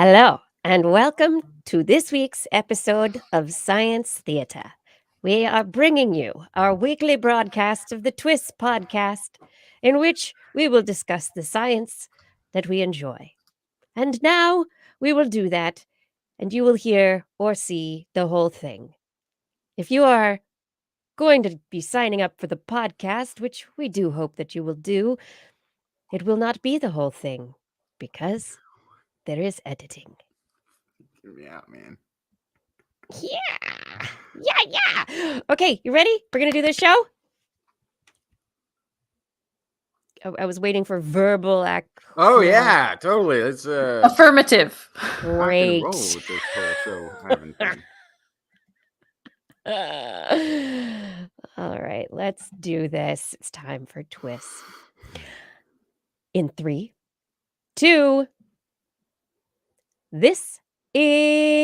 Hello, and welcome to this week's episode of Science Theatre. We are bringing you our weekly broadcast of the TWIS podcast, in which we will discuss the science that we enjoy. And now we will do that, and you will hear or see the whole thing. If you are going to be signing up for the podcast, which we do hope that you will do, it will not be the whole thing, because there is editing. Get me out, man. Yeah. Okay, you ready? We're going to do this show? I was waiting for verbal Oh yeah, totally. It's affirmative. rock and roll Great. with this whole show. I haven't done. All right, let's do this. It's time for TWIS. In 3, 2, this is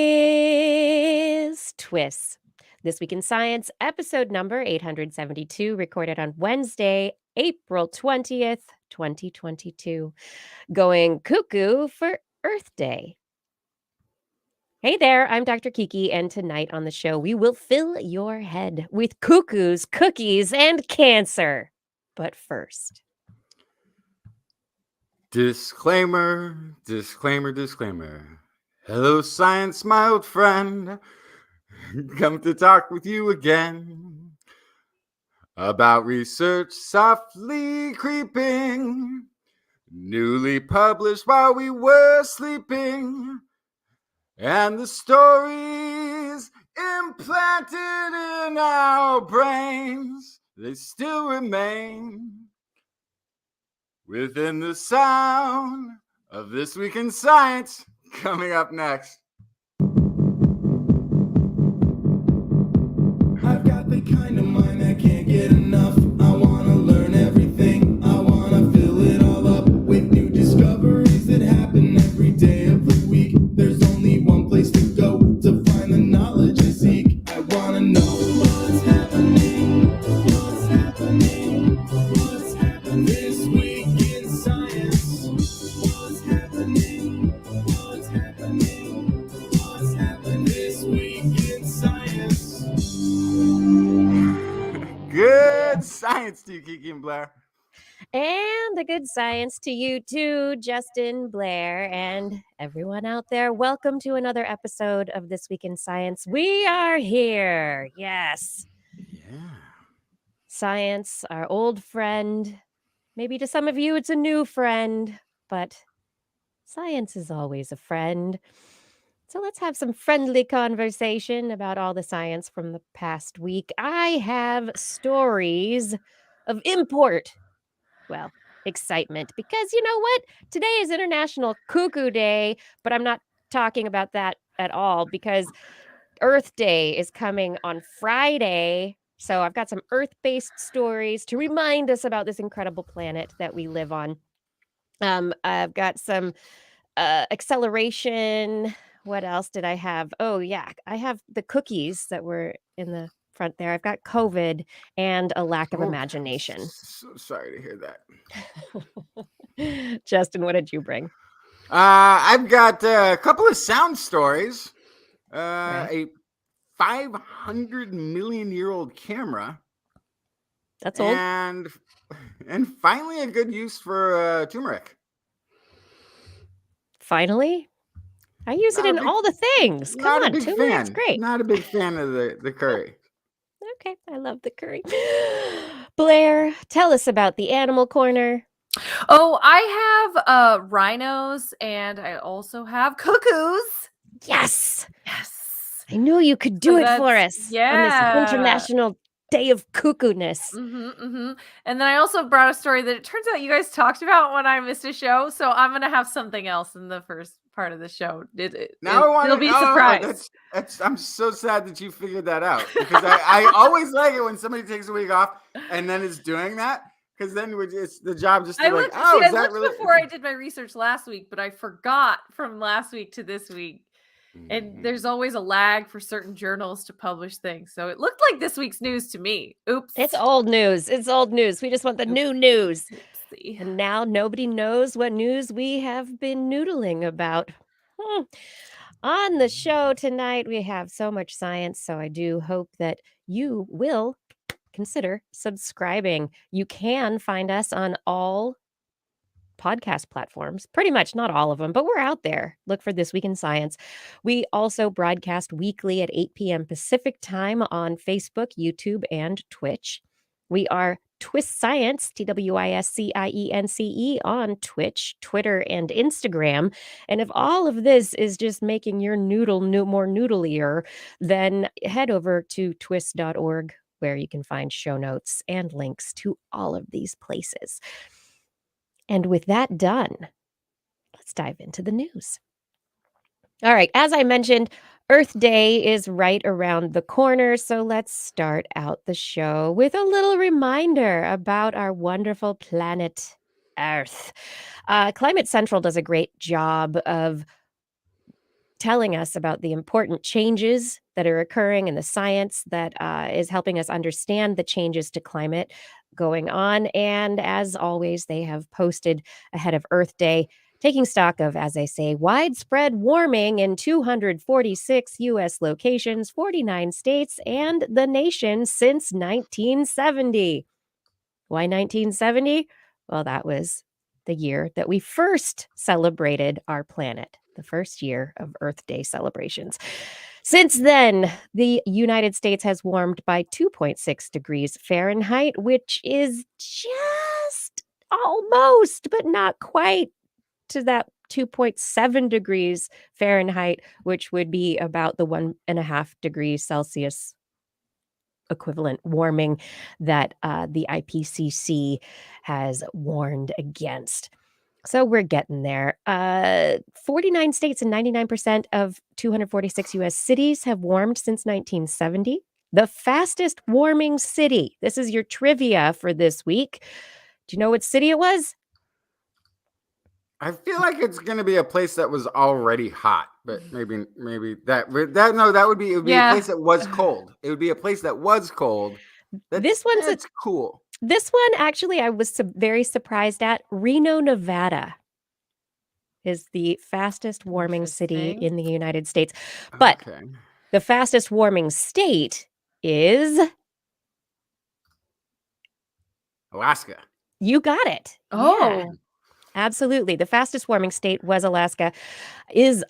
TWIS. This Week in Science, episode number 872, recorded on Wednesday, April 20th, 2022, going cuckoo for Earth Day. Hey there, I'm Dr. Kiki, and tonight on the show, we will fill your head with cuckoos, cookies, and cancer. But first, Disclaimer, disclaimer, disclaimer. Hello, science, my old friend. Come to talk with you again about research softly creeping, newly published while we were sleeping, and the stories implanted in our brains, they still remain within the sound of This Week in Science, coming up next. I've got the kind of mind that can't get enough. I want to learn everything. I want to fill it all up with new discoveries that happen every day of the week. There's only one place to go to find the knowledge I seek. I want to know what's happening. What's happening? What's happening this week in science? What's happening? What's happening? What's happening this week in science? Good science to you, Kiki and Blair. and the good science to you too, Justin, Blair, and everyone out there. Welcome to another episode of This Week in Science. We are here. Yes. Yeah. Science, our old friend. Maybe to some of you, it's a new friend, but science is always a friend. So let's have some friendly conversation about all the science from the past week. I have stories of import. Well, excitement, because you know what? Today is International Cuckoo Day, but I'm not talking about that at all because Earth Day is coming on Friday. So I've got some Earth-based stories to remind us about this incredible planet that we live on. I've got some acceleration. What else did I have? Oh, yeah. I have the cookies that were in the front there. I've got COVID and a lack of imagination. So sorry to hear that. Justin, what did you bring? I've got a couple of sound stories. Right. A 500 million year old camera. That's old. And finally a good use for turmeric. Finally? I use it in all the things. Come on, turmeric's great. Not a big fan of the curry. Okay, I love the curry. Blair, tell us about the animal corner. Oh, I have rhinos and I also have cuckoos. Yes. Yes. I knew you could do it for us on this International Day of Cuckoo-ness. And then I also brought a story that it turns out you guys talked about when I missed a show. So I'm going to have something else in the first part of the show. It'll be a surprise. I'm so sad that you figured that out because I always like it when somebody takes a week off and then is doing that. Because then it's the job just to I looked before I did my research last week, but I forgot from last week to this week. And there's always a lag for certain journals to publish things. So it looked like this week's news to me. Oops. It's old news. It's old news. We just want the new news. Oopsie. And now nobody knows what news we have been noodling about. On the show tonight, we have so much science, so I do hope that you will consider subscribing. You can find us on all podcast platforms, pretty much, not all of them, but we're out there. Look for This Week in Science. We also broadcast weekly at 8 p.m. Pacific time on Facebook, YouTube, and Twitch. We are TWIS Science, TWISCIENCE, on Twitch, Twitter, and Instagram. And if all of this is just making your noodle more noodlier, then head over to twis.org, where you can find show notes and links to all of these places. And with that done, let's dive into the news. All right, as I mentioned, Earth Day is right around the corner, so let's start out the show with a little reminder about our wonderful planet Earth. Climate Central does a great job of telling us about the important changes that are occurring in the science that is helping us understand the changes to climate going on. And as always, they have posted ahead of Earth Day, taking stock of, as I say, widespread warming in 246 U.S. locations, 49 states, and the nation since 1970. Why 1970? Well, that was the year that we first celebrated our planet, the first year of Earth Day celebrations. Since then, the United States has warmed by 2.6 degrees Fahrenheit, which is just almost, but not quite, to that 2.7 degrees Fahrenheit, which would be about the 1.5 degrees Celsius equivalent warming that the IPCC has warned against. So we're getting there. 49 states and 99% of 246 U.S. cities have warmed since 1970. The fastest warming city. This is your trivia for this week. Do you know what city it was? I feel like it's going to be a place that was already hot, but maybe that would be a place that was cold. It would be a place that was cold. That's cool. This one, actually, I was very surprised at. Reno, Nevada is the fastest warming city in the United States. But the fastest warming state is Alaska. You got it. Oh. Yeah. Absolutely. The fastest warming state is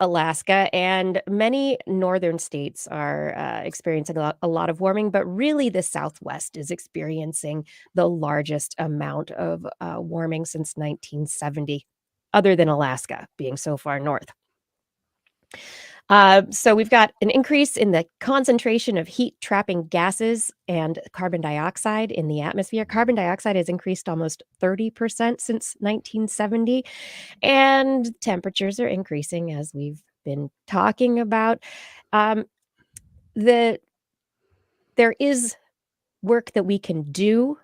Alaska, and many northern states are experiencing a lot of warming, but really the Southwest is experiencing the largest amount of warming since 1970, other than Alaska being so far north. So we've got an increase in the concentration of heat-trapping gases and carbon dioxide in the atmosphere. Carbon dioxide has increased almost 30% since 1970, and temperatures are increasing, as we've been talking about. There is work that we can do.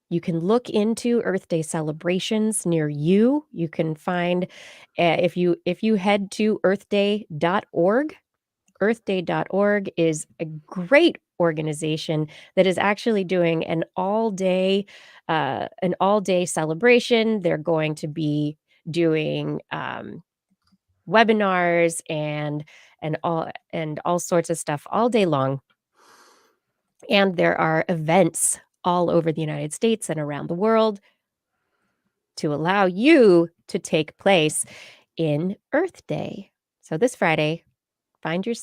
You can look into Earth Day celebrations near you. You can find, if you head to earthday.org, earthday.org is a great organization that is actually doing an all-day celebration. They're going to be doing webinars and all sorts of stuff all day long. And there are events all over the United States and around the world to allow you to take place in Earth Day. So this Friday, find your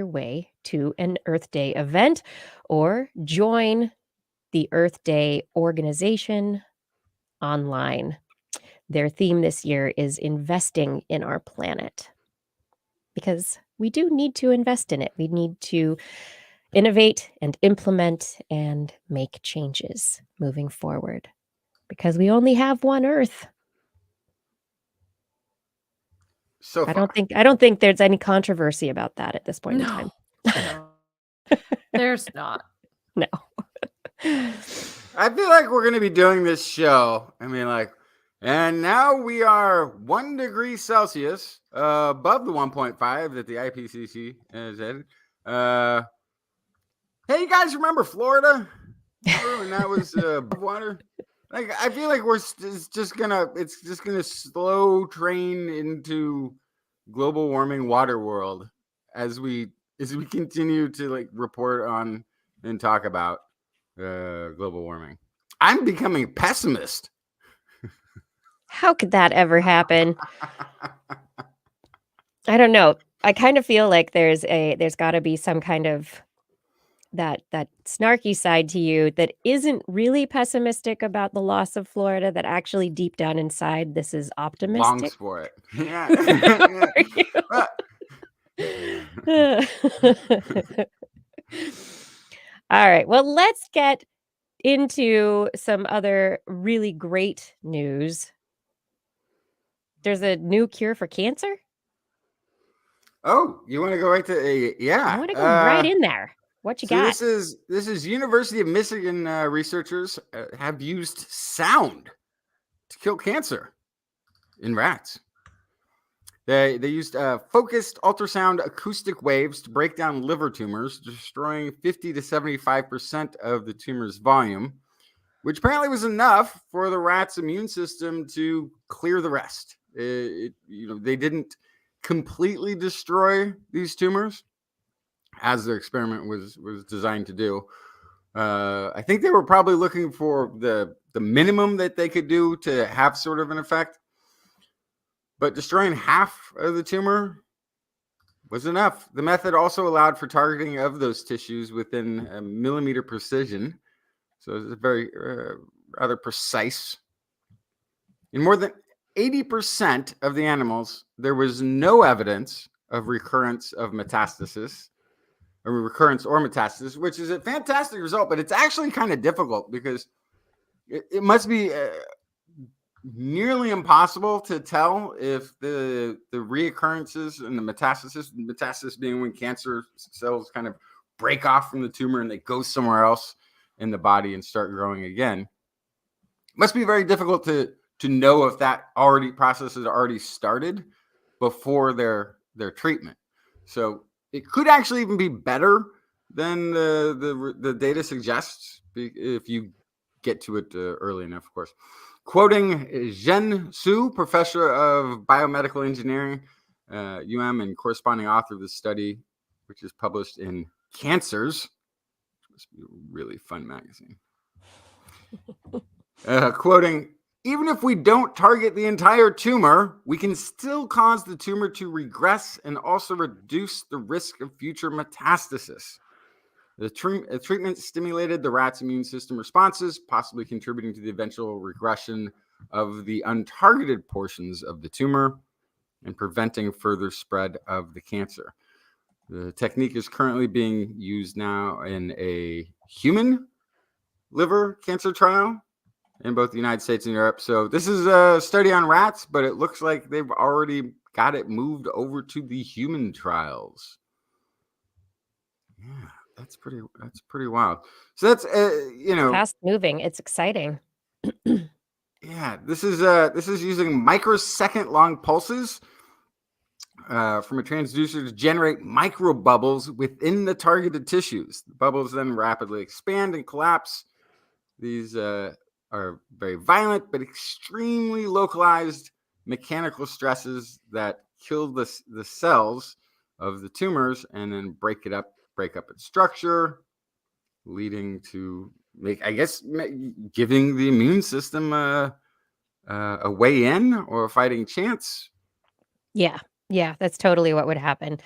way to an Earth Day event or join the Earth Day organization online. Their theme this year is investing in our planet, because we do need to invest in it. We need to innovate and implement and make changes moving forward, because we only have one Earth. So I don't think there's any controversy about that at this point in time. No. There's not. No. I feel like we're going to be doing this show. I mean, and now we are 1 degree Celsius above the 1.5 that the IPCC said. Hey, you guys remember Florida? Remember when that was above water? I feel like it's just gonna slow train into global warming water world as we continue to like report on and talk about global warming. I'm becoming a pessimist. How could that ever happen? I don't know. I kind of feel like there's got to be some kind of that snarky side to you that isn't really pessimistic about the loss of Florida, that actually deep down inside this is optimistic. Longs for it. Yeah. All right. Well, let's get into some other really great news. There's a new cure for cancer. Oh, you want to go right to yeah? I want to go right in there. What you got? This is University of Michigan researchers have used sound to kill cancer in rats. They used focused ultrasound acoustic waves to break down liver tumors, destroying 50 to 75% of the tumor's volume, which apparently was enough for the rat's immune system to clear the rest. They didn't completely destroy these tumors, as their experiment was designed to do. I think they were probably looking for the minimum that they could do to have sort of an effect. But destroying half of the tumor was enough. The method also allowed for targeting of those tissues within a millimeter precision. So it's very rather precise. In more than 80% of the animals, there was no evidence of recurrence or metastasis, which is a fantastic result, but it's actually kind of difficult because it must be nearly impossible to tell if the reoccurrences and the metastasis being when cancer cells kind of break off from the tumor and they go somewhere else in the body and start growing again. It must be very difficult to know if that process has already started before their treatment. So it could actually even be better than the data suggests if you get to it early enough, of course. Quoting Zhen Su, professor of biomedical engineering, and corresponding author of the study, which is published in Cancers. Must be a really fun magazine. Quoting, even if we don't target the entire tumor, we can still cause the tumor to regress and also reduce the risk of future metastasis. The treatment stimulated the rat's immune system responses, possibly contributing to the eventual regression of the untargeted portions of the tumor and preventing further spread of the cancer. The technique is currently being used now in a human liver cancer trial in both the United States and Europe. So this is a study on rats, but it looks like they've already got it moved over to the human trials. Yeah, that's pretty wild. So that's fast moving. It's exciting. Yeah, this is using microsecond long pulses from a transducer to generate micro bubbles within the targeted tissues. The bubbles then rapidly expand and collapse. These are very violent but extremely localized mechanical stresses that kill the cells of the tumors and then break up its structure, leading to giving the immune system a way in or a fighting chance. Yeah, that's totally what would happen.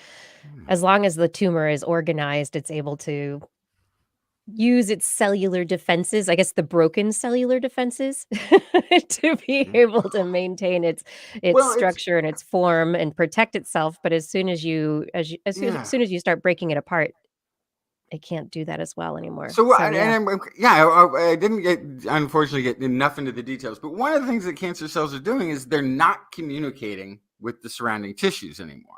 As long as the tumor is organized, it's able to use its cellular defenses, I guess the broken cellular defenses, to be able to maintain its structure and its form and protect itself. But as soon as you start breaking it apart, it can't do that as well anymore. I didn't unfortunately get enough into the details, but one of the things that cancer cells are doing is they're not communicating with the surrounding tissues anymore.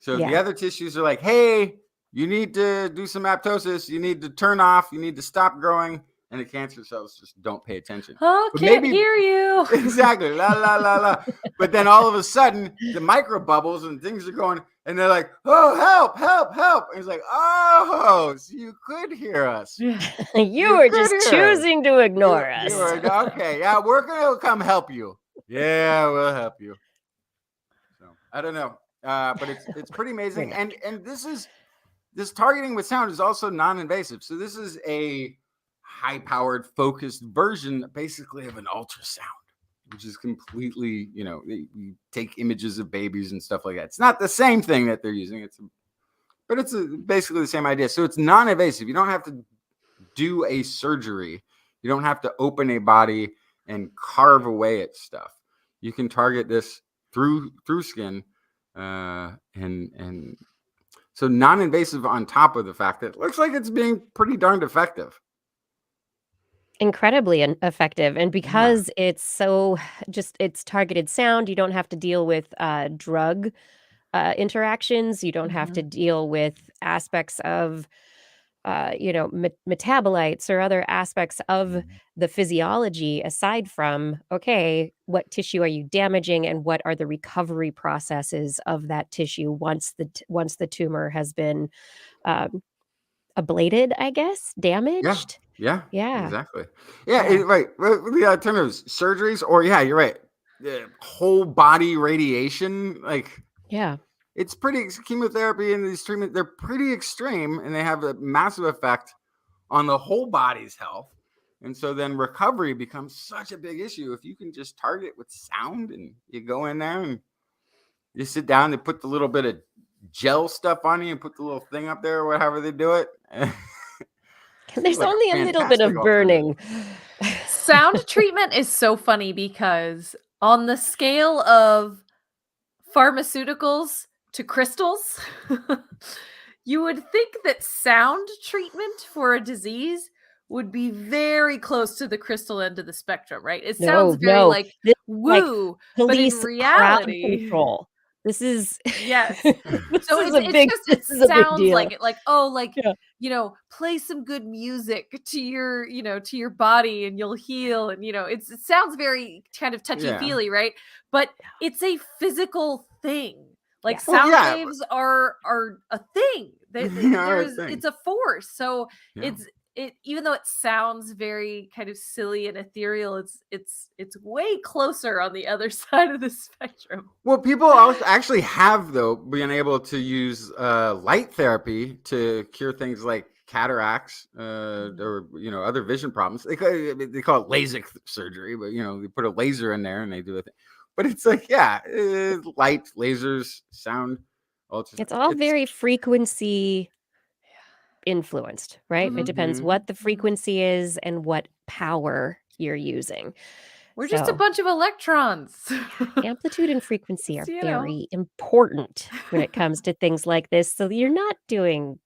So the other tissues are like, hey, you need to do some apoptosis. You need to turn off. You need to stop growing. And the cancer cells just don't pay attention. Oh, can't hear you. Exactly. La, la, la, la. But then all of a sudden, the micro bubbles and things are going, and they're like, oh, help, help, help. And it's like, oh, so you could hear us. You were just choosing to ignore us. Okay. Yeah, we're going to come help you. Yeah, we'll help you. So I don't know. but it's pretty amazing. And this targeting with sound is also non-invasive. So this is a high-powered, focused version, basically, of an ultrasound, which is completely, you take images of babies and stuff like that. It's not the same thing that they're using. But it's basically the same idea. So it's non-invasive. You don't have to do a surgery. You don't have to open a body and carve away at stuff. You can target this through skin, and so non-invasive on top of the fact that it looks like it's being pretty darned effective. Incredibly effective. And because it's targeted sound, you don't have to deal with drug interactions. You don't have to deal with aspects of metabolites or other aspects of the physiology aside from, okay, what tissue are you damaging and what are the recovery processes of that tissue once the tumor has been ablated, I guess, damaged. Yeah, Yeah. exactly. Yeah. Right. The alternatives, surgeries, or you're right. Whole body radiation, it's pretty chemotherapy and these treatments, they're pretty extreme and they have a massive effect on the whole body's health. And so then recovery becomes such a big issue. If you can just target with sound and you go in there and you sit down, they put the little bit of gel stuff on you and put the little thing up there or whatever they do it. There's only a little bit of burning. Sound treatment is so funny because on the scale of pharmaceuticals to crystals, you would think that sound treatment for a disease would be very close to the crystal end of the spectrum, right? It sounds very like woo, police but in reality, crowd control. This is yes. This So is it sounds deal. like it, like play some good music to your body and you'll heal, and it sounds very kind of touchy-feely, right? But it's a physical thing. Like sound waves are a thing. It's a force. So it even though it sounds very kind of silly and ethereal, it's way closer on the other side of the spectrum. Well, people actually have been able to use light therapy to cure things like cataracts or other vision problems. They call it LASIK surgery, but they put a laser in there and they do it. But it's like light, lasers, sound. It's all very frequency influenced, right? It depends what the frequency is and what power you're using. We're just a bunch of electrons. Amplitude and frequency are very important when it comes to things like this. So you're not doing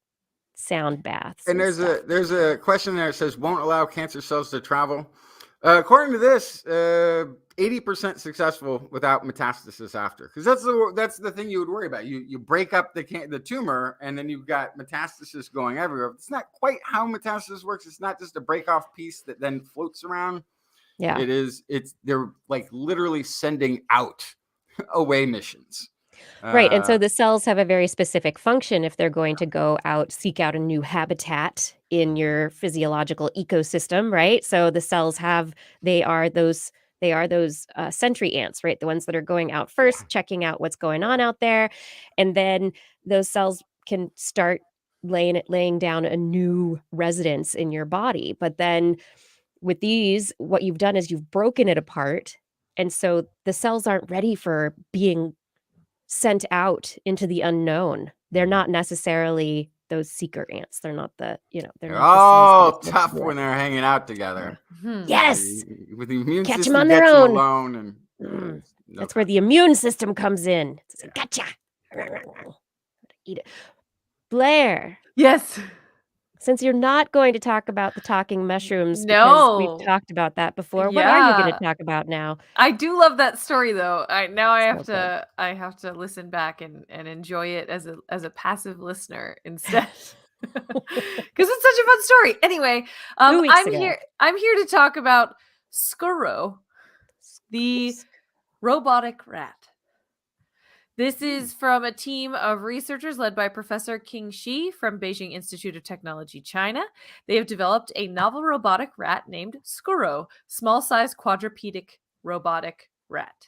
sound baths. And there's a question there that says, won't allow cancer cells to travel. According to this, 80% successful without metastasis after, because that's the thing you would worry about. You break up the tumor and then you've got metastasis going everywhere. It's not quite how metastasis works. It's not just a break off piece that then floats around. Yeah, they're like literally sending out away missions. Right. And so the cells have a very specific function if they're going to go out, seek out a new habitat in your physiological ecosystem, right? So the cells they are those sentry ants, right? The ones that are going out first, checking out what's going on out there. And then those cells can start laying down a new residence in your body. But then with these, what you've done is you've broken it apart. And so the cells aren't ready for being sent out into the unknown. They're not necessarily those seeker ants. They're not they're all tough when they're hanging out together. Yes. With the immune catch system them on their gets own. them alone and that's where the immune system comes in. It's like, gotcha. Eat it. Blair. Yes. Since you're not going to talk about the talking mushrooms, because we've talked about that before, what are you going to talk about now? I do love that story, though. I have to listen back and enjoy it as a passive listener instead, because it's such a fun story. Anyway, I'm here to talk about SQuRo, the robotic rat. This is from a team of researchers led by Professor Qing Shi from Beijing Institute of Technology, China. They have developed a novel robotic rat named SQuRo, small-sized quadrupedic robotic rat.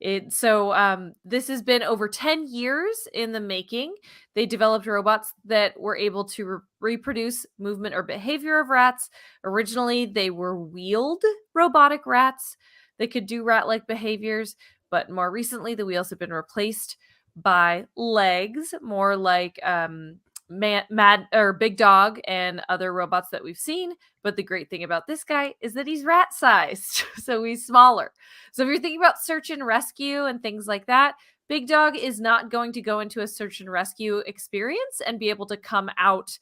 This has been over 10 years in the making. They developed robots that were able to reproduce movement or behavior of rats. Originally, they were wheeled robotic rats that could do rat-like behaviors, but more recently, the wheels have been replaced by legs, more like Mad or Big Dog and other robots that we've seen. But the great thing about this guy is that he's rat-sized, so he's smaller. So if you're thinking about search and rescue and things like that, Big Dog is not going to go into a search and rescue experience and be able to come out,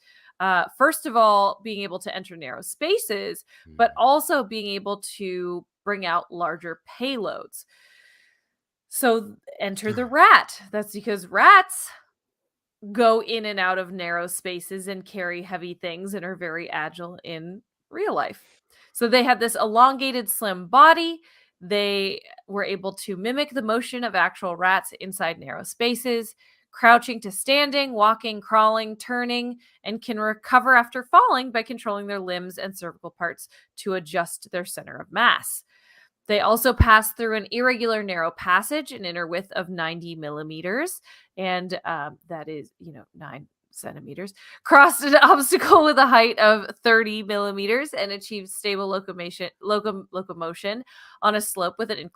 first of all, being able to enter narrow spaces, but also being able to bring out larger payloads. So enter the rat. That's because rats go in and out of narrow spaces and carry heavy things and are very agile in real life. So they have this elongated, slim body. They were able to mimic the motion of actual rats inside narrow spaces, crouching to standing, walking, crawling, turning, and can recover after falling by controlling their limbs and cervical parts to adjust their center of mass. They also pass through an irregular narrow passage, an inner width of 90 millimeters, and that is, 9 centimeters, crossed an obstacle with a height of 30 millimeters, and achieved stable locomotion on a slope with an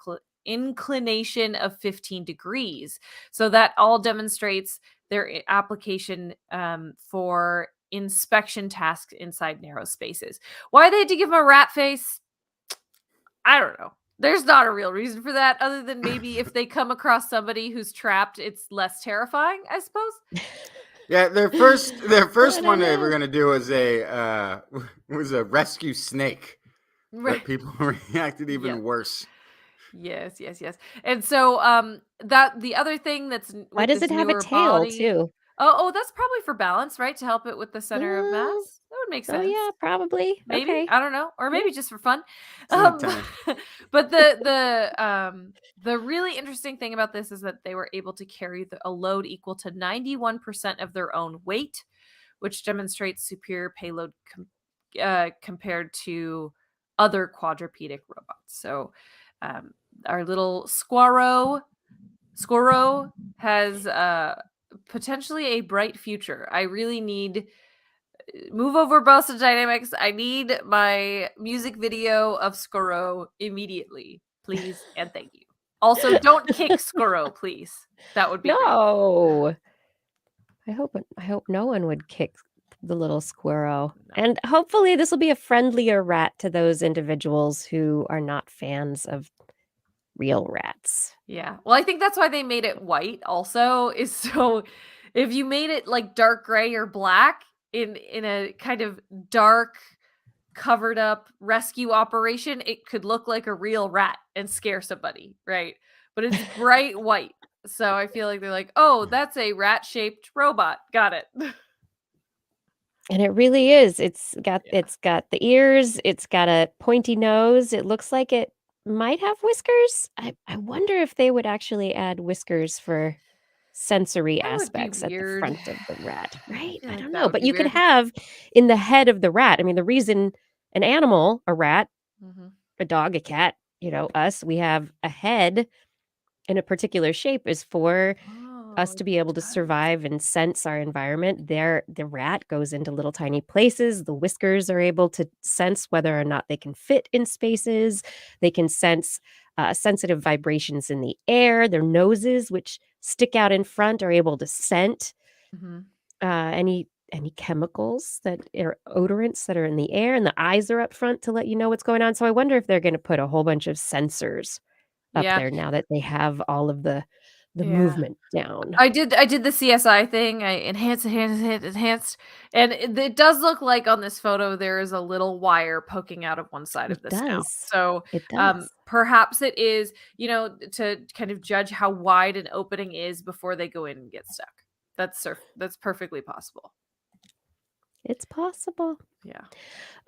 inclination of 15 degrees. So that all demonstrates their application for inspection tasks inside narrow spaces. Why they had to give him a rat face, I don't know. There's not a real reason for that, other than maybe if they come across somebody who's trapped, it's less terrifying, I suppose. Yeah, their first one they were gonna do was a rescue snake. But people reacted even worse. Yes. And so that the other thing that's why does it have a tail too? Oh, that's probably for balance, right? To help it with the center of mass. That would make sense. Oh yeah, probably. Maybe. Okay. I don't know. Or maybe just for fun. But the really interesting thing about this is that they were able to carry a load equal to 91% of their own weight, which demonstrates superior payload compared to other quadrupedic robots. So our little SQuRo has potentially a bright future. I really need move over Boston Dynamics. I need my music video of SQuRo immediately, please and thank you. Also, don't kick SQuRo, please. That would be great. I hope no one would kick the little SQuRo. No. And hopefully this will be a friendlier rat to those individuals who are not fans of real rats. Yeah. Well, I think that's why they made it white also, is so if you made it like dark gray or black in a kind of dark covered up rescue operation, it could look like a real rat and scare somebody, right? But it's bright white. So I feel like they're like, oh, that's a rat-shaped robot. Got it. And it really is. It's got the ears, it's got a pointy nose. It looks like it might have whiskers. I wonder if they would actually add whiskers for sensory aspects at the front of the rat, right? I don't know. But you could have in the head of the rat. I mean, the reason an animal, a rat, a dog, a cat, us, we have a head in a particular shape is for us to be able to survive and sense our environment. The rat goes into little tiny places. The whiskers are able to sense whether or not they can fit in spaces. They can sense sensitive vibrations in the air. Their noses, which stick out in front, are able to scent any chemicals that are odorants that are in the air, and the eyes are up front to let you know what's going on. So I wonder if they're going to put a whole bunch of sensors up there now that they have all of the movement down. I did the CSI thing. I enhanced, and it does look like on this photo there is a little wire poking out of one side of the snout. So perhaps it is, to kind of judge how wide an opening is before they go in and get stuck. That's perfectly possible. It's possible. Yeah.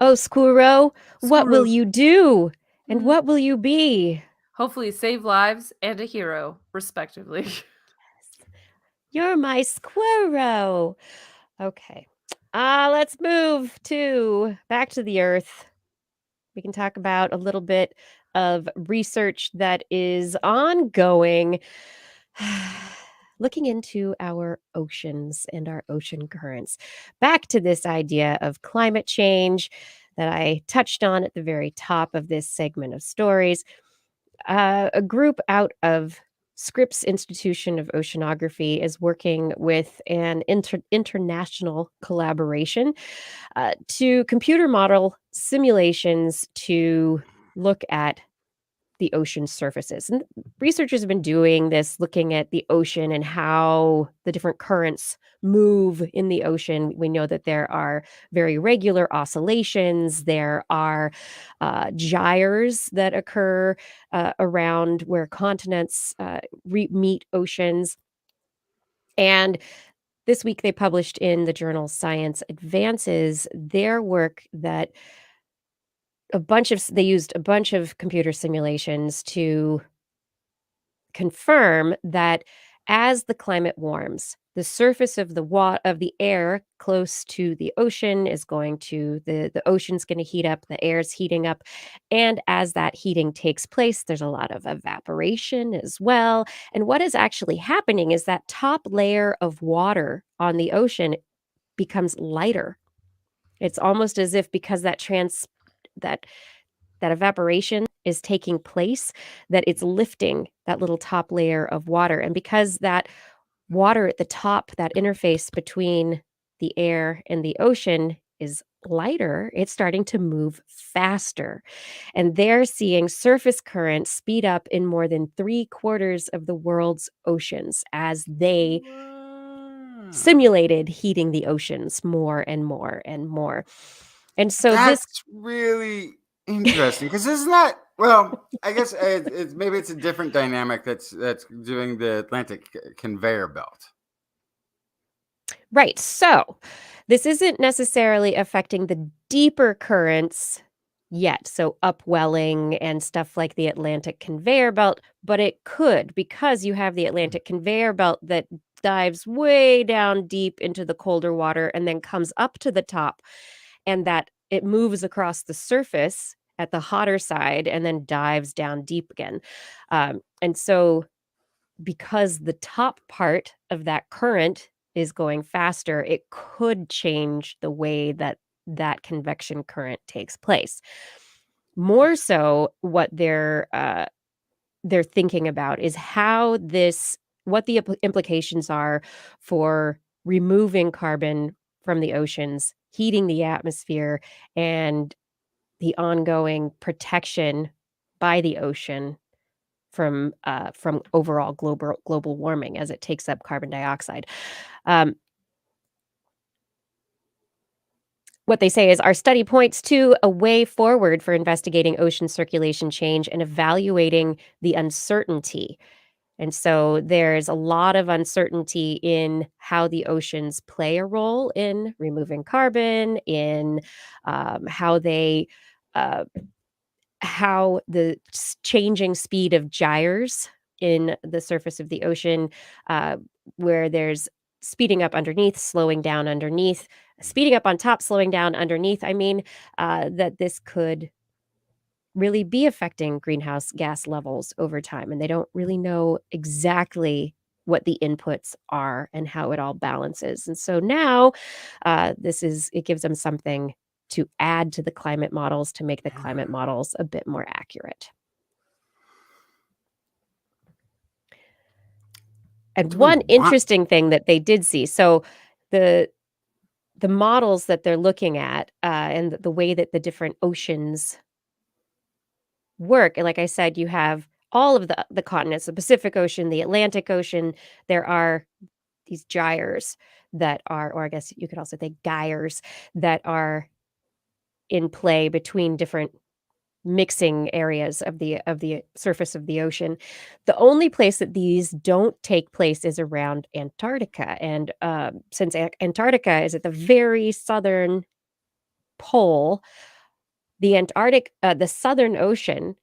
Oh, SQuRo, what will you do? And what will you be? Hopefully save lives and a hero, respectively. Yes. You're my SQuRo. Okay. Let's move back to the Earth. We can talk about a little bit of research that is ongoing, looking into our oceans and our ocean currents. Back to this idea of climate change that I touched on at the very top of this segment of stories. A group out of Scripps Institution of Oceanography is working with an international collaboration to computer model simulations to look at the ocean surfaces. And researchers have been doing this, looking at the ocean and how the different currents move in the ocean. We know that there are very regular oscillations. There are gyres that occur around where continents meet oceans. And this week they published in the journal Science Advances their work that they used a bunch of computer simulations to confirm that as the climate warms, the surface of the air close to the ocean is going to the ocean's going to heat up, the air's heating up, and as that heating takes place, there's a lot of evaporation as well. And what is actually happening is that top layer of water on the ocean becomes lighter. It's almost as if because that evaporation is taking place, that it's lifting that little top layer of water. And because that water at the top, that interface between the air and the ocean is lighter, it's starting to move faster. And they're seeing surface currents speed up in more than 3/4 of the world's oceans as they simulated heating the oceans more and more and more. And so that's really interesting, because isn't that, well, I guess maybe it's a different dynamic that's doing the Atlantic conveyor belt. Right. So this isn't necessarily affecting the deeper currents yet. So upwelling and stuff like the Atlantic conveyor belt, but it could, because you have the Atlantic conveyor belt that dives way down deep into the colder water and then comes up to the top, and that it moves across the surface at the hotter side and then dives down deep again. And so because the top part of that current is going faster, it could change the way that that convection current takes place. More so, what they're thinking about is what the implications are for removing carbon from the oceans, heating the atmosphere, and the ongoing protection by the ocean from overall global warming as it takes up carbon dioxide. What they say is our study points to a way forward for investigating ocean circulation change and evaluating the uncertainty. And so there's a lot of uncertainty in how the oceans play a role in removing carbon, in how they how the changing speed of gyres in the surface of the ocean, where there's speeding up underneath, slowing down underneath, speeding up on top, slowing down underneath. I mean, that this could really be affecting greenhouse gas levels over time. And they don't really know exactly what the inputs are and how it all balances. And so now it gives them something to add to the climate models to make the climate models a bit more accurate. And one interesting thing that they did see, so the models that they're looking at and the way that the different oceans work, and like I said, you have all of the continents, the Pacific Ocean, the Atlantic Ocean. There are these gyres that are, or I guess you could also say gyres, that are in play between different mixing areas of the surface of the ocean. The only place that these don't take place is around Antarctica. And since Antarctica is at the very southern pole, the Southern Ocean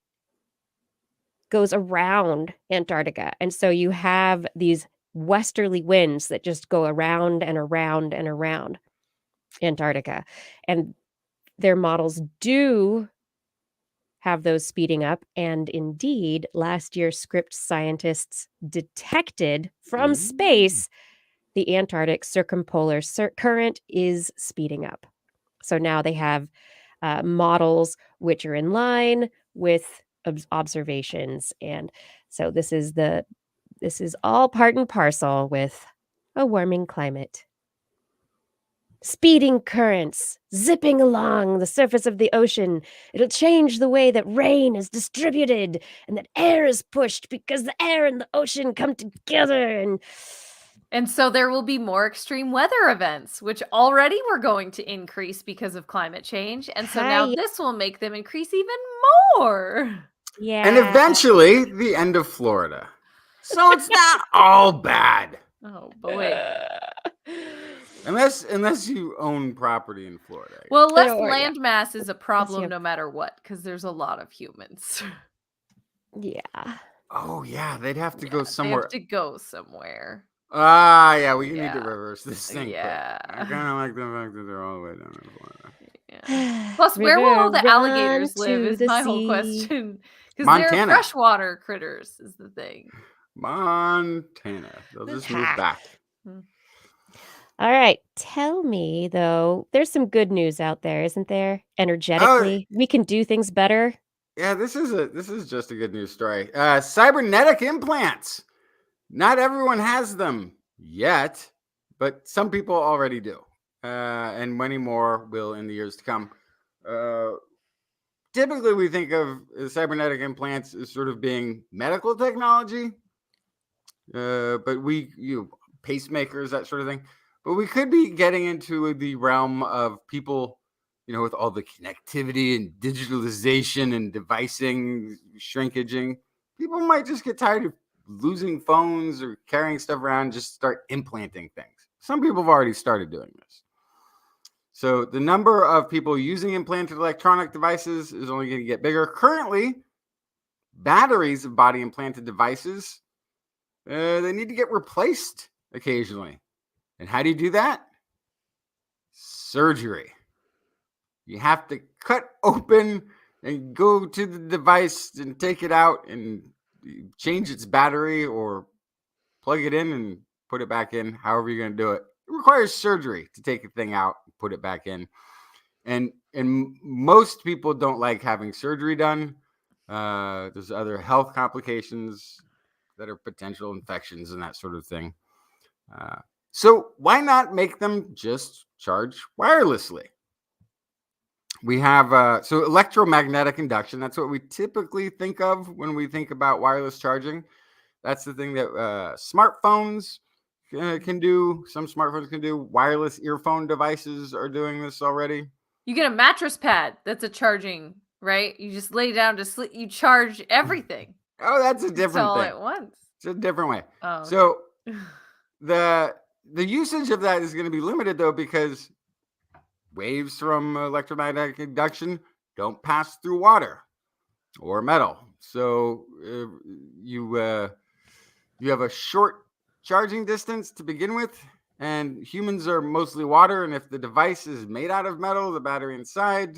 goes around Antarctica. And so you have these westerly winds that just go around and around and around Antarctica. And their models do have those speeding up. And indeed, last year, Scripps scientists detected from space the Antarctic circumpolar current is speeding up. So now they have models which are in line with observations. And so this is all part and parcel with a warming climate. Speeding currents, zipping along the surface of the ocean. It'll change the way that rain is distributed and that air is pushed because the air and the ocean come together. And so there will be more extreme weather events, which already were going to increase because of climate change. And so now this will make them increase even more. Yeah. And eventually, the end of Florida. So it's not all bad. Oh, boy. Unless you own property in Florida. Well, less landmass is a problem no matter what, because there's a lot of humans. Yeah. Oh, yeah. They'd have to go somewhere. They have to go somewhere. Yeah. We need to reverse this thing. Yeah. I kind of like the fact that they're all the way down in Florida. Yeah. Plus, where will all the alligators live is my whole question. Because they're freshwater critters is the thing. Montana. They'll just move back. All right. Tell me, though, there's some good news out there, isn't there? Energetically, we can do things better. Yeah, this is just a good news story. Cybernetic implants. Not everyone has them yet, but some people already do. And many more will in the years to come. Typically, we think of cybernetic implants as sort of being medical technology, but pacemakers, that sort of thing. But we could be getting into the realm of people, with all the connectivity and digitalization and devicing, shrinkaging. People might just get tired of losing phones or carrying stuff around and just start implanting things. Some people have already started doing this. So the number of people using implanted electronic devices is only going to get bigger. Currently, batteries of body implanted devices, they need to get replaced occasionally. And how do you do that? Surgery. You have to cut open and go to the device and take it out and change its battery or plug it in and put it back in, however you're going to do it. It requires surgery to take a thing out and put it back in. And most people don't like having surgery done. There's other health complications that are potential infections and that sort of thing. So why not make them just charge wirelessly? We have, so electromagnetic induction. That's what we typically think of when we think about wireless charging. That's the thing that smartphones can do. Some smartphones can do. Wireless earphone devices are doing this already. You get a mattress pad that's a charging, right? You just lay down to sleep. You charge everything. Oh, that's a different all thing. At once. It's a different way. Oh. So the usage of that is going to be limited, though, because waves from electromagnetic induction don't pass through water or metal. So you have a short charging distance to begin with, and humans are mostly water. And if the device is made out of metal, the battery inside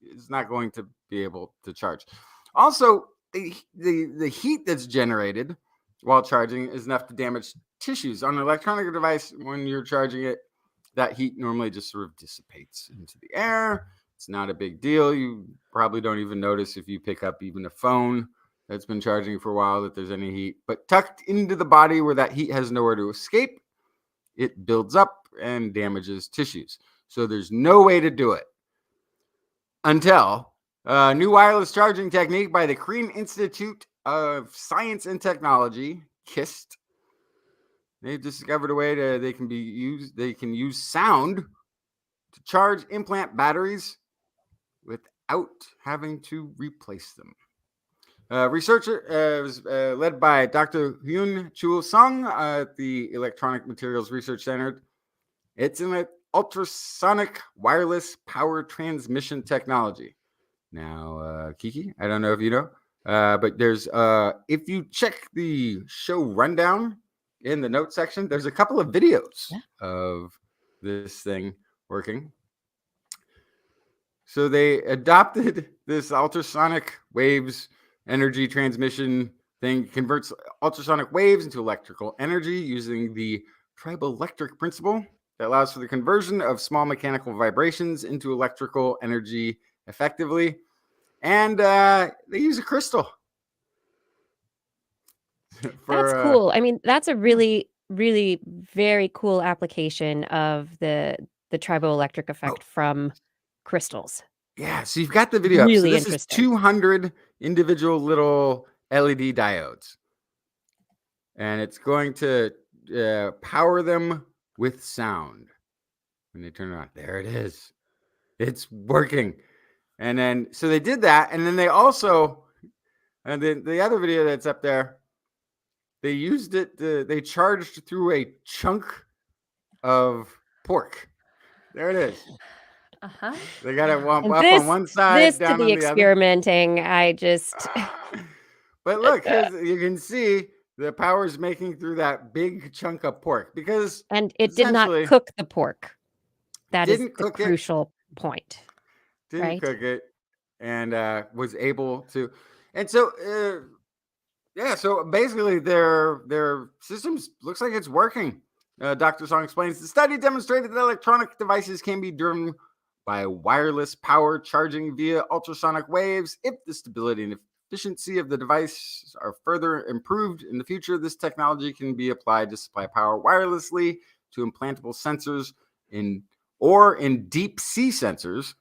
is not going to be able to charge. Also, the heat that's generated while charging is enough to damage tissues. On an electronic device, when you're charging it, that heat normally just sort of dissipates into the air. It's not a big deal. You probably don't even notice if you pick up even a phone that's been charging for a while that there's any heat. But tucked into the body where that heat has nowhere to escape, it builds up and damages tissues. So there's no way to do it until a new wireless charging technique by the Korean Institute of Science and Technology, KIST. They've discovered a way they can use sound to charge implant batteries without having to replace them. Research was led by Dr. Hyun Chul Sung at the Electronic Materials Research Center. It's an ultrasonic wireless power transmission technology. Now, Kiki, I don't know if you know, but there's if you check the show rundown in the notes section, there's a couple of videos of this thing working. So they adopted this ultrasonic waves energy transmission thing, converts ultrasonic waves into electrical energy using the triboelectric principle that allows for the conversion of small mechanical vibrations into electrical energy effectively. And they use a crystal. That's cool. I mean, that's a really, really very cool application of the triboelectric effect from crystals. Yeah, so you've got the video up. So Really this is interesting. 200 individual little LED diodes. And it's going to power them with sound. When they turn it on, there it is. It's working. And then, so they did that. And then they also, and then the other video that's up there, they used it, they charged through a chunk of pork. There it is. They got it up on one side, down to on the the other. experimenting, I just... But look, you can see the power is making through that big chunk of pork because... And it did not cook the pork. That is the crucial point. Didn't cook it and was able to... And so... yeah, so basically their systems looks like it's working. Dr. Song explains, the study demonstrated that electronic devices can be driven by wireless power charging via ultrasonic waves. If the stability and efficiency of the device are further improved in the future, this technology can be applied to supply power wirelessly to implantable sensors in deep sea sensors,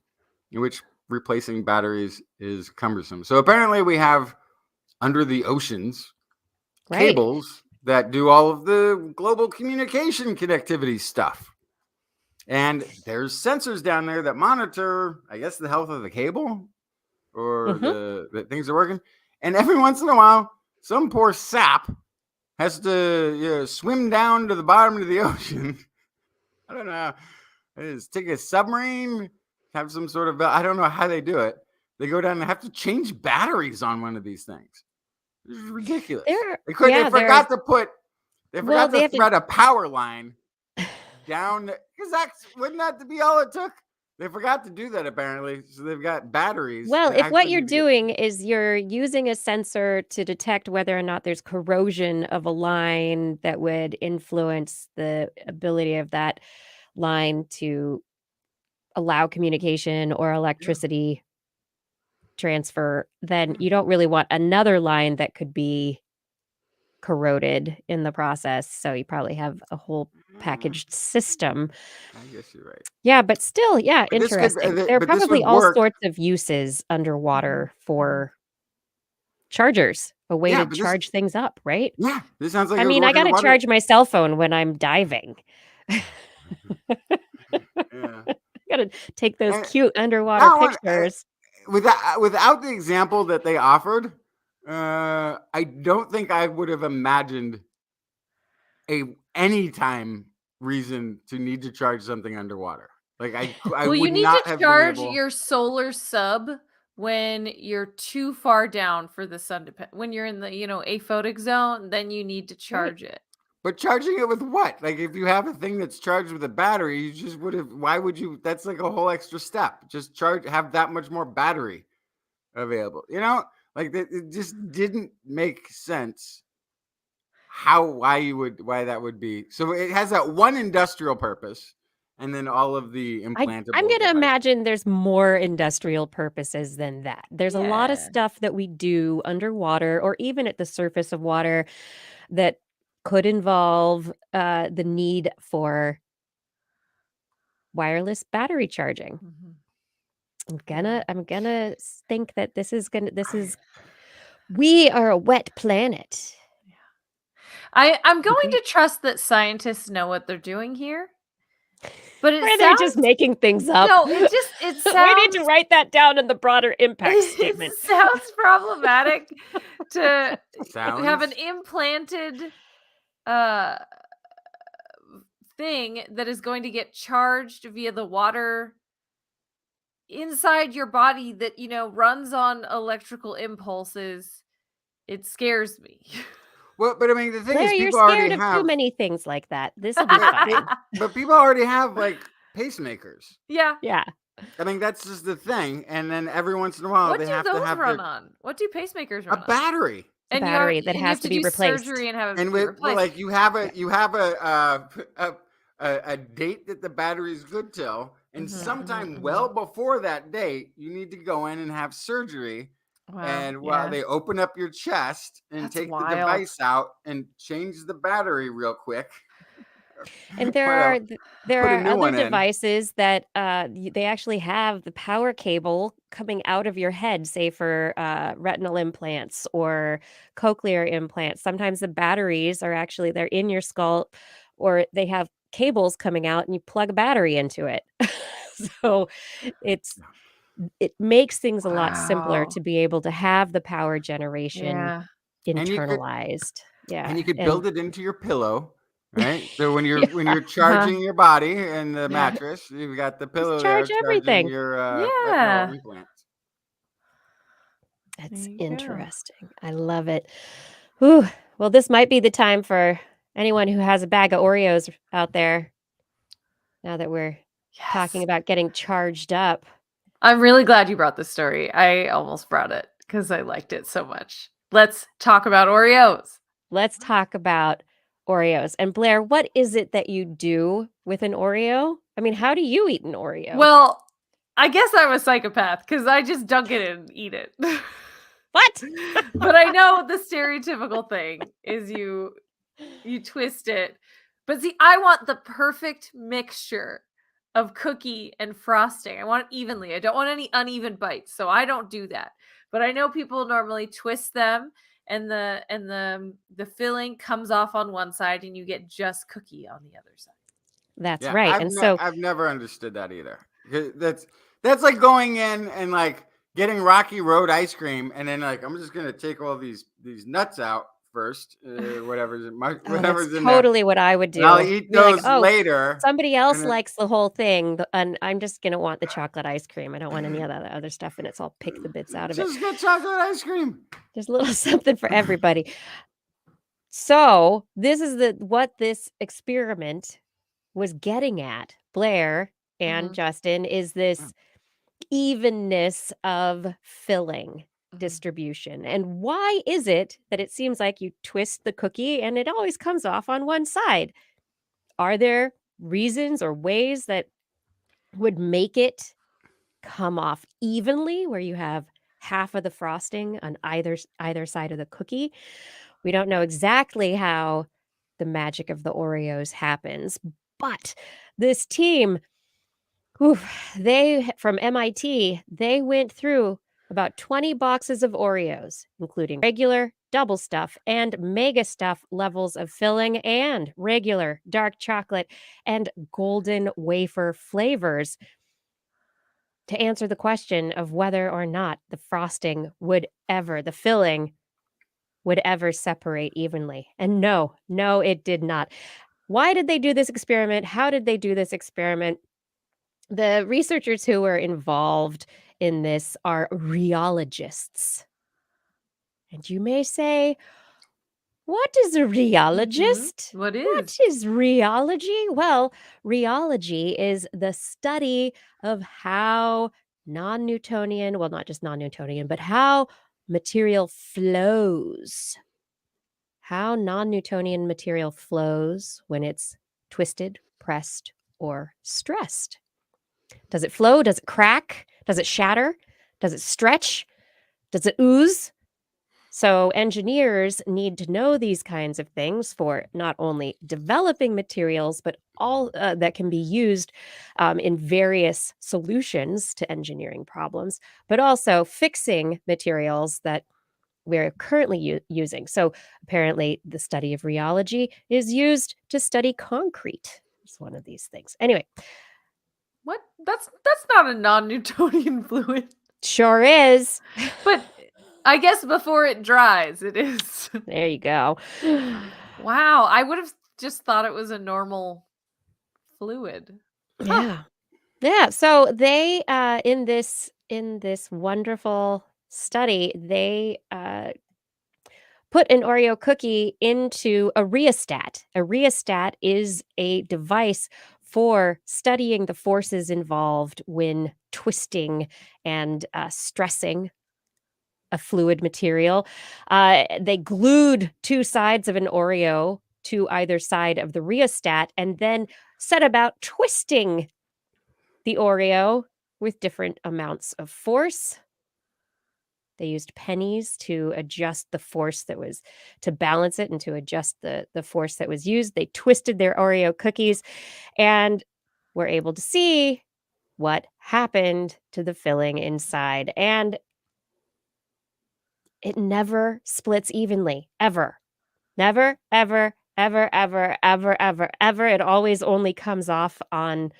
in which replacing batteries is cumbersome. So apparently we have under the oceans cables that do all of the global communication connectivity stuff. And there's sensors down there that monitor, I guess, the health of the cable or the things are working. And every once in a while, some poor sap has to swim down to the bottom of the ocean. I don't know. Just take a submarine, have some sort of, I don't know how they do it. They go down and have to change batteries on one of these things. This is ridiculous. They forgot to thread a power line down because wouldn't that be all it took? They forgot to do that apparently, so they've got batteries. Well, if what you're doing is you're using a sensor to detect whether or not there's corrosion of a line that would influence the ability of that line to allow communication or electricity transfer, then you don't really want another line that could be corroded in the process. So you probably have a whole packaged system. I guess you're right. Yeah, but still, interesting. There are probably all sorts of uses underwater for chargers, a way to charge things up, right? Yeah, this sounds like. I mean, I got to charge my cell phone when I'm diving. I got to take those cute underwater pictures. Without the example that they offered, I don't think I would have imagined any time reason to need to charge something underwater. Like I would you need not to have charge been able... your solar sub when you're too far down for the sun to when you're in the aphotic zone, then you need to charge it. But charging it with what? Like if you have a thing that's charged with a battery, you just would have. Why would you? That's like a whole extra step. Just have that much more battery available. Like it just didn't make sense. Why that would be. So it has that one industrial purpose, and then all of the implantable. I'm going to imagine there's more industrial purposes than that. There's a lot of stuff that we do underwater or even at the surface of water that could involve the need for wireless battery charging. I'm gonna think that we are a wet planet. I'm going to trust that scientists know what they're doing here. But they're just making things up. No, it sounds. We need to write that down in the broader impact statement. It sounds problematic to have an implanted thing that is going to get charged via the water inside your body that runs on electrical impulses. It scares me. Well, but I mean, the thing Blair, is, people you're scared already have too many things like that. This will be fine. But people already have like pacemakers. Yeah. I mean, that's just the thing. And then every once in a while, What they do have to those have run on? What do pacemakers run a on? battery. A And battery that you has have to to be do replaced. surgery and have it And be with replaced. like you have a date that the battery is good till, and sometime well before that date, you need to go in and have surgery. Wow, And while they open up your chest and That's take wild. the device out and change the battery real quick. And there Well, are put a new other one in. devices that they actually have the power cable coming out of your head, say for retinal implants or cochlear implants. Sometimes the batteries are actually they're in your skull, or they have cables coming out, and you plug a battery into it. So it makes things a lot simpler Wow. to be able to have the power generation Yeah. And you could internalized. Yeah, and you could and build it into your pillow, right? So when yeah, you're charging your body and the mattress, you've got the just pillow charge there charging everything. your retinal Yeah. implants. That's There you go. interesting. I love it. Whew. Well, this might be the time for anyone who has a bag of Oreos out there. Now that we're talking Yes. about getting charged up. I'm really glad you brought this story. I almost brought it because I liked it so much. Let's talk about Oreos. Let's talk about Oreos. And Blair, what is it that you do with an Oreo? I mean, how do you eat an Oreo? Well, I guess I'm a psychopath because I just dunk it and eat it. What? But I know the stereotypical thing is you twist it. But see, I want the perfect mixture of cookie and frosting. I want it evenly. I don't want any uneven bites, so I don't do that. But I know people normally twist them and the filling comes off on one side and you get just cookie on the other side. That's Yeah, right. And so I've never understood that either. That's like going in and like getting Rocky Road ice cream, and then like I'm just gonna take all these nuts out first, whatever's that's in totally what I would there, and I'll do. eat Be like, those oh, later. somebody else And then, likes the whole thing, and I'm just gonna want the chocolate ice cream. I don't want any of that other stuff in it, so I'll pick the bits out of it. just get chocolate ice cream. There's a little something for everybody. So this is what this experiment was getting at, Blair and Justin, is this evenness of filling distribution. And why is it that it seems like you twist the cookie and it always comes off on one side? Are there reasons or ways that would make it come off evenly, where you have half of the frosting on either side of the cookie? We don't know exactly how the magic of the Oreos happens, but this team, they from MIT, they went through about 20 boxes of Oreos, including regular, double stuff, and mega stuff levels of filling, and regular, dark chocolate, and golden wafer flavors, to answer the question of whether or not the the filling would ever separate evenly. And no, it did not. Why did they do this experiment? How did they do this experiment? The researchers who were involved in this are rheologists. And you may say, what is a rheologist? What is? What is rheology? Well, rheology is the study of how non-Newtonian, well, not just non-Newtonian, but how material flows. How non-Newtonian material flows when it's twisted, pressed, or stressed. Does it flow? Does it crack? Does it shatter? Does it stretch? Does it ooze? So engineers need to know these kinds of things for not only developing materials, but all that can be used in various solutions to engineering problems, but also fixing materials that we're currently using. So apparently the study of rheology is used to study concrete. It's one of these things. Anyway. What? That's not a non-Newtonian fluid. Sure is. But I guess before it dries, it is. There you go. Wow, I would have just thought it was a normal fluid. Yeah. Yeah, so they in this wonderful study, they put an Oreo cookie into a rheostat. A rheostat is a device for studying the forces involved when twisting and stressing a fluid material. They glued two sides of an Oreo to either side of the rheostat and then set about twisting the Oreo with different amounts of force. They used pennies to adjust the force that was to balance it and to adjust the force that was used. They twisted their Oreo cookies and were able to see what happened to the filling inside. And it never splits evenly, ever. Never, ever, ever, ever, ever, ever, ever. It always only comes off on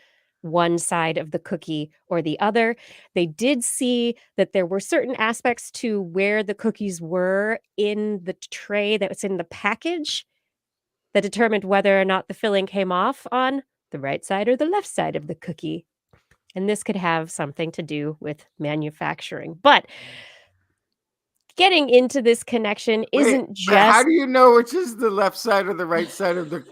one side of the cookie or the other. They did see that there were certain aspects to where the cookies were in the tray that was in the package that determined whether or not the filling came off on the right side or the left side of the cookie. And this could have something to do with manufacturing. But getting into this connection isn't But how just do you know which is the left side or the right side of the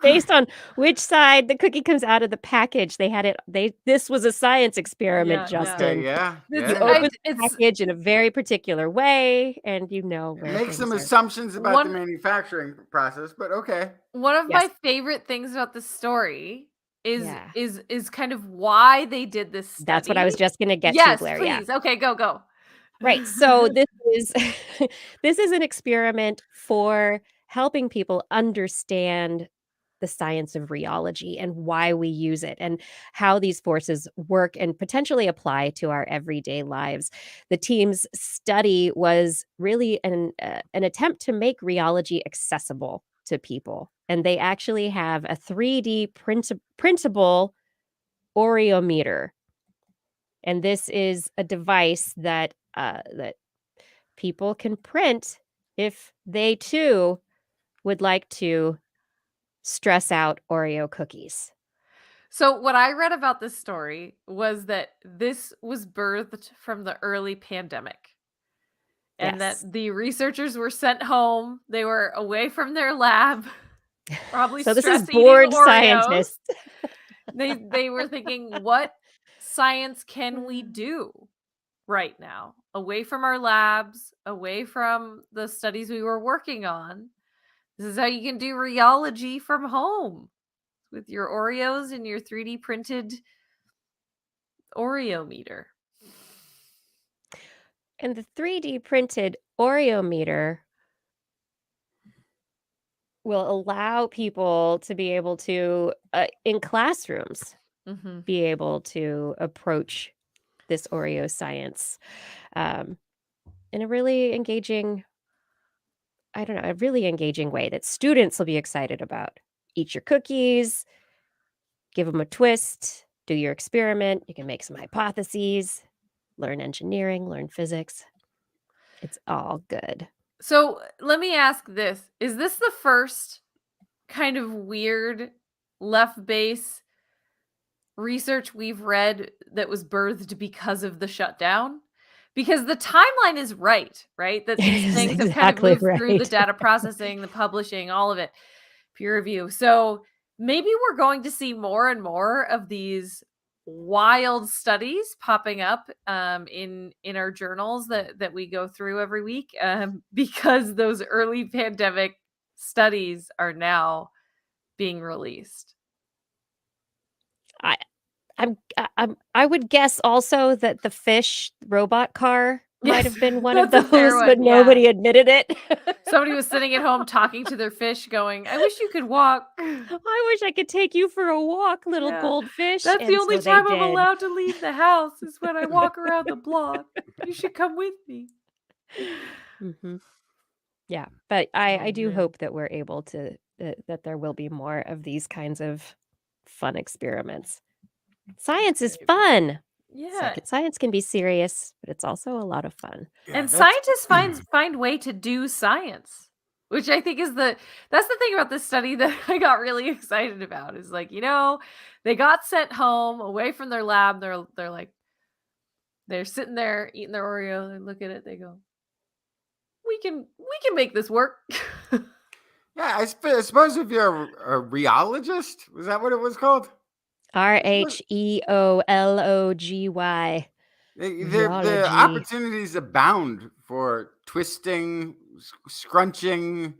based on which side the cookie comes out of the package. This was a science experiment, Yeah, Justin. Okay, yeah. This- You yeah. open the it's package in a very particular way, and you know where Make things some are. assumptions about the One- manufacturing process, but okay. one of Yes. my favorite things about the story is Yeah. is kind of why they did this study. That's what I was just going to get to, Yes, Blair. please. Yeah. Okay, go. Right. So this is this is an experiment for helping people understand the science of rheology and why we use it and how these forces work and potentially apply to our everyday lives. The team's study was really an attempt to make rheology accessible to people. And they actually have a 3D printable Oreometer. And this is a device that that people can print if they too would like to stress out Oreo cookies. So what I read about this story was that this was birthed from the early pandemic. And Yes. that the researchers were sent home. They were away from their lab, probably So this is stress eating bored Oreos. scientists. They were thinking, what science can we do right now? Away from our labs, away from the studies we were working on. This is how you can do rheology from home with your Oreos and your 3D printed Oreometer. And the 3D printed Oreometer will allow people to be able to, in classrooms, Mm-hmm. be able to approach this Oreo science in a really engaging, a really engaging way that students will be excited about. Eat your cookies, give them a twist, do your experiment. You can make some hypotheses, learn engineering, learn physics. It's all good. So let me ask this. Is this the first kind of weird left base research we've read that was birthed because of the shutdown? Because the timeline is right? That these It is things have kind of exactly moved through the right. data processing, the publishing, all of it, peer review. So maybe we're going to see more and more of these wild studies popping up in our journals that we go through every week because those early pandemic studies are now being released. I would guess also that the fish robot car might Yes, have been one of that's a fair those, one, but yeah. nobody admitted it. Somebody was sitting at home talking to their fish going, I wish you could walk. I wish I could take you for a walk, little Yeah, goldfish. That's the And only so they time I'm did. allowed to leave the house is when I walk around the block. You should come with me. Mhm. Yeah, but I Oh, do man. hope that we're able to that there will be more of these kinds of fun experiments. Science is fun. Yeah. Science can be serious, but it's also a lot of fun. Yeah, And that's- scientists find way to do science, which I think is that's the thing about this study that I got really excited about is like, they got sent home away from their lab. They're like, they're sitting there eating their Oreo. They look at it. They go, we can make this work. Yeah, Yeah, I suppose if you're a rheologist, was that what it was called? RHEOLOGY. The Rheology. opportunities abound for twisting, scrunching,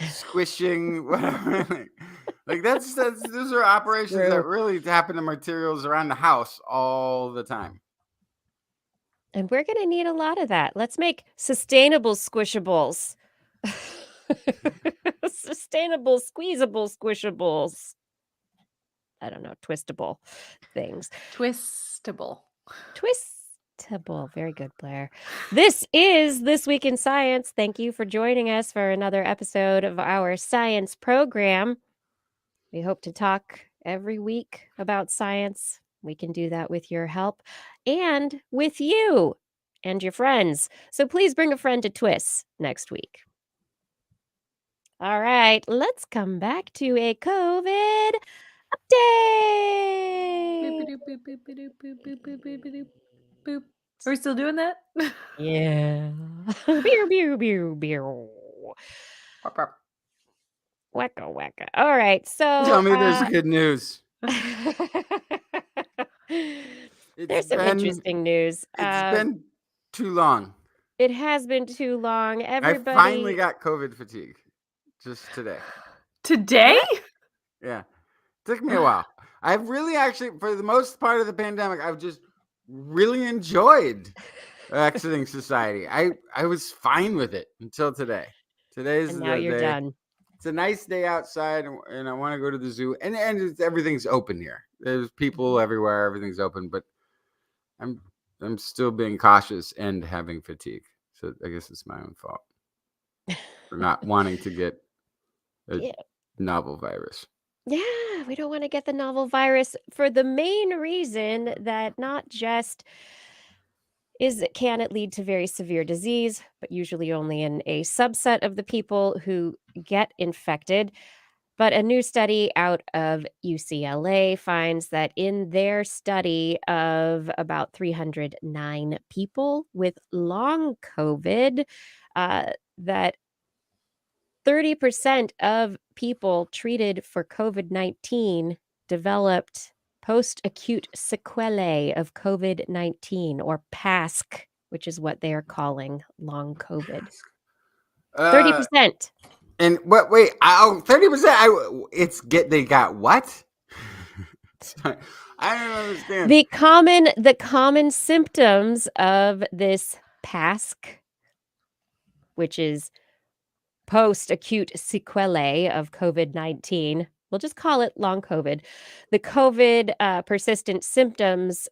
squishing, whatever. Like that's those are operations True. that really happen to materials around the house all the time. And we're going to need a lot of that. Let's make sustainable squishables. Sustainable, squeezable squishables. I don't know, twistable things. Twistable. Twistable. Very good, Blair. This is This Week in Science. Thank you for joining us for another episode of our science program. We hope to talk every week about science. We can do that with your help and with you and your friends. So please bring a friend to TWIS next week. All right, let's come back to a COVID update. Boop. Are we still doing that? Yeah. Beer, beer, beer, beer. Wacka, wacka. All right, so Tell me there's good news. There's some interesting news. It's been too long. It has been too long. Everybody, I finally got COVID fatigue just today. Today? Yeah. Took me a while. I've really actually, for the most part of the pandemic, I've just really enjoyed exiting society. I was fine with it until today. Today's and now the you're day. done. It's a nice day outside, and I want to go to the zoo. And everything's open here. There's people everywhere. Everything's open, but I'm still being cautious and having fatigue. So I guess it's my own fault for not wanting to get a novel virus. Yeah, we don't want to get the novel virus for the main reason that not just can it lead to very severe disease, but usually only in a subset of the people who get infected. But a new study out of UCLA finds that in their study of about 309 people with long COVID, that 30% of people treated for COVID-19 developed post-acute sequelae of COVID-19, or PASC, which is what they are calling long COVID. 30%. And what? Wait, 30%. They got what? Sorry, I don't understand. The common symptoms of this PASC, which is post-acute sequelae of COVID-19. We'll just call it long COVID. The COVID persistent symptoms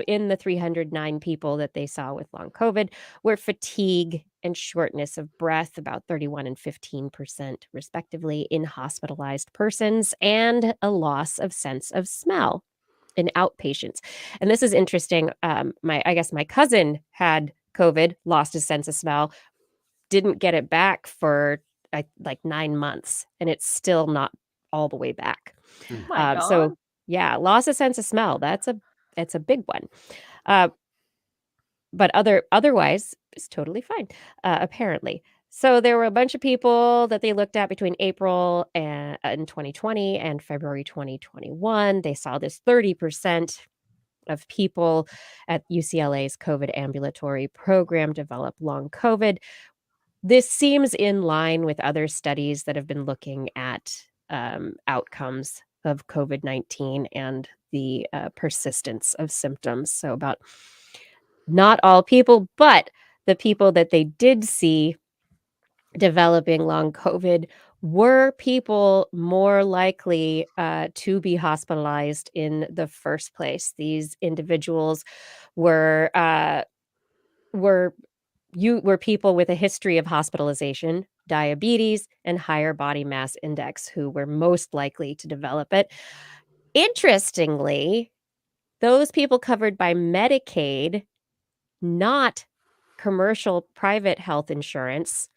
in the 309 people that they saw with long COVID were fatigue and shortness of breath, about 31 and 15% respectively in hospitalized persons, and a loss of sense of smell in outpatients. And this is interesting. I guess my cousin had COVID, lost his sense of smell, didn't get it back for like 9 months, and it's still not all the way back. So yeah, loss of sense of smell, that's a big one. But otherwise it's totally fine, apparently. So there were a bunch of people that they looked at between April in 2020 and February 2021. They saw this 30% of people at UCLA's COVID ambulatory program develop long COVID. This seems in line with other studies that have been looking at outcomes of COVID-19 and the persistence of symptoms. So about not all people, but the people that they did see developing long COVID were people more likely to be hospitalized in the first place. These individuals were people with a history of hospitalization, diabetes, and higher body mass index who were most likely to develop it. Interestingly, those people covered by Medicaid, not commercial private health insurance,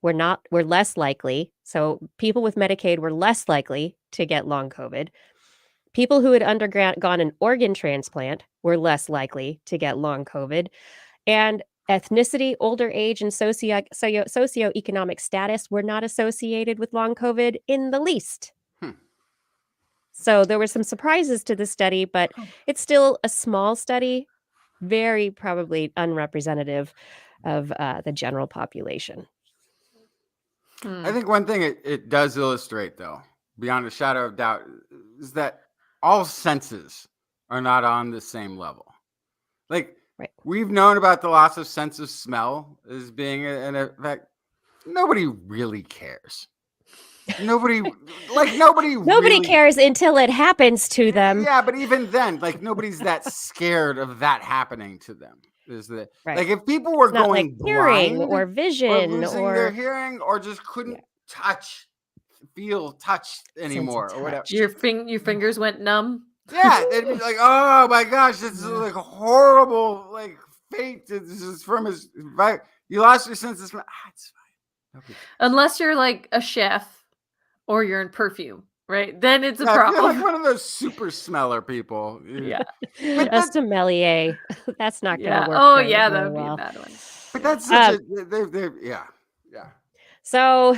were less likely. So people with Medicaid were less likely to get long COVID. People who had undergone an organ transplant were less likely to get long COVID. And ethnicity, older age, and socioeconomic status were not associated with long COVID in the least. So there were some surprises to the study, but it's still a small study, very probably unrepresentative of the general population. I think one thing it does illustrate, though, beyond a shadow of doubt, is that all senses are not on the same level. Like, we've known about the loss of sense of smell as being an effect. Nobody really cares. Nobody really cares until it happens to them. Yeah, but even then, like, nobody's that scared of that happening to them. Is that like if people were going hearing blind or vision or losing their hearing or just couldn't touch anymore or whatever, your fingers went numb. Yeah, they'd be like, "Oh my gosh, this is like a horrible like fate. This is from his right. You lost your sense of smell. It's fine. Okay. Unless you're like a chef or you're in perfume, right? Then it's a problem. problem. You're like one of those super smeller people. Yeah, a sommelier. That's not going to work. Oh yeah, that would be a bad one. But that's such yeah. So.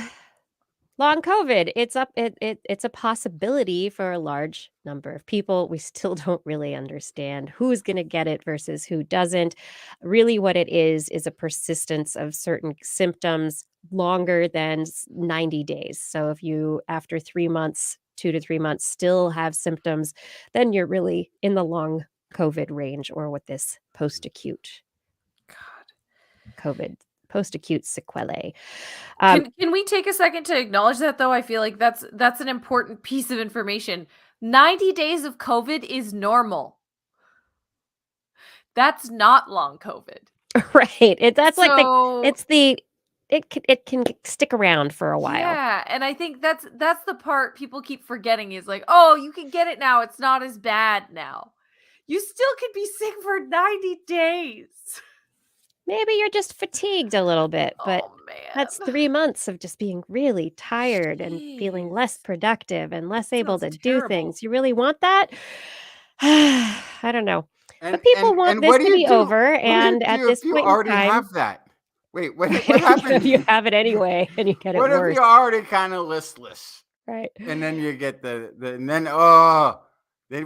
Long COVID, it's a possibility for a large number of people. We still don't really understand who's going to get it versus who doesn't. Really what it is a persistence of certain symptoms longer than 90 days. So if you, after 3 months, 2 to 3 months, still have symptoms, then you're really in the long COVID range or with this post-acute COVID. Post-acute sequelae. Can we take a second to acknowledge that, though? I feel like that's an important piece of information. 90 days of COVID is normal. That's not long COVID. Right. It can stick around for a while. Yeah, and I think that's the part people keep forgetting is like, oh, you can get it now. It's not as bad now. You still could be sick for 90 days. Maybe you're just fatigued a little bit, but that's 3 months of just being really tired and feeling less productive and less able to do things. You really want that? I don't know. But people want this to be over, and at this point in time, you already have that. Wait, what happens if you have it anyway and you get it worse? What if you're already kind of listless? Right. And then you get and then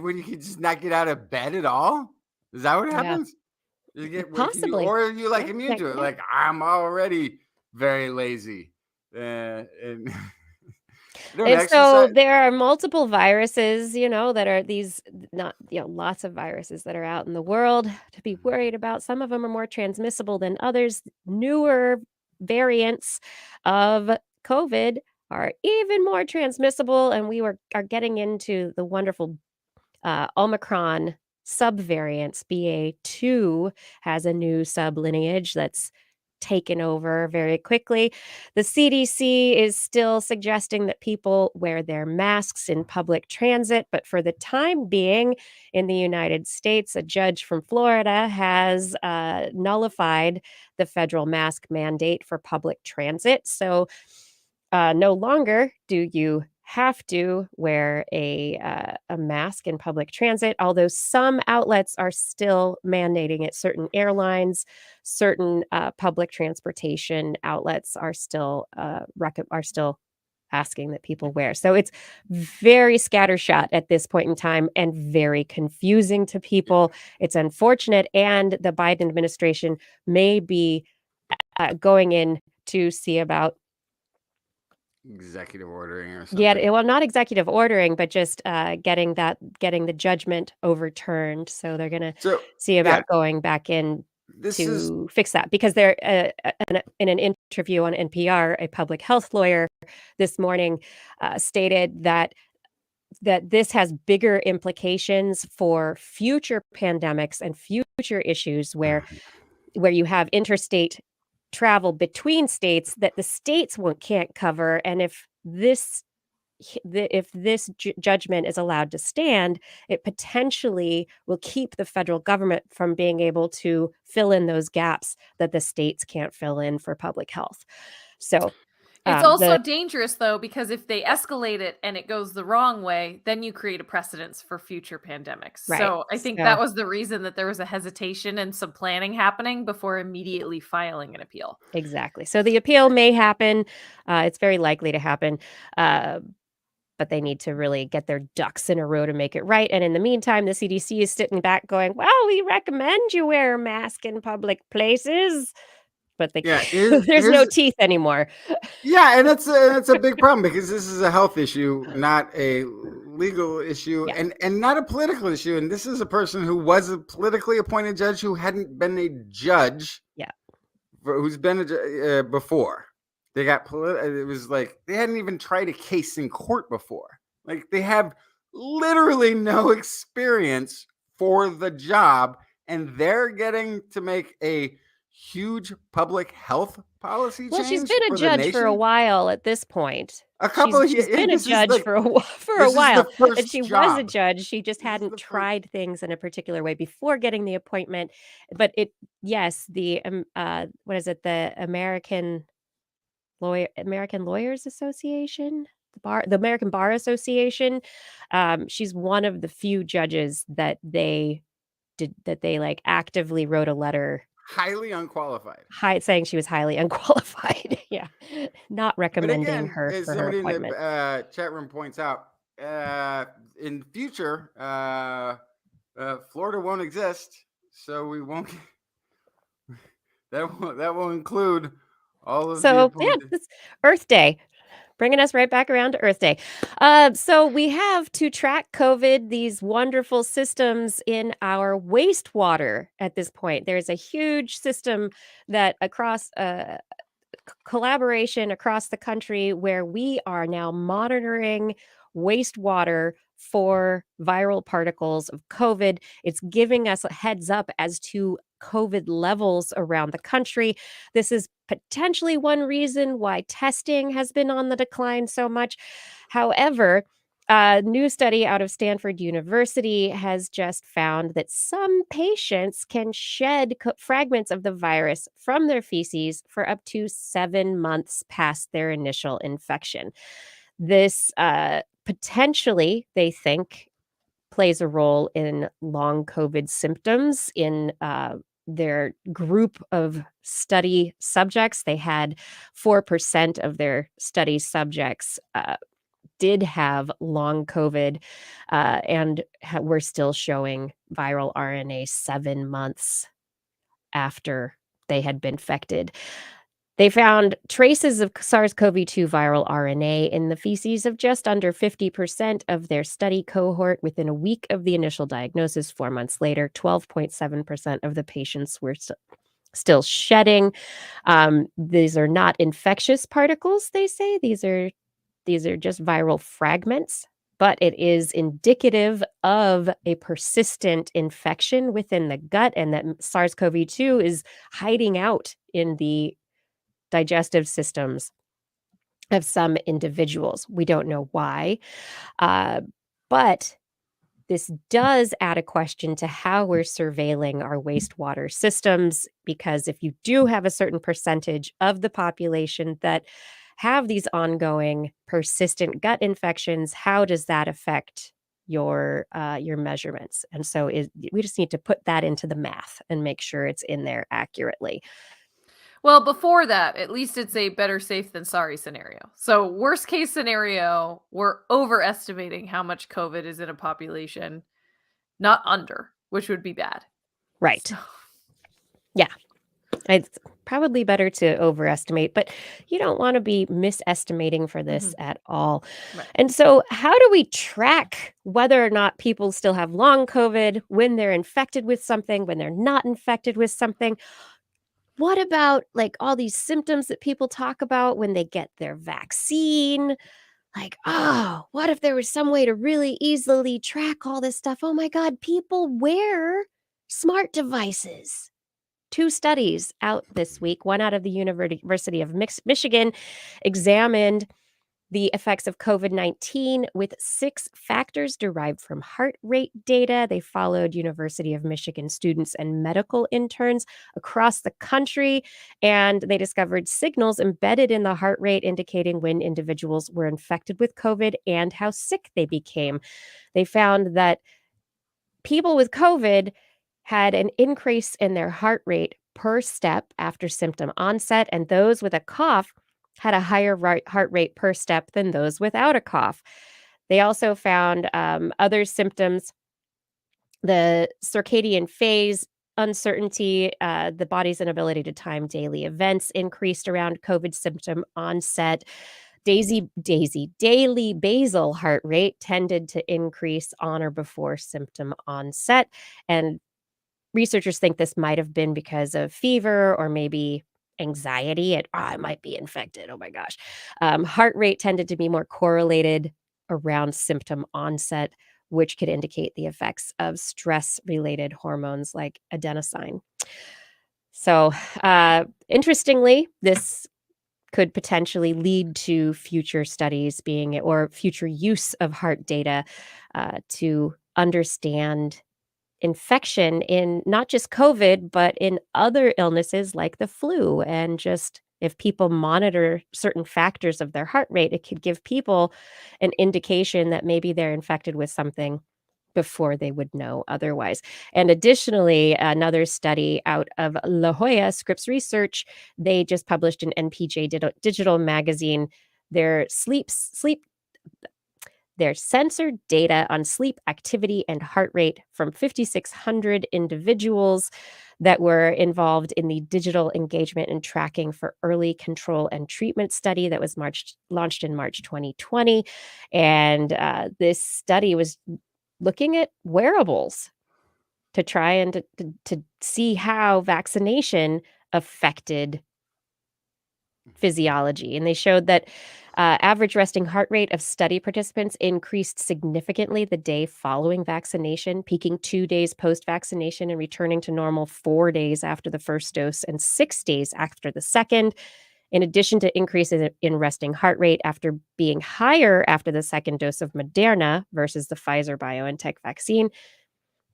when you can just not get out of bed at all? Is that what happens? You get possibly, or are you like immune to it? Like, I'm already very lazy, and so there are multiple viruses, that are these lots of viruses that are out in the world to be worried about. Some of them are more transmissible than others. Newer variants of COVID are even more transmissible, and we are getting into the wonderful Omicron subvariants. BA.2 has a new sublineage that's taken over very quickly. The CDC is still suggesting that people wear their masks in public transit, but for the time being, in the United States, a judge from Florida has nullified the federal mask mandate for public transit. So no longer do you have to wear a mask in public transit, although some outlets are still mandating it. Certain airlines, certain public transportation outlets are still asking that people wear. So it's very scattershot at this point in time and very confusing to people. It's unfortunate, and the Biden administration may be going in to see about executive ordering or something. Yeah, well, not executive ordering, but just getting the judgment overturned. So they're going to see about going back in to fix that, because they're in an interview on NPR, a public health lawyer this morning stated that this has bigger implications for future pandemics and future issues where you have interstate travel between states that the states can't cover, and if this judgment is allowed to stand, it potentially will keep the federal government from being able to fill in those gaps that the states can't fill in for public health. So It's also dangerous, though, because if they escalate it and it goes the wrong way, then you create a precedence for future pandemics. Right. So I think that was the reason that there was a hesitation and some planning happening before immediately filing an appeal. Exactly. So the appeal may happen. It's very likely to happen. But they need to really get their ducks in a row to make it right. And in the meantime, the CDC is sitting back going, well, we recommend you wear a mask in public places. But there's no teeth anymore. Yeah, and it's a big problem because this is a health issue, not a legal issue, and not a political issue. And this is a person who was a politically appointed judge who hadn't been a judge. Yeah, who's been a before. They got it was like they hadn't even tried a case in court before. Like they have literally no experience for the job, and they're getting to make a huge public health policy change. Well, she's been a judge for a while at this point. A couple she's been a judge for a while, and she was a judge. She just hadn't tried things in a particular way before getting the appointment. But the what is it? The American Lawyers Association, the American Bar Association. She's one of the few judges that they like actively wrote a letter. Highly unqualified. Saying she was highly unqualified. Yeah. Not recommending her for her appointment. In the chat room points out, in future, Florida won't exist, so we won't. That will include all of it's Earth Day. Bringing us right back around to Earth Day. So we have to track COVID, these wonderful systems in our wastewater at this point. There's a huge system that across collaboration across the country where we are now monitoring wastewater for viral particles of COVID. It's giving us a heads up as to COVID levels around the country. This is potentially one reason why testing has been on the decline so much. However, a new study out of Stanford University has just found that some patients can shed fragments of the virus from their feces for up to 7 months past their initial infection. This potentially, they think, plays a role in long COVID symptoms in their group of study subjects. They had 4% of their study subjects did have long COVID and were still showing viral RNA 7 months after they had been infected. They found traces of SARS-CoV-2 viral RNA in the feces of just under 50% of their study cohort within a week of the initial diagnosis. 4 months later, 12.7% of the patients were still shedding. These are not infectious particles, they say. These are just viral fragments, but it is indicative of a persistent infection within the gut, and that SARS-CoV-2 is hiding out in the digestive systems of some individuals. We don't know why, but this does add a question to how we're surveilling our wastewater systems, because if you do have a certain percentage of the population that have these ongoing persistent gut infections, how does that affect your measurements? And so we just need to put that into the math and make sure it's in there accurately. Well, before that, at least it's a better safe than sorry scenario. So worst case scenario, we're overestimating how much COVID is in a population, not under, which would be bad. Right. So. Yeah. It's probably better to overestimate, but you don't want to be misestimating for this at all. Right. And so how do we track whether or not people still have long COVID, when they're infected with something, when they're not infected with something? What about like all these symptoms that people talk about when they get their vaccine? Like, oh, what if there was some way to really easily track all this stuff? Oh my God, people wear smart devices. 2 studies out this week, one out of the University of Michigan, examined the effects of COVID-19 with 6 factors derived from heart rate data. They followed University of Michigan students and medical interns across the country, and they discovered signals embedded in the heart rate indicating when individuals were infected with COVID and how sick they became. They found that people with COVID had an increase in their heart rate per step after symptom onset, and those with a cough had a higher heart rate per step than those without a cough. They also found other symptoms, the circadian phase uncertainty, the body's inability to time daily events increased around COVID symptom onset. Daily basal heart rate tended to increase on or before symptom onset. And researchers think this might have been because of fever or maybe anxiety at, I might be infected. Oh my gosh. Heart rate tended to be more correlated around symptom onset, which could indicate the effects of stress-related hormones like adenosine. So, interestingly, this could potentially lead to future studies or future use of heart data to understand infection in not just COVID, but in other illnesses like the flu. And just if people monitor certain factors of their heart rate, it could give people an indication that maybe they're infected with something before they would know otherwise. And additionally, another study out of La Jolla, Scripps Research, they just published in NPJ Digital Magazine their censored data on sleep activity and heart rate from 5,600 individuals that were involved in the digital engagement and tracking for early control and treatment study that was launched in March 2020. And this study was looking at wearables to try and to see how vaccination affected physiology. And they showed that average resting heart rate of study participants increased significantly the day following vaccination, peaking 2 days post-vaccination and returning to normal 4 days after the first dose and 6 days after the second. In addition to increases in resting heart rate after being higher after the second dose of Moderna versus the Pfizer-BioNTech vaccine,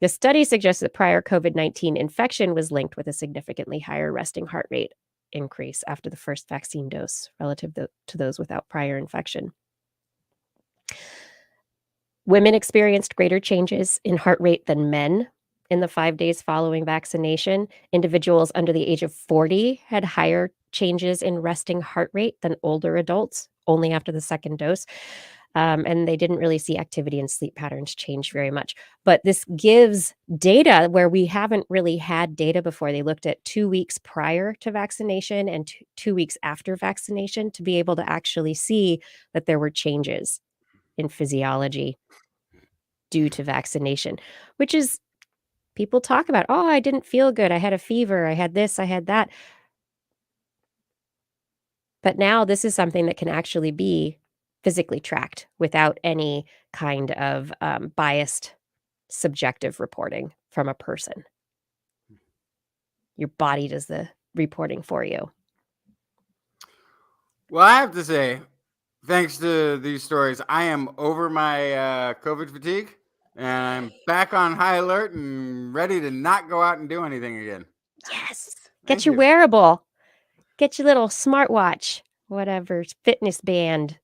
the study suggests that prior COVID-19 infection was linked with a significantly higher resting heart rate increase after the first vaccine dose relative to those without prior infection. Women experienced greater changes in heart rate than men in the 5 days following vaccination. Individuals under the age of 40 had higher changes in resting heart rate than older adults only after the second dose. And they didn't really see activity and sleep patterns change very much. But this gives data where we haven't really had data before. They looked at 2 weeks prior to vaccination and 2 weeks after vaccination to be able to actually see that there were changes in physiology due to vaccination, which is people talk about, oh, I didn't feel good. I had a fever. I had this, I had that. But now this is something that can actually be physically tracked without any kind of biased subjective reporting from a person. Your body does the reporting for you. Well, I have to say, thanks to these stories, I am over my COVID fatigue, and I'm back on high alert and ready to not go out and do anything again. Yes. Thank Get your you. wearable. Get your little smartwatch, whatever, fitness band.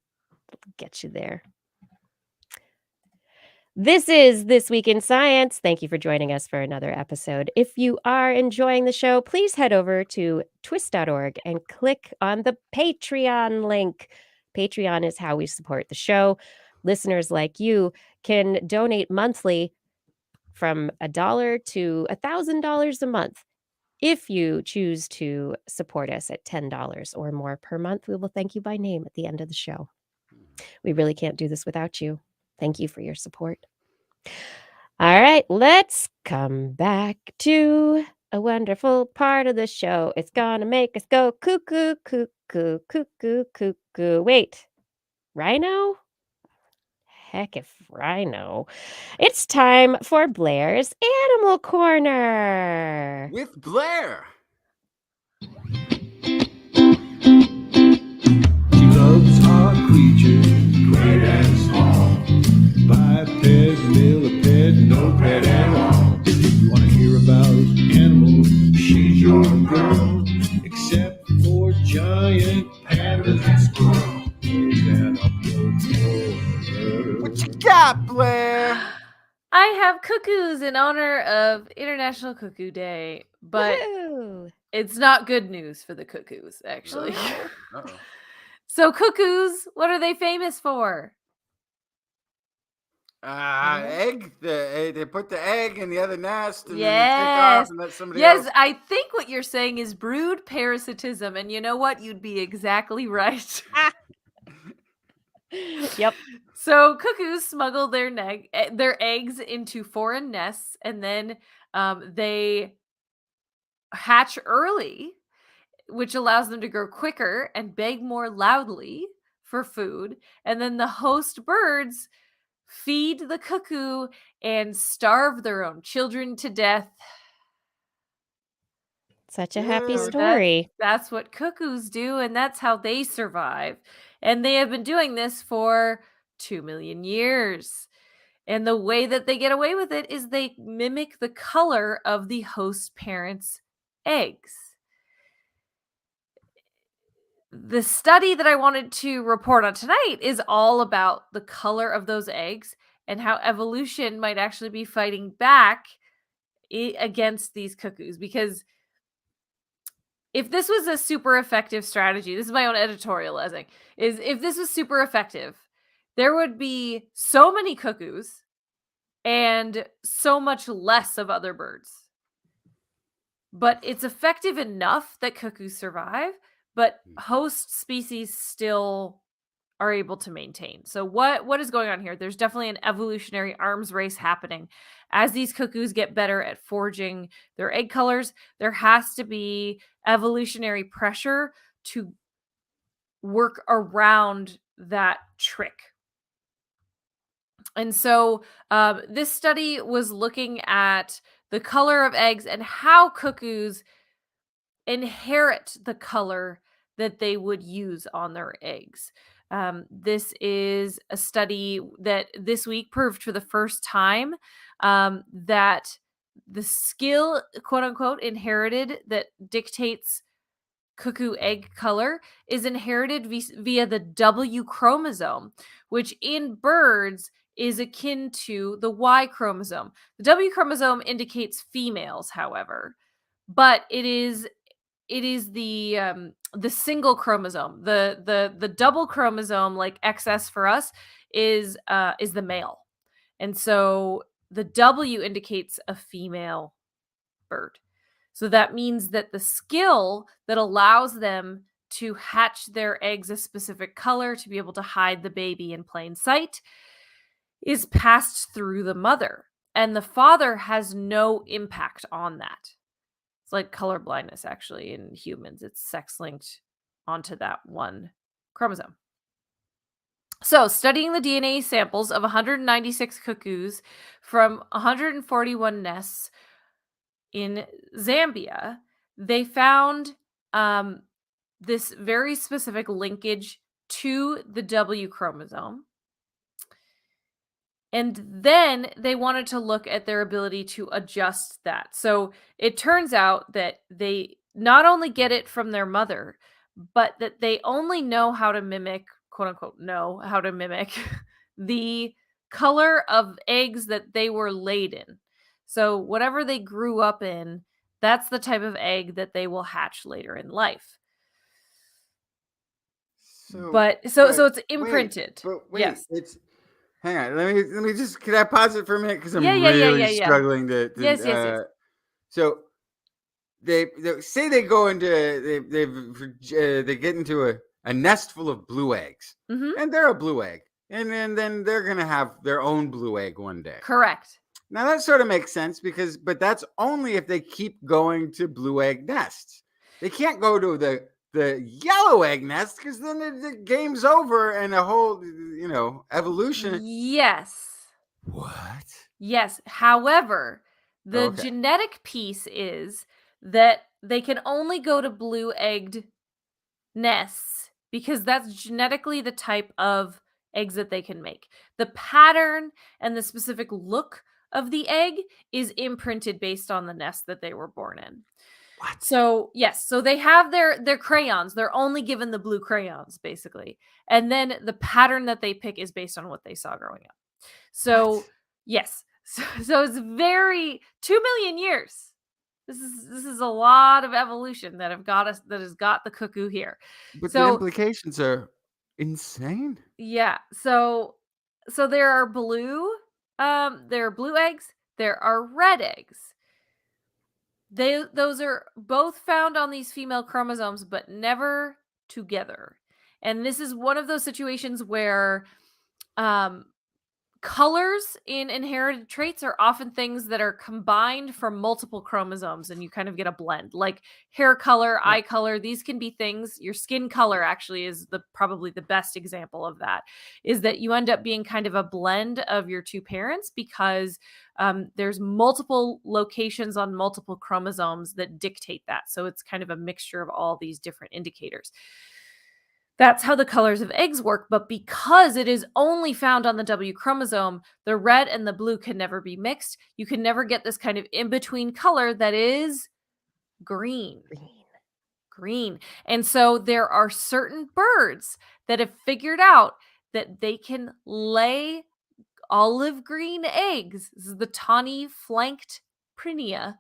Get you there. This is This Week in Science. Thank you for joining us for another episode. If you are enjoying the show, please head over to TWIS.org and click on the Patreon link. Patreon is how we support the show. Listeners like you can donate monthly from $1 to $1,000 a month. If you choose to support us at $10 or more per month, we will thank you by name at the end of the show. We really can't do this without you. Thank you for your support. All right, let's come back to a wonderful part of the show. It's gonna make us go cuckoo, cuckoo, cuckoo, cuckoo. Wait, rhino? Heck if rhino. It's time for Blair's Animal Corner. With Blair. She loves our creatures 4 giant pandas and squirrels and What you got, Blair? I have cuckoos in honor of International Cuckoo Day, but Woohoo! it's not good news for the cuckoos, actually. Oh, Uh-oh. So cuckoos, what are they famous for? Egg. They put the egg in the other nest and then they take Yes. off and let somebody Yes, else. I think what you're saying is brood parasitism, and you know what? You'd be exactly right. Yep. So cuckoos smuggle their eggs into foreign nests, and then they hatch early, which allows them to grow quicker and beg more loudly for food. And then the host birds feed the cuckoo and starve their own children to death. Such a happy Yeah. story. That's what cuckoos do, and that's how they survive. And they have been doing this for 2 million years. And the way that they get away with it is they mimic the color of the host parent's eggs. The study that I wanted to report on tonight is all about the color of those eggs and how evolution might actually be fighting back against these cuckoos. Because if this was a super effective strategy, this is my own editorializing, is if this was super effective, there would be so many cuckoos and so much less of other birds. But it's effective enough that cuckoos survive, but host species still are able to maintain. So what is going on here? There's definitely an evolutionary arms race happening. As these cuckoos get better at forging their egg colors, there has to be evolutionary pressure to work around that trick. And so this study was looking at the color of eggs and how cuckoos inherit the color that they would use on their eggs. This is a study that this week proved for the first time that the skill, quote unquote, inherited that dictates cuckoo egg color is inherited via the W chromosome, which in birds is akin to the Y chromosome. The W chromosome indicates females, however, but it is the single chromosome. The double chromosome, like XS for us, is the male, and so the W indicates a female bird. So that means that the skill that allows them to hatch their eggs a specific color to be able to hide the baby in plain sight is passed through the mother, and the father has no impact on that. It's like color blindness, actually, in humans. It's sex linked onto that one chromosome. So, studying the DNA samples of 196 cuckoos from 141 nests in Zambia, they found this very specific linkage to the W chromosome. And then they wanted to look at their ability to adjust that. So it turns out that they not only get it from their mother, but that they only know how to mimic, quote unquote, know how to mimic the color of eggs that they were laid in. So whatever they grew up in, that's the type of egg that they will hatch later in life. So it's imprinted. Wait, yes. it's hang on. Let me just, can I pause it for a minute because I'm Yeah. struggling to Yes. So they say they go into they get into a nest full of blue eggs, and they're a blue egg, and then they're gonna have their own blue egg one day. Correct. Now that sort of makes sense but that's only if they keep going to blue egg nests. They can't go to the yellow egg nest because then the game's over and the whole evolution. Yes. What? Yes. However, the genetic piece is that they can only go to blue egged nests because that's genetically the type of eggs that they can make. The pattern and the specific look of the egg is imprinted based on the nest that they were born in. What? So yes, so they have their crayons. They're only given the blue crayons, basically. And then the pattern that they pick is based on what they saw growing up. So What? yes. So it's very 2 million years. This is a lot of evolution that has got the cuckoo here. But the So implications are insane. yeah, so there are blue eggs, there are red eggs. Those are both found on these female chromosomes, but never together. And this is one of those situations where colors in inherited traits are often things that are combined from multiple chromosomes, and you kind of get a blend. Like hair color, eye color, these can be things. Your skin color actually is probably the best example of that, is that you end up being kind of a blend of your two parents because there's multiple locations on multiple chromosomes that dictate that. So it's kind of a mixture of all these different indicators. That's how the colors of eggs work, but because it is only found on the W chromosome, the red and the blue can never be mixed. You can never get this kind of in-between color that is green. Green. And so there are certain birds that have figured out that they can lay olive green eggs. This is the tawny flanked prinia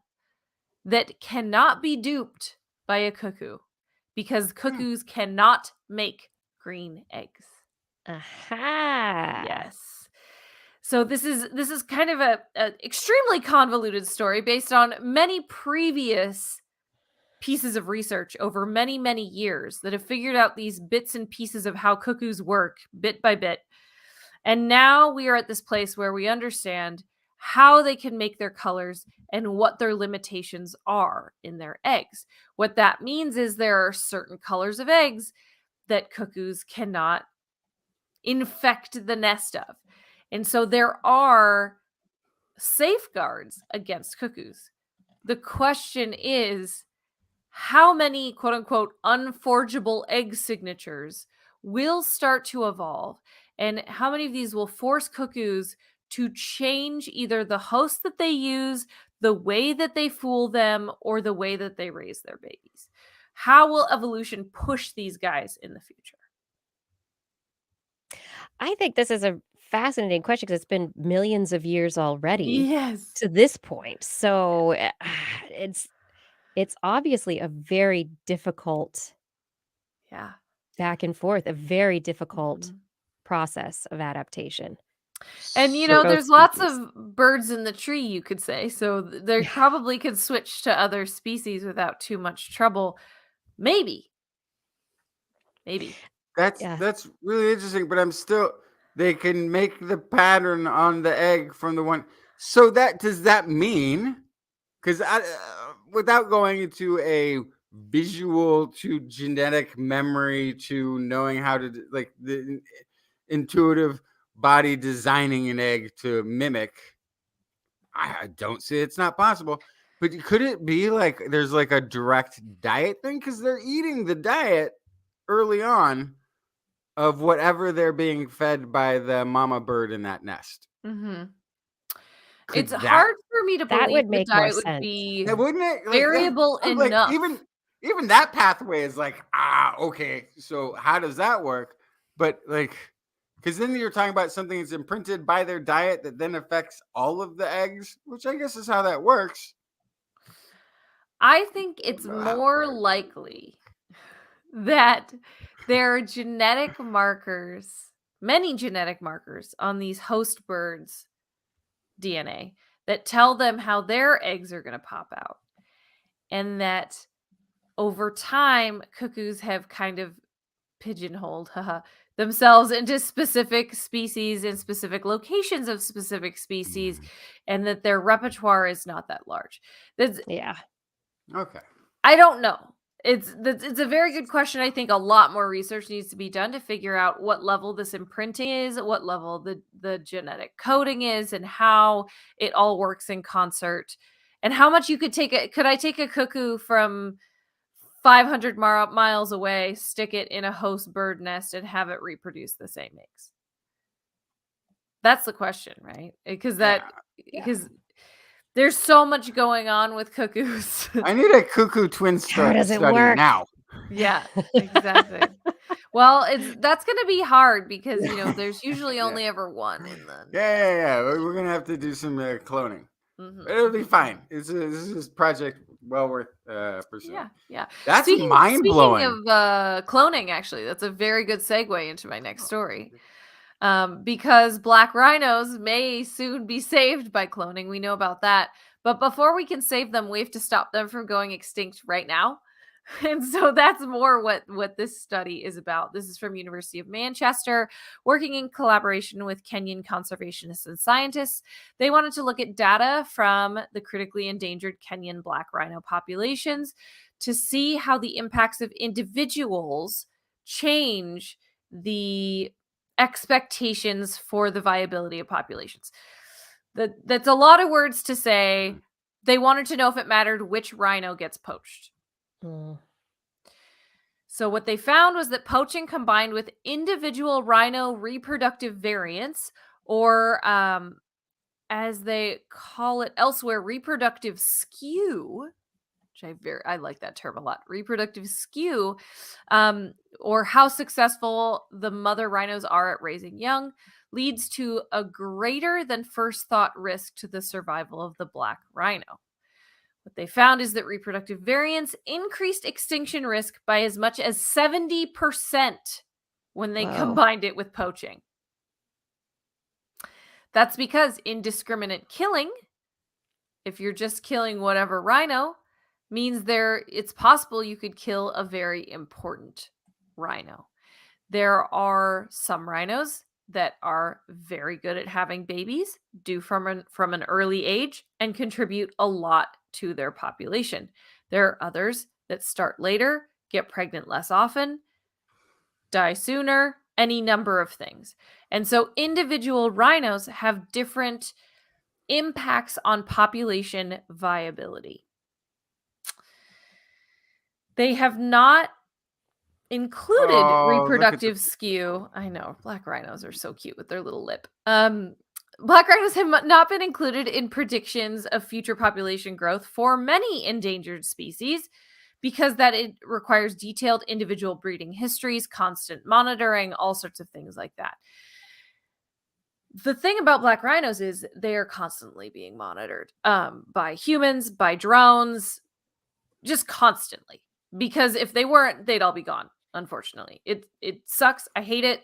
that cannot be duped by a cuckoo, because cuckoos cannot make green eggs. Aha. Yes. So this is kind of a extremely convoluted story based on many previous pieces of research over many, many years that have figured out these bits and pieces of how cuckoos work bit by bit. And now we are at this place where we understand how they can make their colors and what their limitations are in their eggs. What that means is there are certain colors of eggs that cuckoos cannot infect the nest of. And so there are safeguards against cuckoos. The question is, how many quote unquote unforgeable egg signatures will start to evolve, and how many of these will force cuckoos to change either the host that they use, the way that they fool them, or the way that they raise their babies? How will evolution push these guys in the future? I think this is a fascinating question because it's been millions of years already Yes. to this point. So it's obviously a very difficult Yeah. back and forth, a very difficult Mhm. process of adaptation. And you For know, both there's lots species. of birds in the tree, you could say. So they Yeah. probably could switch to other species without too much trouble. Maybe. Maybe. Yeah. That's really interesting, but they can make the pattern on the egg from the one. So does that mean, because without going into a visual to genetic memory to knowing how to like the intuitive body designing an egg to mimic, I don't see it's not possible. But could it be like there's like a direct diet thing, because they're eating the diet early on of whatever they're being fed by the mama bird in that nest? Mm-hmm. Could It's that hard for me to That believe would the make more diet would sense. be Yeah, wouldn't it? Like variable I'm like enough. even that pathway is like, okay. So how does that work? But like, because then you're talking about something that's imprinted by their diet that then affects all of the eggs, which I guess is how that works. I think it's know that more part. likely that there are genetic markers, many genetic markers on these host birds' DNA that tell them how their eggs are going to pop out. And that over time, cuckoos have kind of pigeonholed themselves into specific species and specific locations of specific species, and that their repertoire is not that large. Yeah. Okay. I don't know. It's a very good question. I think a lot more research needs to be done to figure out what level this imprinting is, what level the genetic coding is, and how it all works in concert, and how much you could take it. Could I take a cuckoo from 500 miles away, stick it in a host bird nest, and have it reproduce the same eggs? That's the question, right? Because Yeah. because There's so much going on with cuckoos. I need a cuckoo twin How does it study work? now. Yeah, exactly. Well, that's going to be hard because, there's usually only ever one in the Yeah. We're gonna have to do some cloning. Mhm. It'll be fine. This is project well worth pursuing. Yeah. That's Speaking mind-blowing. of cloning, actually, that's a very good segue into my next story. Because black rhinos may soon be saved by cloning. We know about that. But before we can save them, we have to stop them from going extinct right now. And so that's more what this study is about. This is from University of Manchester, working in collaboration with Kenyan conservationists and scientists. They wanted to look at data from the critically endangered Kenyan black rhino populations to see how the impacts of individuals change the expectations for the viability of populations. That's a lot of words to say. They wanted to know if it mattered which rhino gets poached. So what they found was that poaching combined with individual rhino reproductive variants, or as they call it elsewhere, reproductive skew, which I like that term a lot, reproductive skew, or how successful the mother rhinos are at raising young, leads to a greater than first thought risk to the survival of the black rhino. What they found is that reproductive variants increased extinction risk by as much as 70% when they combined it with poaching. That's because indiscriminate killing, if you're just killing whatever rhino, means it's possible you could kill a very important rhino. There are some rhinos that are very good at having babies, do from an early age, and contribute a lot to their population. There are others that start later, get pregnant less often, die sooner, any number of things. And so individual rhinos have different impacts on population viability. They have not included reproductive skew. I know, black rhinos are so cute with their little lip. Black rhinos have not been included in predictions of future population growth for many endangered species because it requires detailed individual breeding histories, constant monitoring, all sorts of things like that. The thing about black rhinos is they are constantly being monitored by humans, by drones, just constantly. Because if they weren't, they'd all be gone, unfortunately. It sucks. I hate it.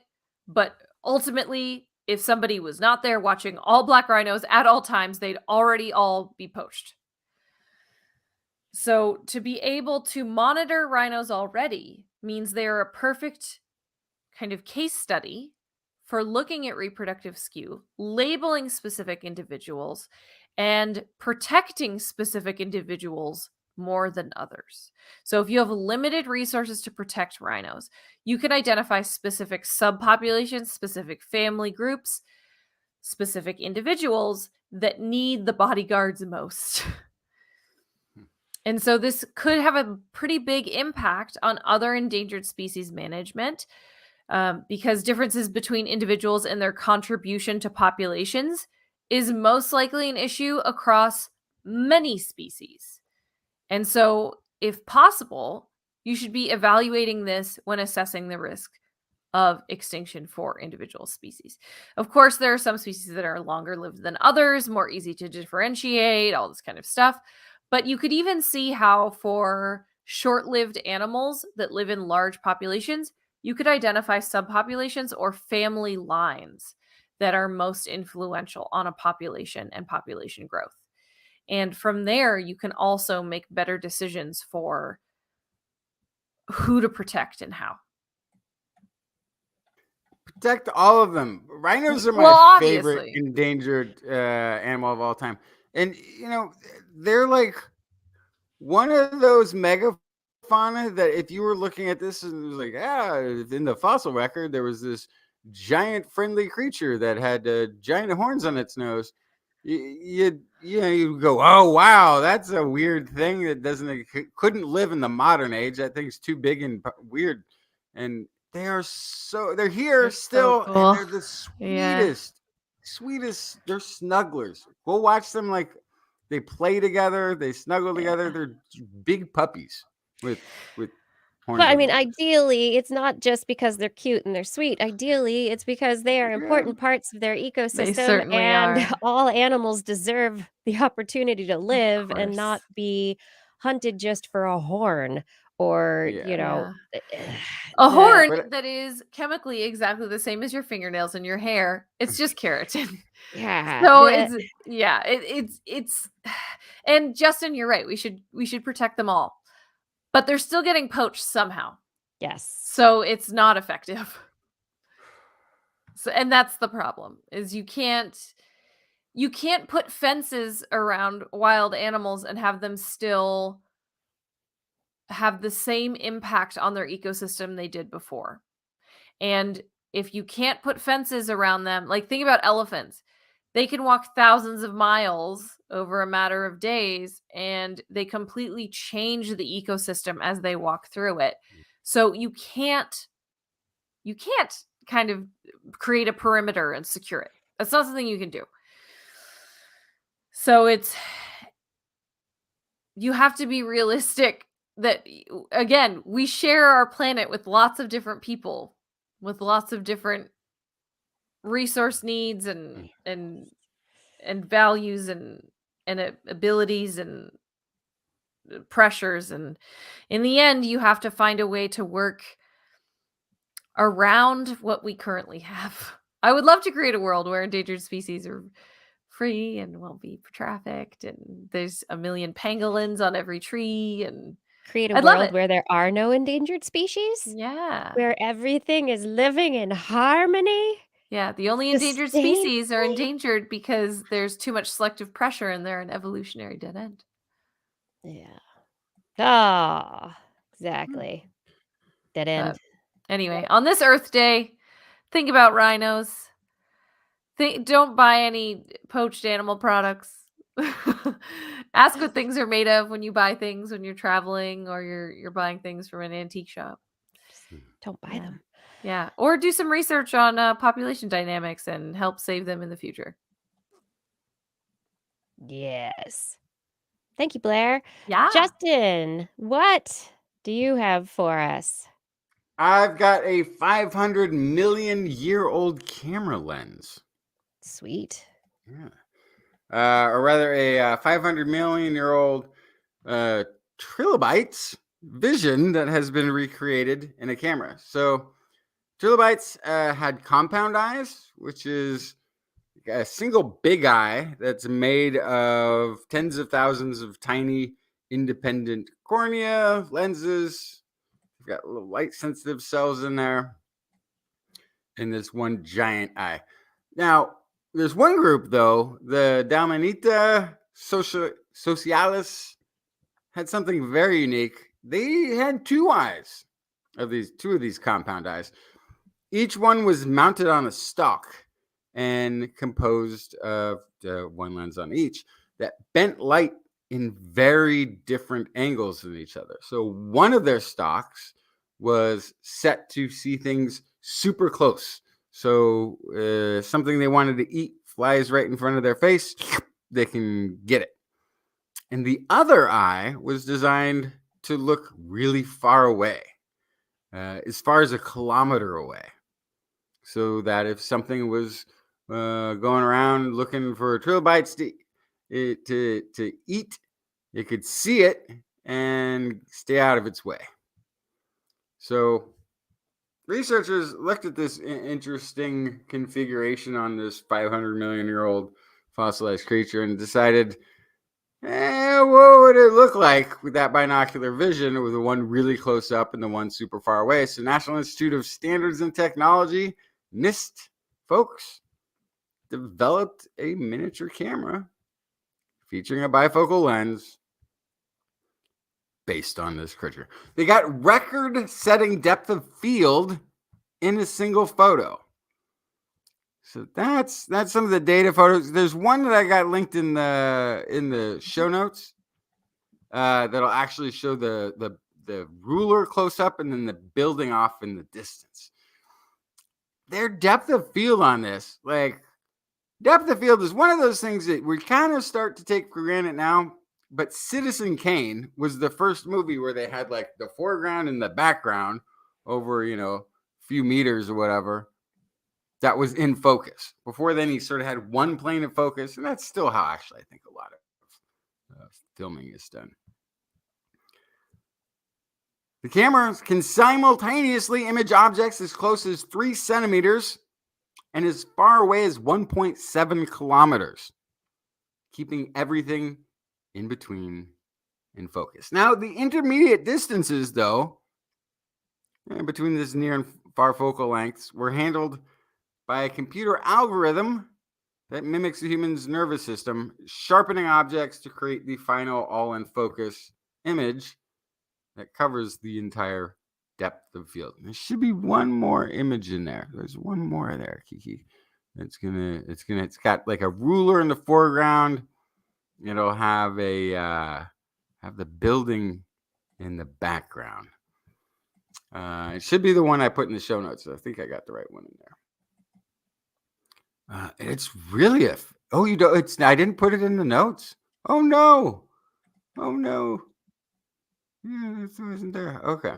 But ultimately, if somebody was not there watching all black rhinos at all times, they'd already all be poached. So to be able to monitor rhinos already means they're a perfect kind of case study for looking at reproductive skew, labeling specific individuals, and protecting specific individuals more than others. So if you have limited resources to protect rhinos, you can identify specific subpopulations, specific family groups, specific individuals that need the bodyguards most. And so this could have a pretty big impact on other endangered species management because differences between individuals and their contribution to populations is most likely an issue across many species. And so, if possible, you should be evaluating this when assessing the risk of extinction for individual species. Of course, there are some species that are longer lived than others, more easy to differentiate, all this kind of stuff. But you could even see how for short-lived animals that live in large populations, you could identify subpopulations or family lines that are most influential on a population and population growth. And from there, you can also make better decisions for who to protect and how. Protect all of them. Rhinos are my favorite obviously. endangered animal of all time. And, they're like one of those megafauna that if you were looking at this and it was like, in the fossil record, there was this giant friendly creature that had giant horns on its nose. You go, oh wow, that's a weird thing that couldn't live in the modern age. That thing's too big and weird. And they're here They're still, so cool. and they're the sweetest. They're snugglers. Go watch them like They play together. They snuggle together. They're big puppies with horns. But I on mean, their head. ideally, it's not just because they're cute and they're sweet. Ideally, it's because they are important parts of their ecosystem, certainly and are. all animals deserve the opportunity to live and not course. be hunted just for a horn or, Yeah. you know, A horn But- that is chemically exactly the same as your fingernails and your hair. It's just keratin. yeah. So the- it's and Justin, you're right. We should protect them all. But they're still getting poached somehow. yes. So it's not effective. So and that's the problem. Is you can't put fences around wild animals and have them still have the same impact on their ecosystem they did before. And if you can't put fences around them, like think about elephants. They can walk thousands of miles over a matter of days and they completely change the ecosystem as they walk through it. So you can't kind of create a perimeter and secure it. That's not something you can do. So you have to be realistic that, again, we share our planet with lots of different people with lots of different resource needs and values and abilities and pressures, and in the end you have to find a way to work around what we currently have. I would love to create a world where endangered species are free and won't be trafficked and there's a million pangolins on every tree, and Create a I'd love world it. where there are no endangered species, Yeah. where everything is living in harmony. Yeah, the only endangered Sustainably? species are endangered because there's too much selective pressure and they're an evolutionary dead end. Yeah. Ah, exactly. Dead end. Anyway, on this Earth Day, think about rhinos. Don't buy any poached animal products. Ask what things are made of when you buy things when you're traveling or you're buying things from an antique shop. Don't buy them. Yeah, or do some research on population dynamics and help save them in the future. Yes. Thank you, Blair. Yeah. Justin, what do you have for us? I've got a 500 million year old camera lens. Sweet. Yeah. Or rather, a 500 million year old trilobites vision that has been recreated in a camera. So, trilobites had compound eyes, which is a single big eye that's made of tens of thousands of tiny independent cornea lenses. We've got little light sensitive cells in there in this one giant eye. Now, there's one group, though, the Dalmanita socialis, had something very unique. They had two eyes two of these compound eyes. Each one was mounted on a stalk and composed of one lens on each that bent light in very different angles than each other. So one of their stalks was set to see things super close. So something they wanted to eat flies right in front of their face, they can get it. And the other eye was designed to look really far away, as far as 1 kilometer away. So that if something was going around looking for trilobites to eat, it could see it and stay out of its way. So researchers looked at this interesting configuration on this 500 million year old fossilized creature and decided, what would it look like with that binocular vision, with the one really close up and the one super far away? So National Institute of Standards and Technology, NIST folks, developed a miniature camera featuring a bifocal lens based on this creature. They got record-setting depth of field in a single photo. So that's some of the data photos. There's one that I got linked in the show notes that'll actually show the ruler close up and then the building off in the distance. Their depth of field on this, like, Depth of field is one of those things that we kind of start to take for granted now. But Citizen Kane was the first movie where they had like the foreground and the background over, a few meters or whatever. That was in focus. Before then, he sort of had one plane of focus. And that's still how actually I think a lot of filming is done. The cameras can simultaneously image objects as close as 3 centimeters and as far away as 1.7 kilometers, keeping everything in between in focus. Now, the intermediate distances, though, between this near and far focal lengths, were handled by a computer algorithm that mimics the human's nervous system, sharpening objects to create the final all-in-focus image that covers the entire depth of field. There should be one more image in there. There's one more there, Kiki. It's got like a ruler in the foreground. It'll have have the building in the background. It should be the one I put in the show notes. I think I got the right one in there. It's really you don't. I didn't put it in the notes. Oh no! Yeah, it wasn't there. Okay.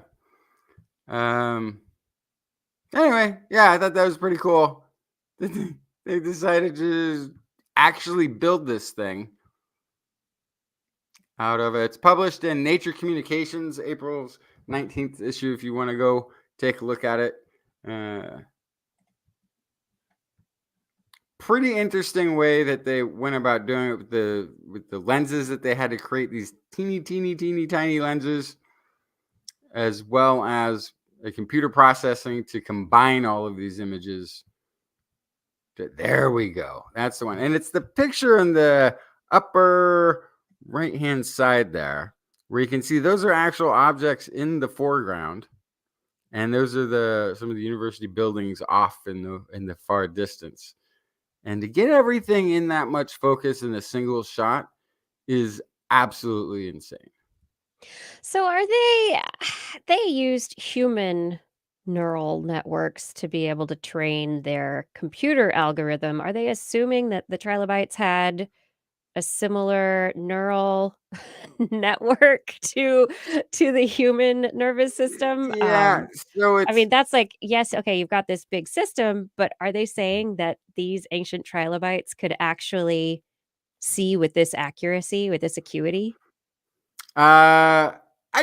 Anyway, yeah, I thought that was pretty cool. They decided to actually build this thing out of it. It's published in Nature Communications, April's 19th issue, if you want to go take a look at it. Pretty interesting way that they went about doing it with the lenses that they had to create, these teeny tiny lenses, as well as a computer processing to combine all of these images. There we go. That's the one. And it's the picture in the upper right-hand side there, where you can see those are actual objects in the foreground. And those are some of the university buildings off in the far distance. And to get everything in that much focus in a single shot is absolutely insane. So are they used human neural networks to be able to train their computer algorithm? Are they assuming that the trilobites had a similar neural network to the human nervous system? Yeah, so I mean, that's like, yes, okay, you've got this big system, but are they saying that these ancient trilobites could actually see with this accuracy, with this acuity? I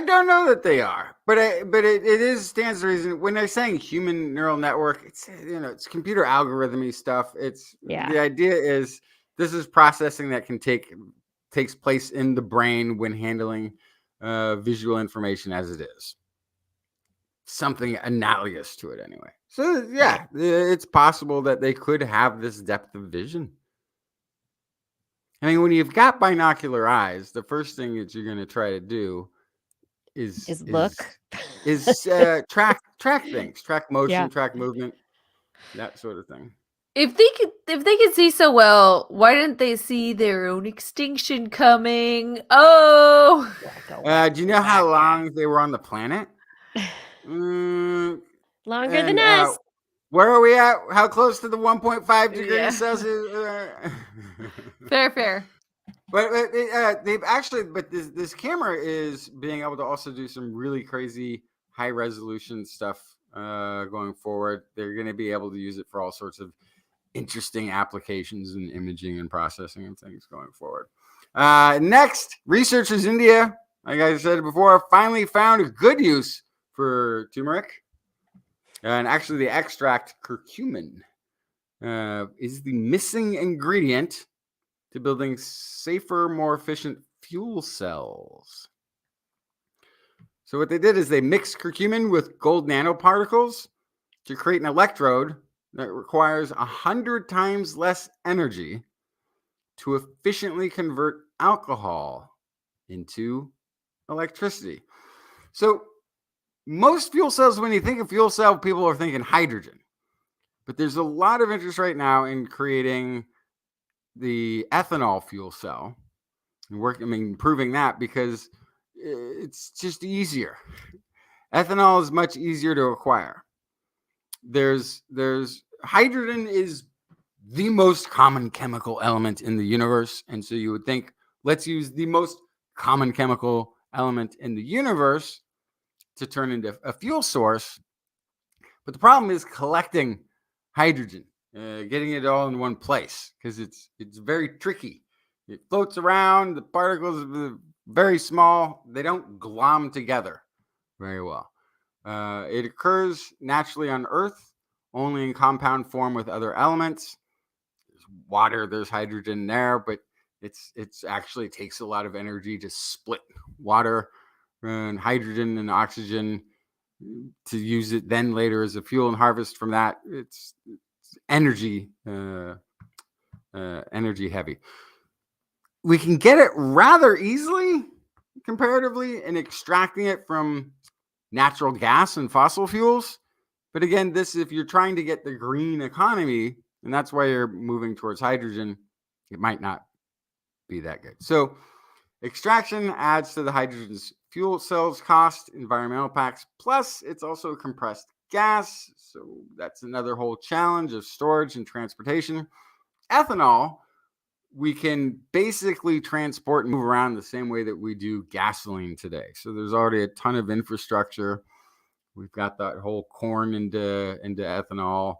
don't know that they are, but it stands to reason when they're saying human neural network. It's computer algorithm-y stuff. The idea is this is processing that takes place in the brain when handling visual information as it is. Something analogous to it anyway. So yeah, it's possible that they could have this depth of vision. I mean, when you've got binocular eyes, the first thing that you're going to try to do is track things, track motion, track movement, that sort of thing. If they could see so well, why didn't they see their own extinction coming? Oh, do you know how long they were on the planet? Longer than us. Where are we at? How close to the 1.5 degrees Celsius? Fair. But they've actually, this camera is being able to also do some really crazy high resolution stuff going forward. They're going to be able to use it for all sorts of interesting applications in imaging and processing and things going forward. Next, researchers in India, like I said before, finally found a good use for turmeric. And actually, the extract curcumin is the missing ingredient to building safer, more efficient fuel cells. So what they did is they mixed curcumin with gold nanoparticles to create an electrode that requires 100 times less energy to efficiently convert alcohol into electricity. So most fuel cells, when you think of fuel cell, people are thinking hydrogen. But there's a lot of interest right now in creating the ethanol fuel cell and proving that because it's just easier. Ethanol is much easier to acquire. There's hydrogen is the most common chemical element in the universe. And so you would think, let's use the most common chemical element in the universe to turn into a fuel source. But the problem is collecting hydrogen, getting it all in one place, because it's very tricky. It floats around, the particles are very small, they don't glom together very well. It occurs naturally on Earth, only in compound form with other elements. There's water, there's hydrogen there, but it's actually takes a lot of energy to split water and hydrogen and oxygen to use it then later as a fuel and harvest from that. It's energy energy heavy. We can get it rather easily comparatively in extracting it from natural gas and fossil fuels. But again, this, if you're trying to get the green economy, and that's why you're moving towards hydrogen, it might not be that good. So extraction adds to the hydrogen's fuel cells cost, environmental packs, plus it's also a compressed gas. So that's another whole challenge of storage and transportation. Ethanol, we can basically transport and move around the same way that we do gasoline today. So there's already a ton of infrastructure. We've got that whole corn into ethanol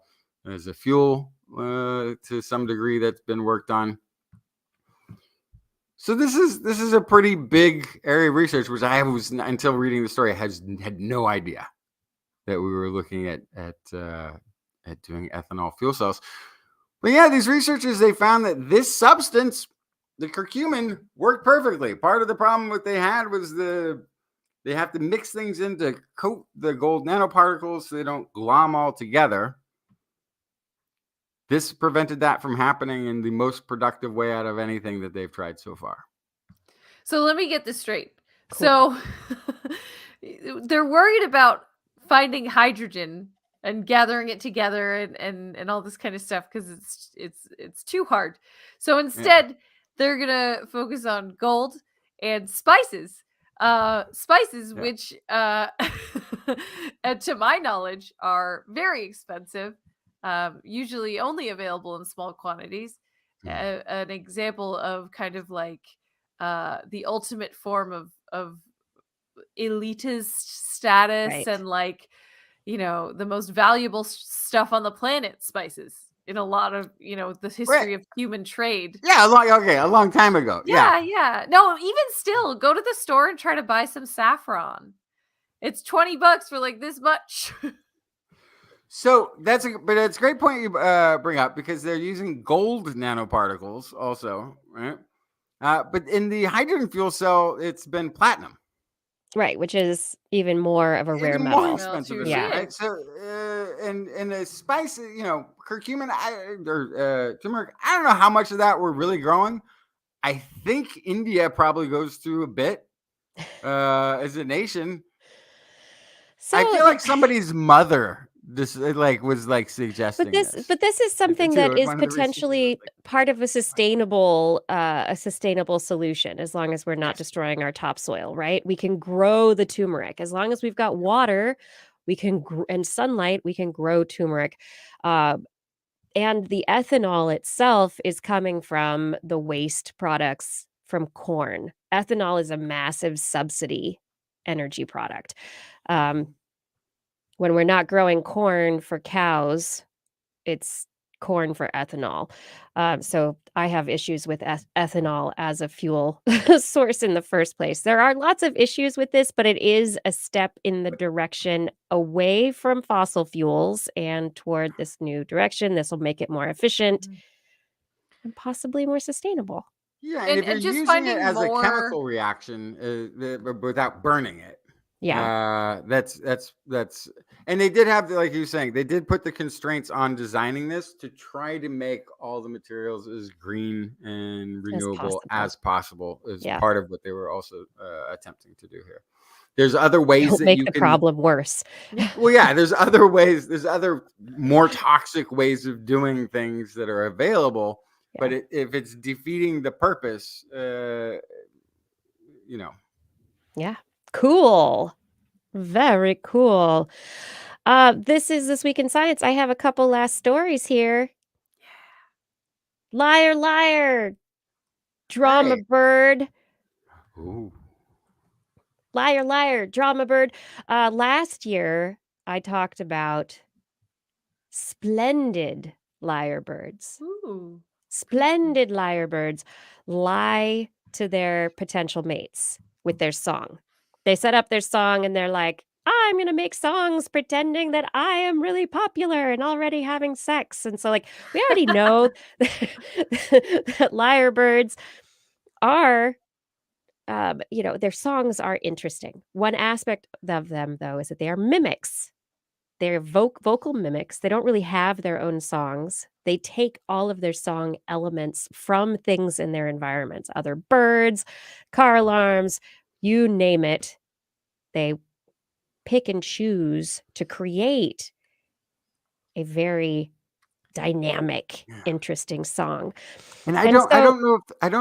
as a fuel to some degree that's been worked on. So this is a pretty big area of research, which I was, until reading the story, had no idea that we were looking at doing ethanol fuel cells. But yeah, these researchers, they found that this substance, the curcumin, worked perfectly. Part of the problem what they had was they have to mix things in to coat the gold nanoparticles so they don't glom all together. This prevented that from happening in the most productive way out of anything that they've tried so far. So let me get this straight. Cool. So they're worried about finding hydrogen and gathering it together and all this kind of stuff because it's too hard. So instead, they're gonna focus on gold and spices. Which and to my knowledge are very expensive, usually only available in small quantities. An example of kind of like the ultimate form of elitist status, Right. and like, the most valuable stuff on the planet, spices, in a lot of, the history of human trade. Yeah, a long time ago. Yeah. No, even still, go to the store and try to buy some saffron. It's $20 for like this much. So but it's a great point you bring up, because they're using gold nanoparticles also, right? But in the hydrogen fuel cell, it's been platinum. Right, which is even more of a rare Even metal. more expensive, Yeah. right? So, and the spice, curcumin or turmeric, I don't know how much of that we're really growing. I think India probably goes through a bit as a nation. So I feel like somebody's mother was suggesting this. But this is something too, that like is one of the researchers potentially was like, part of a sustainable solution, as long as we're not destroying our topsoil, right? We can grow the turmeric as long as we've got water. We can and sunlight. We can grow turmeric, and the ethanol itself is coming from the waste products from corn. Ethanol is a massive subsidy energy product. When we're not growing corn for cows, it's corn for ethanol. So I have issues with ethanol as a fuel source in the first place. There are lots of issues with this, but it is a step in the direction away from fossil fuels and toward this new direction. This will make it more efficient and possibly more sustainable. yeah, and if you're and just using it finding as a more- chemical reaction without burning it, Yeah. that's and they did have, like you were saying, they did put the constraints on designing this to try to make all the materials as green and renewable as possible as part of what they were also attempting to do here. There's other ways Don't that make you the can problem worse. well, yeah, there's other ways, there's other more toxic ways of doing things that are available, but if it's defeating the purpose, Yeah. Cool. Very cool. This is This Week in Science. I have a couple last stories here. Liar, liar, drama Hey. bird. Ooh. Liar, liar, drama bird. Last year, I talked about splendid lyrebirds. Ooh. Splendid lyrebirds lie to their potential mates with their song. They set up their song and they're like, I'm going to make songs pretending that I am really popular and already having sex. And so, like, we already know that lyrebirds are, their songs are interesting. One aspect of them, though, is that they are mimics. They're vocal mimics. They don't really have their own songs. They take all of their song elements from things in their environments, other birds, car alarms, you name it. They pick and choose to create a very dynamic, Yeah. interesting song. And I And don't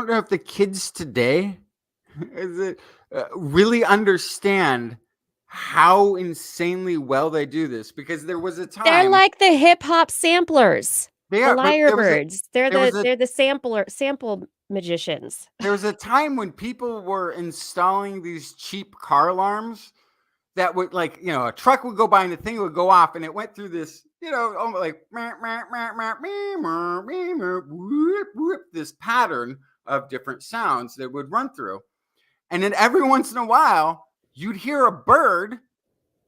know if the kids today is it, really understand how insanely well they do this, because there was a they're time like the hip hop samplers, they the are, but lyrebirds. They're there was a the sample magicians. there was a time when people were installing these cheap car alarms that would, like, a truck would go by and the thing would go off and it went through this, almost like this pattern of different sounds that would run through. And then every once in a while, you'd hear a bird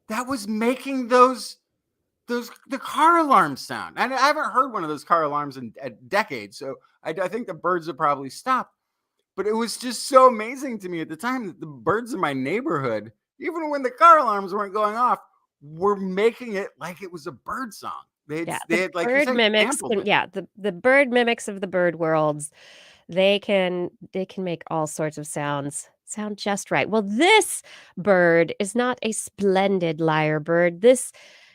that was making the car alarm sound. And I haven't heard one of those car alarms in decades, so I think the birds have probably stopped. But it was just so amazing to me at the time that the birds in my neighborhood, even when the car alarms weren't going off, were making it like it was a bird song. They had, like you Bird said, mimics sampled it. yeah, the bird mimics of the bird worlds, they can make all sorts of sounds sound just right. Well, this bird is not a splendid lyrebird. This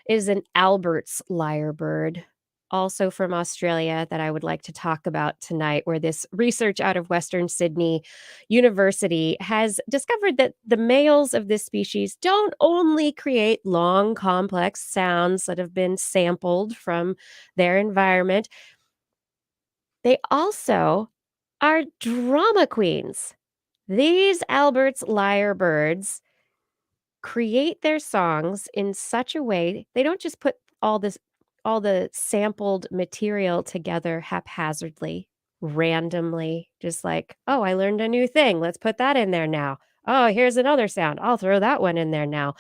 is an Albert's lyrebird, also from Australia, that I would like to talk about tonight, where this research out of Western Sydney University has discovered that the males of this species don't only create long, complex sounds that have been sampled from their environment, they also are drama queens. These Albert's lyrebirds create their songs in such a way they don't just put all the sampled material together haphazardly, randomly, just like, "Oh, I learned a new thing. Let's put that in there now. Oh, here's another sound. I'll throw that one in there now."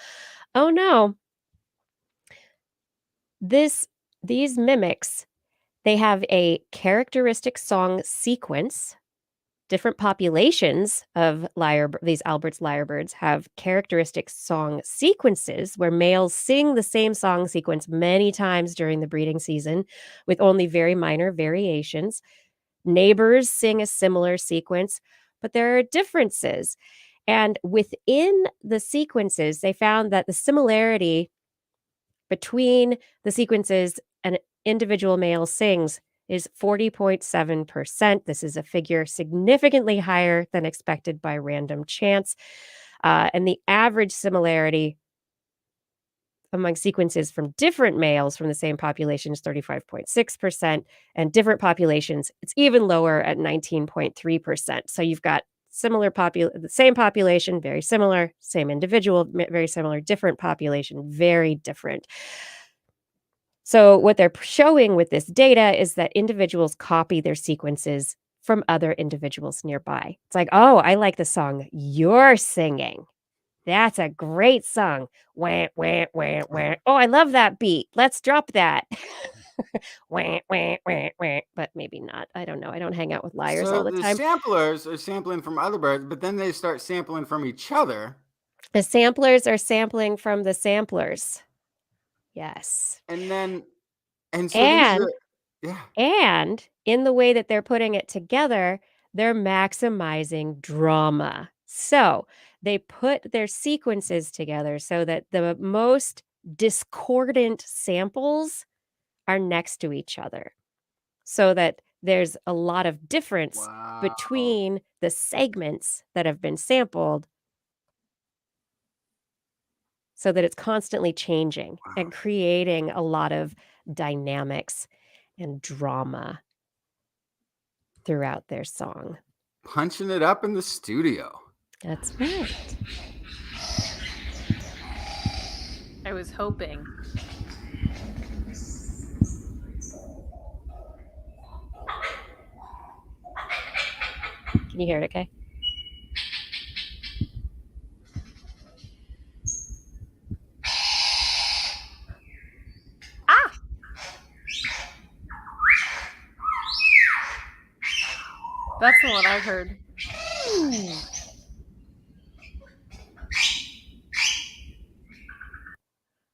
Oh no. These mimics, they have a characteristic song sequence. Different populations of these Albert's lyrebirds have characteristic song sequences where males sing the same song sequence many times during the breeding season with only very minor variations. Neighbors sing a similar sequence, but there are differences. And within the sequences, they found that the similarity between the sequences an individual male sings is 40.7%. This is a figure significantly higher than expected by random chance. And the average similarity among sequences from different males from the same population is 35.6%, and different populations, it's even lower at 19.3%. So you've got the same population, very similar, same individual, very similar, different population, very different. So what they're showing with this data is that individuals copy their sequences from other individuals nearby. It's like, "Oh, I like the song you're singing. That's a great song. Wah, wah, wah, wah. Oh, I love that beat. Let's drop that." Wah, wah, wah, wah. But maybe not. I don't know. I don't hang out with liars So all the the time. samplers are sampling from other birds, but then they start sampling from each other. The samplers are sampling from the samplers. Yes. And so these And are, yeah. And in the way that they're putting it together, they're maximizing drama. So they put their sequences together so that the most discordant samples are next to each other, so that there's a lot of difference Wow. between the segments that have been sampled, so that it's constantly changing and Wow. creating a lot of dynamics and drama. throughout their song. Punching it up in the studio. That's right. I was hoping. Can you hear it okay? Ah! That's the one I've heard.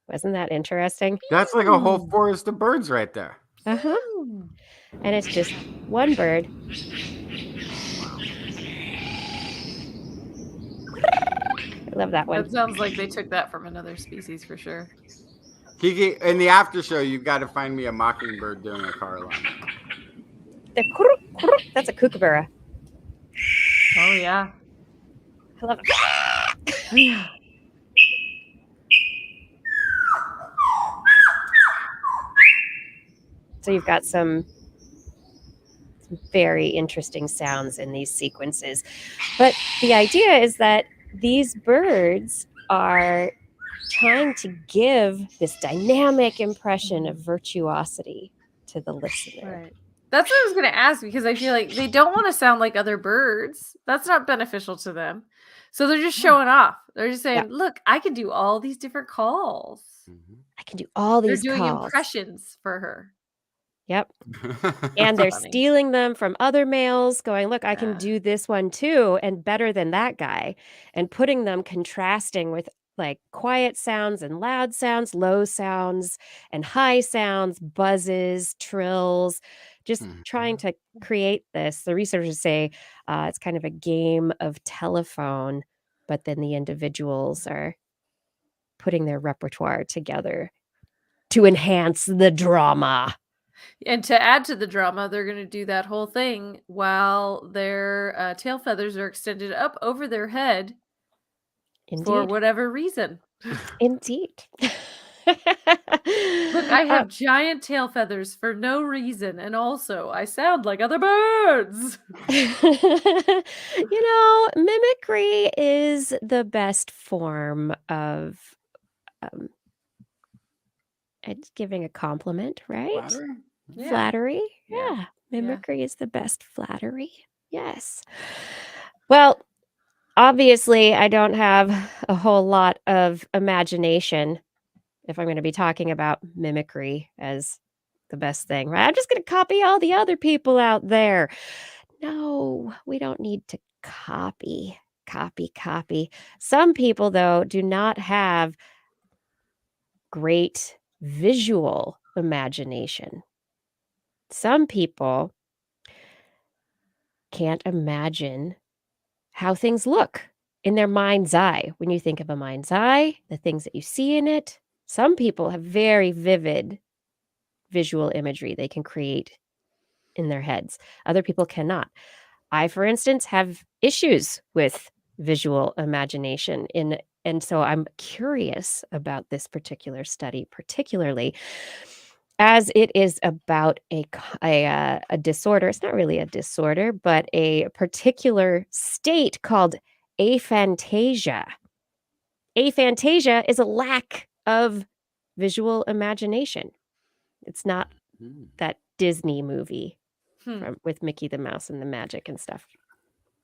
Wasn't that interesting? That's like a whole forest of birds right there. Uh-huh. And it's just one bird. I love that one. That sounds like they took that from another species for sure. Kiki, in the after show, you've got to find me a mockingbird doing a car alarm. That's a kookaburra. Oh, yeah. I love it. So you've got some very interesting sounds in these sequences. But the idea is that these birds are trying to give this dynamic impression of virtuosity to the listener. Right. That's what I was going to ask, because I feel like they don't want to sound like other birds. That's not beneficial to them. So they're just showing off. They're just saying, look, I can do all these different calls. I can do all these They're doing calls. impressions for her. Yep. And they're funny. stealing them from other males, going, look, I can do this one too, and better than that guy, and putting them contrasting with like quiet sounds and loud sounds, low sounds and high sounds, buzzes, trills, just trying to create this. The researchers say it's kind of a game of telephone, but then the individuals are putting their repertoire together to enhance the drama. And to add to the drama, they're going to do that whole thing while their tail feathers are extended up over their head. Indeed. For whatever reason. Indeed. Look, I have giant tail feathers for no reason. And also, I sound like other birds. Mimicry is the best form of giving a compliment, right? Flattery? Yeah. Flattery. Yeah. Mimicry is the best flattery. Yes. Well, obviously, I don't have a whole lot of imagination if I'm going to be talking about mimicry as the best thing, right? I'm just going to copy all the other people out there. No, we don't need to copy. Some people, though, do not have great visual imagination. Some people can't imagine how things look in their mind's eye. When you think of a mind's eye, the things that you see in it, some people have very vivid visual imagery they can create in their heads. Other people cannot. I, for instance, have issues with visual imagination and so I'm curious about this particular study, particularly as it is about a disorder. It's not really a disorder, but a particular state called aphantasia. Aphantasia is a lack of visual imagination. It's not that Disney movie with Mickey the Mouse and the magic and stuff.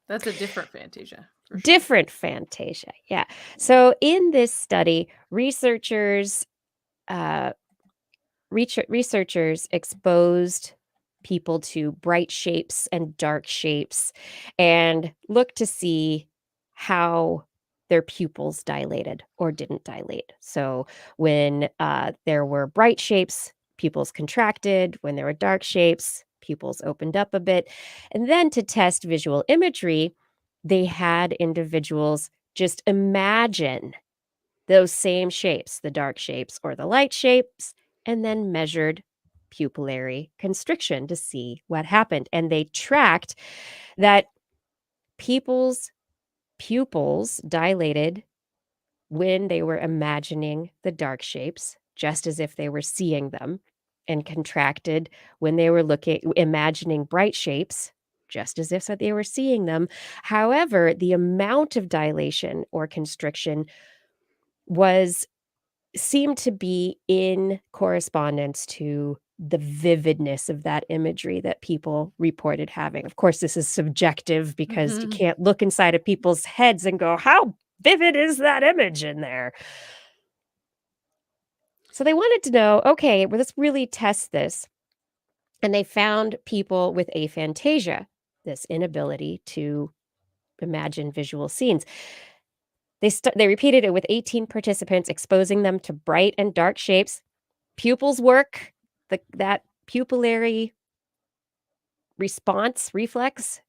That's a different Fantasia. Sure. Different Fantasia, yeah. So in this study, researchers exposed people to bright shapes and dark shapes and looked to see how their pupils dilated or didn't dilate. So when there were bright shapes, pupils contracted. When there were dark shapes, pupils opened up a bit. And then to test visual imagery, they had individuals just imagine those same shapes, the dark shapes or the light shapes, and then measured pupillary constriction to see what happened. And they tracked that people's pupils dilated when they were imagining the dark shapes, just as if they were seeing them, and contracted when they were imagining bright shapes, just as if they were seeing them. However, the amount of dilation or constriction seemed to be in correspondence to the vividness of that imagery that people reported having. Of course, this is subjective because you can't look inside of people's heads and go, how vivid is that image in there? So they wanted to know, okay, well, let's really test this. And they found people with aphantasia, this inability to imagine visual scenes. They repeated it with 18 participants, exposing them to bright and dark shapes. Pupils work, that pupillary response reflex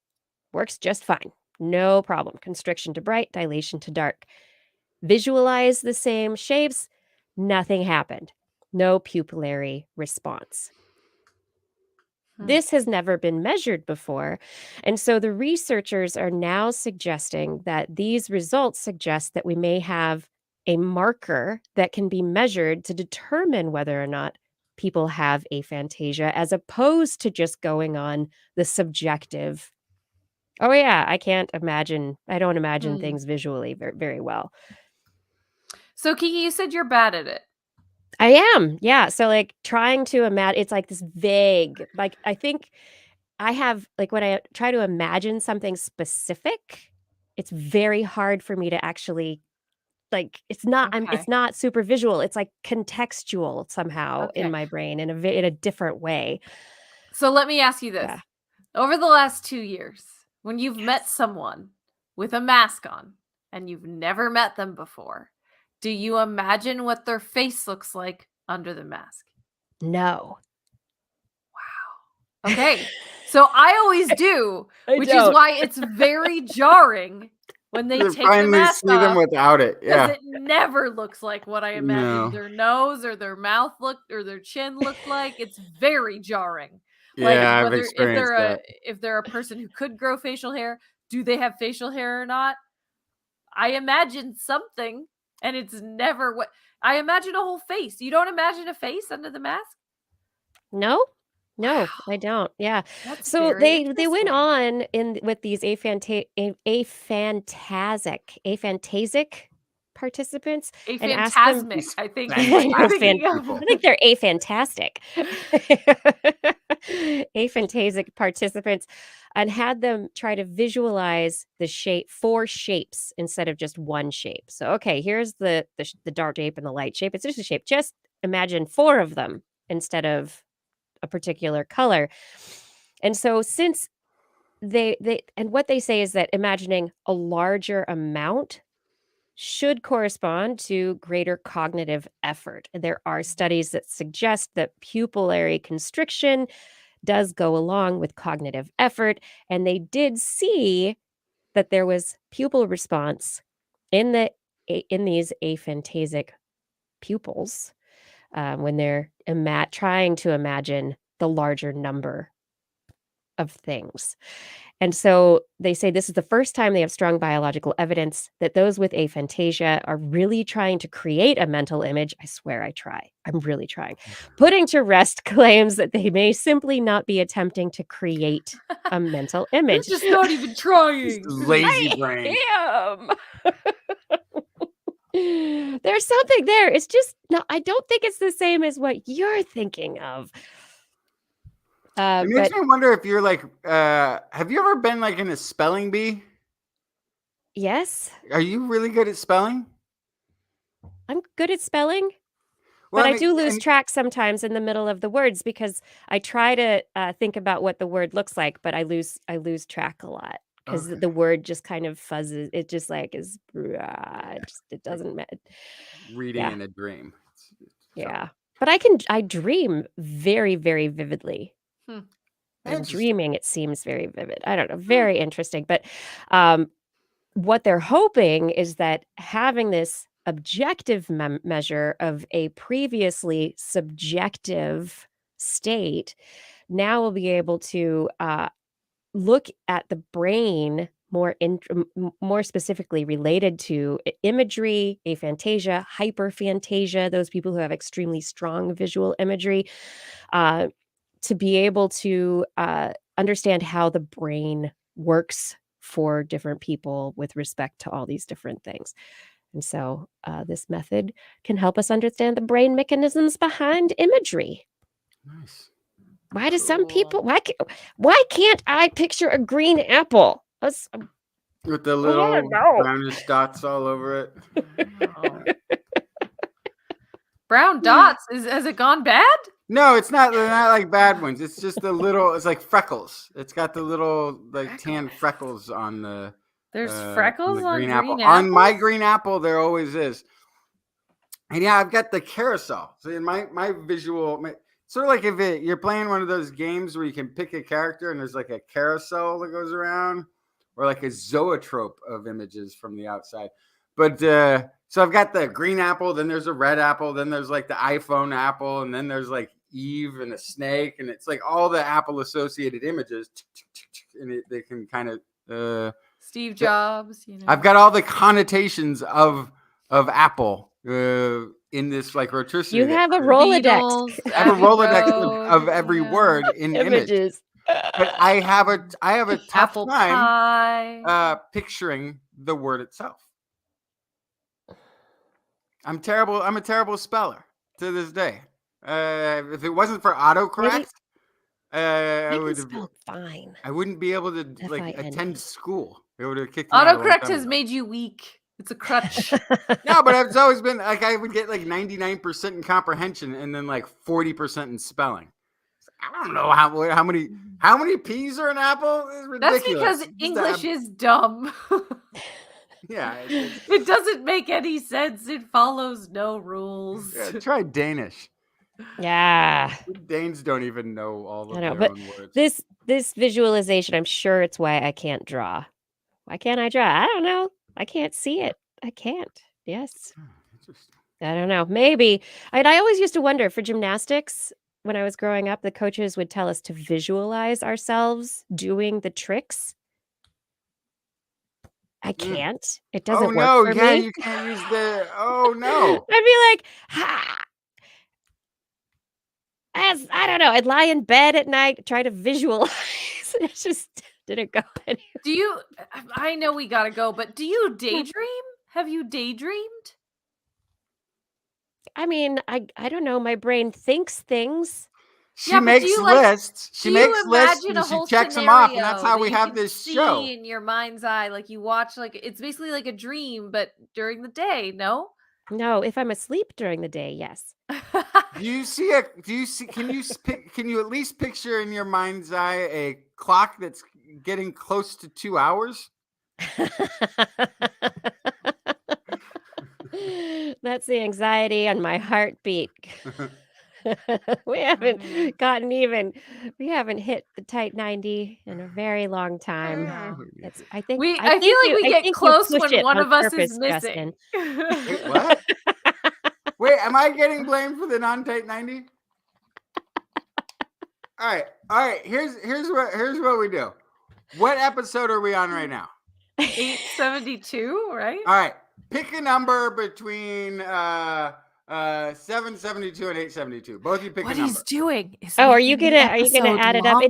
works just fine. No problem. Constriction to bright, dilation to dark. Visualize the same shapes, nothing happened. No pupillary response. This has never been measured before. And so the researchers are now suggesting that these results suggest that we may have a marker that can be measured to determine whether or not people have aphantasia, as opposed to just going on the subjective, oh yeah, I don't imagine things visually very, very well. So Kiki, you said you're bad at it. I am. Yeah. So like trying to imagine, it's like this vague, like I think I have, like when I try to imagine something specific, it's very hard for me to actually, like, it's not super visual. It's like contextual somehow in my brain in a different way. So let me ask you this. Yeah. Over the last 2 years, when you've met someone with a mask on and you've never met them before, do you imagine what their face looks like under the mask? No. Wow. Okay. So I always do, which is why it's very jarring when they take the mask see them off, without it. Yeah. because it never looks like what I imagined their nose or their mouth looked or their chin looked like. It's very jarring. Like Yeah, I've whether experienced that. if they're a person who could grow facial hair, do they have facial hair or not? I imagine something, and it's never what I imagine. A whole face. You don't imagine a face under the mask? No, Wow. I don't. Yeah. That's So very they went interesting. on with these aphantasic participants and asked them. Aphantasmic, I think. Fantastic Is what you're thinking people. of. I think they're aphantastic. Aphantasic participants, and had them try to visualize the 4 shapes instead of just one shape. So, okay, here's the dark shape and the light shape. It's just a shape. Just imagine 4 of them instead of a particular color. And so since they and what they say is that imagining a larger amount should correspond to greater cognitive effort. And there are studies that suggest that pupillary constriction does go along with cognitive effort, and they did see that there was pupil response in these aphantasic pupils when they're trying to imagine the larger number of things. And so they say this is the first time they have strong biological evidence that those with aphantasia are really trying to create a mental image. I swear I try. I'm really trying. Putting to rest claims that they may simply not be attempting to create a mental image. It's just not even trying. Lazy brain. I am. There's something there. It's just no, I don't think it's the same as what you're thinking of. It makes me wonder if you're like, have you ever been like in a spelling bee? Yes. Are you really good at spelling? I'm good at spelling. Well, But I do lose track sometimes in the middle of the words because I try to think about what the word looks like, but I lose track a lot because the word just kind of fuzzes. It just like is, it doesn't matter. Reading in a dream. Yeah. But I dream very, very vividly. And dreaming, it seems very vivid. I don't know. Very interesting. But what they're hoping is that having this objective measure of a previously subjective state now will be able to look at the brain more specifically related to imagery, aphantasia, hyperphantasia, those people who have extremely strong visual imagery, to be able to understand how the brain works for different people with respect to all these different things. And so this method can help us understand the brain mechanisms behind imagery. Nice. Why do some people, why can't I picture a green apple? With the little brownish dots all over it. Brown dots? Has it gone bad? No, it's not. They're not like bad ones. It's just the little. It's like freckles. It's got the little like tan freckles on the. There's freckles on green apple. On my green apple, there always is. And yeah, I've got the carousel. So in my visual, sort of like if you're playing one of those games where you can pick a character and there's like a carousel that goes around, or like a zoetrope of images from the outside. But so I've got the green apple, then there's a red apple, then there's like the iPhone apple, and then there's like Eve and a snake, and it's like all the Apple associated images, and they can kind of Steve Jobs. You know, I've got all the connotations of Apple in this like rotricity. You have a Rolodex. I have a Rolodex of every word in images. But I have a tough Apple time pie. Picturing the word itself. I'm terrible. I'm a terrible speller to this day. If it wasn't for autocorrect, I would spell fine. I wouldn't be able to like attend school. It would have kicked me Autocorrect has made you weak. It's a crutch. No, but it's always been like I would get like 99% in comprehension and then like 40% in spelling. I don't know how many P's are an apple? It's ridiculous. That's because English is dumb. Yeah. It doesn't make any sense. It follows no rules. Yeah, try Danish. Yeah. Danes don't even know all of their own words. This visualization, I'm sure it's why I can't draw. Why can't I draw? I don't know. I can't see it. I can't. Yes. Interesting. I don't know. Maybe. I always used to wonder for gymnastics, when I was growing up, the coaches would tell us to visualize ourselves doing the tricks. I can't. It doesn't work for me. You can't use the. Oh no! I'd be like, I don't know. I'd lie in bed at night, try to visualize. It just didn't go anywhere. Do you? I know we gotta go, but do you daydream? Have you daydreamed? I mean, I don't know. My brain thinks things. She makes lists. She makes lists and she checks them off, and that's how we have this show. In your mind's eye, like you watch, like it's basically like a dream, but during the day. No, if I'm asleep during the day, yes. Can you at least picture in your mind's eye a clock that's getting close to 2 hours? That's the anxiety on my heartbeat. We haven't gotten even. We haven't hit the tight 90 in a very long time. I feel like we get close when one of us is missing. Wait, what? Wait, am I getting blamed for the non-tight 90? All right. Here's what we do. What episode are we on right now? 872, right? All right. Pick a number between 772 and 872. Both of you pick a number. What he's doing is are you gonna add it up?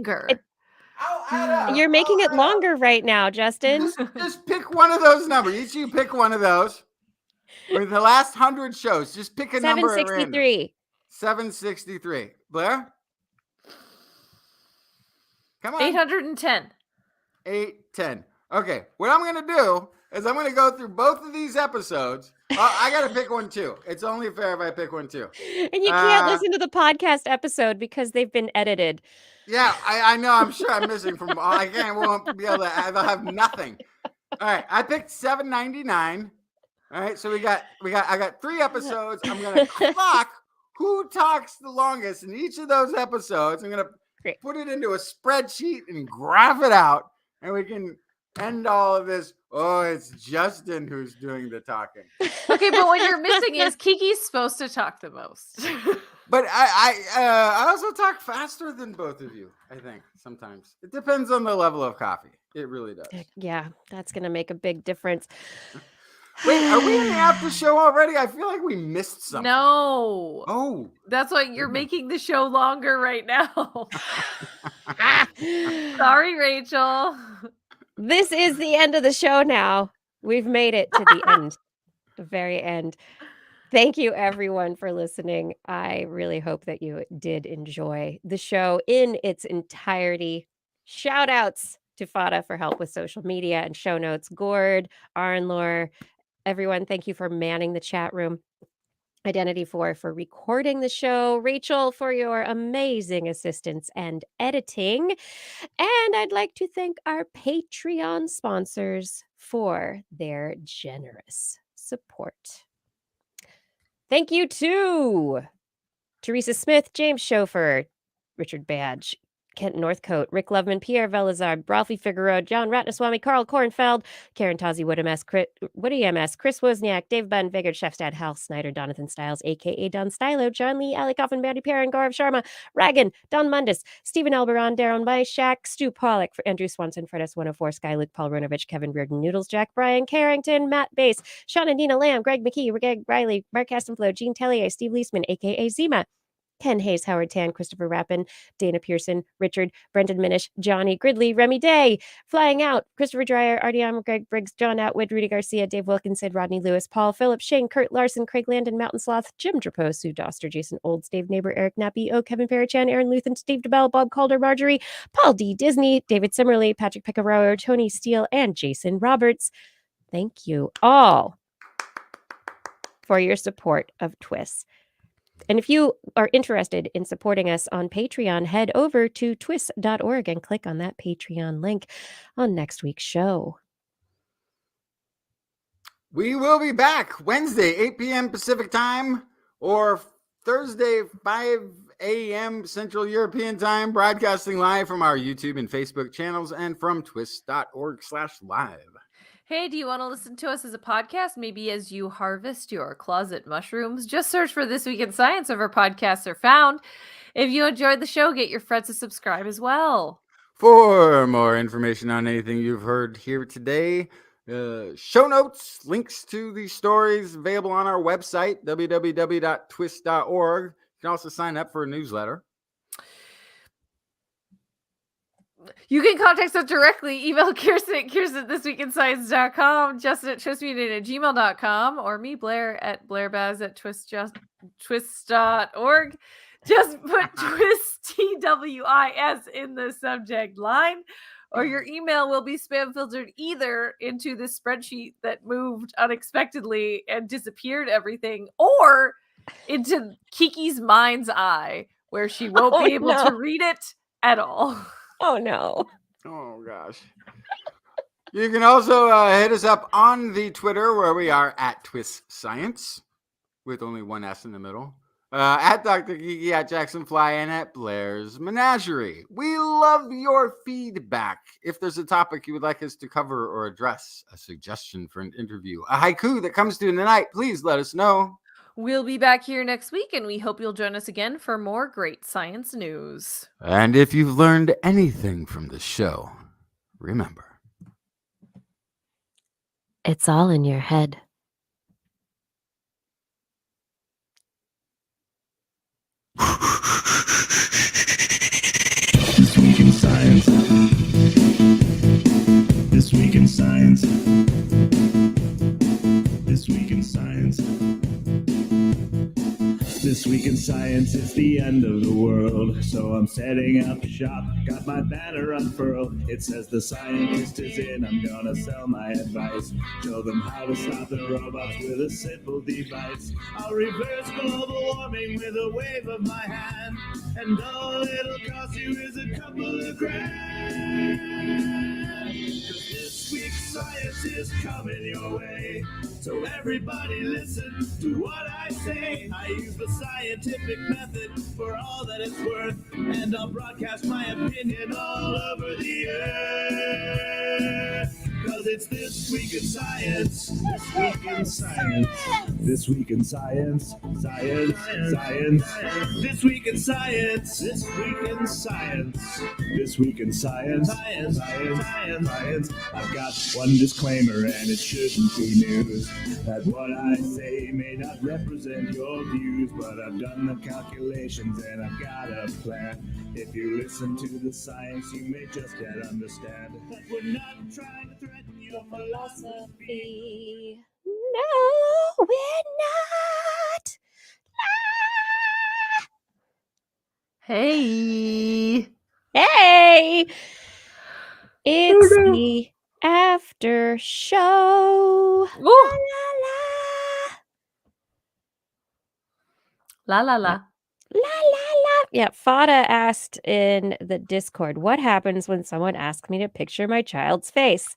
I'll add up. You're making it longer right now, Justin. Just pick one of those numbers. Each of you pick one of those. With the last 100 shows, just pick a number at random. 763. Blair? Come on. 810. 810. Okay. What I'm going to do is I'm going to go through both of these episodes. I got to pick one too. It's only fair if I pick one too. And you can't listen to the podcast episode because they've been edited. Yeah, I know. I'm sure I'm missing from all. Won't be able to. They'll have nothing. All right. I picked 799. All right. So I got 3 episodes. I'm going to clock who talks the longest in each of those episodes. I'm going to put it into a spreadsheet and graph it out, and we can end all of this. Oh, it's Justin who's doing the talking. Okay, but what you're missing is Kiki's supposed to talk the most. But I also talk faster than both of you, I think, sometimes. It depends on the level of coffee. It really does. Yeah, that's going to make a big difference. Wait, are we in the after show already? I feel like we missed something. No. Oh. That's why you're making the show longer right now. Sorry, Rachel. This is the end of the show now. We've made it to the end, the very end. Thank you, everyone, for listening. I really hope that you did enjoy the show in its entirety. Shout outs to Fada for help with social media and show notes. Gord, Arnlor, everyone, thank you for manning the chat room. Identity for recording the show. Rachel, for your amazing assistance and editing. And I'd like to thank our Patreon sponsors for their generous support. Thank you to Teresa Smith, James Schofer, Richard Badge, Kent Northcote, Rick Loveman, Pierre Velazard, Ralphie Figueroa, John Ratnaswamy, Carl Kornfeld, Karen Tozzi, Woody MS, Chris Wozniak, Dave Bunn, Vigard Chefstad, Hal Snyder, Jonathan Stiles, a.k.a. Don Stylo, John Lee, Ali Coffin, Bandy Perrin, Gaurav Sharma, Ragan, Don Mundus, Stephen Alberon, Darren Myshak, Stu Pollock, Andrew Swanson, Fred S104, Sky Luke, Paul Runovich, Kevin Reardon, Noodles, Jack Bryan, Carrington, Matt Bass, Sean and Nina Lamb, Greg McKee, Greg Riley, Mark Castenflow, Gene Tellier, Steve Leisman, a.k.a. Zima, Ken Hayes, Howard Tan, Christopher Rappin, Dana Pearson, Richard, Brendan Minish, Johnny Gridley, Remy Day, Flying Out, Christopher Dreyer, Artyom, Greg Briggs, John Atwood, Rudy Garcia, Dave Wilkinson, Rodney Lewis, Paul Phillips, Shane, Kurt Larson, Craig Landon, Mountain Sloth, Jim Drapeau, Sue Doster, Jason Olds, Dave Neighbor, Eric Nappy, O, Kevin Parachan, Aaron Luthen, Steve DeBell, Bob Calder, Marjorie, Paul D. Disney, David Simmerly, Patrick Picarower, Tony Steele, and Jason Roberts. Thank you all for your support of TWIS. And if you are interested in supporting us on Patreon, head over to twis.org and click on that Patreon link on next week's show. We will be back Wednesday, 8 p.m. Pacific time, or Thursday, 5 a.m. Central European time, broadcasting live from our YouTube and Facebook channels and from twis.org/live. Hey, do you want to listen to us as a podcast? Maybe as you harvest your closet mushrooms? Just search for This Week in Science wherever podcasts are found. If you enjoyed the show, get your friends to subscribe as well. For more information on anything you've heard here today, show notes, links to the stories available on our website, www.twis.org. You can also sign up for a newsletter. You can contact us directly. Email Kirsten at kirsten@thisweekinscience.com, Justin at twistmeeting@gmail.com, or me, Blair, at blairbaz@twis.org. Just put TWIS, TWIS, in the subject line, or your email will be spam filtered either into the spreadsheet that moved unexpectedly and disappeared everything, or into Kiki's mind's eye, where she won't be able to read it at all. Oh, no. Oh, gosh. You can also hit us up on the Twitter, where we are at TWIS Science, with only one S in the middle. At Dr. Kiki, at Jackson Fly, and at Blair's Menagerie. We love your feedback. If there's a topic you would like us to cover or address, a suggestion for an interview, a haiku that comes to tonight, please let us know. We'll be back here next week, and we hope you'll join us again for more great science news. And if you've learned anything from the show, remember, it's all in your head. This Week in Science. This Week in Science. This Week in Science. This Week in Science is the end of the world, so I'm setting up shop, got my banner unfurled. It says the scientist is in, I'm gonna sell my advice, show them how to stop the robots with a simple device. I'll reverse global warming with a wave of my hand, and all it'll cost you is a couple of grand. 'Cause this week's science is coming your way, so everybody listen to what I say. I use the scientific method for all that it's worth, and I'll broadcast my opinion all over the earth. because it's This Week in Science. This Week in Science. This Week in Science. Science. Science. This Week in Science. This Week in Science. This Week in Science. Science. Science. Science. I've got one disclaimer, and it shouldn't be news, that what I say may not represent your views, but I've done the calculations and I've got a plan. If you listen to the science, you may just yet understand that we're not trying to threaten your philosophy. No, we're not. Hey. Hey, it's the after show. Ooh. La, la, La la la. la, la. Yeah, Fada asked in the Discord, what happens when someone asks me to picture my child's face?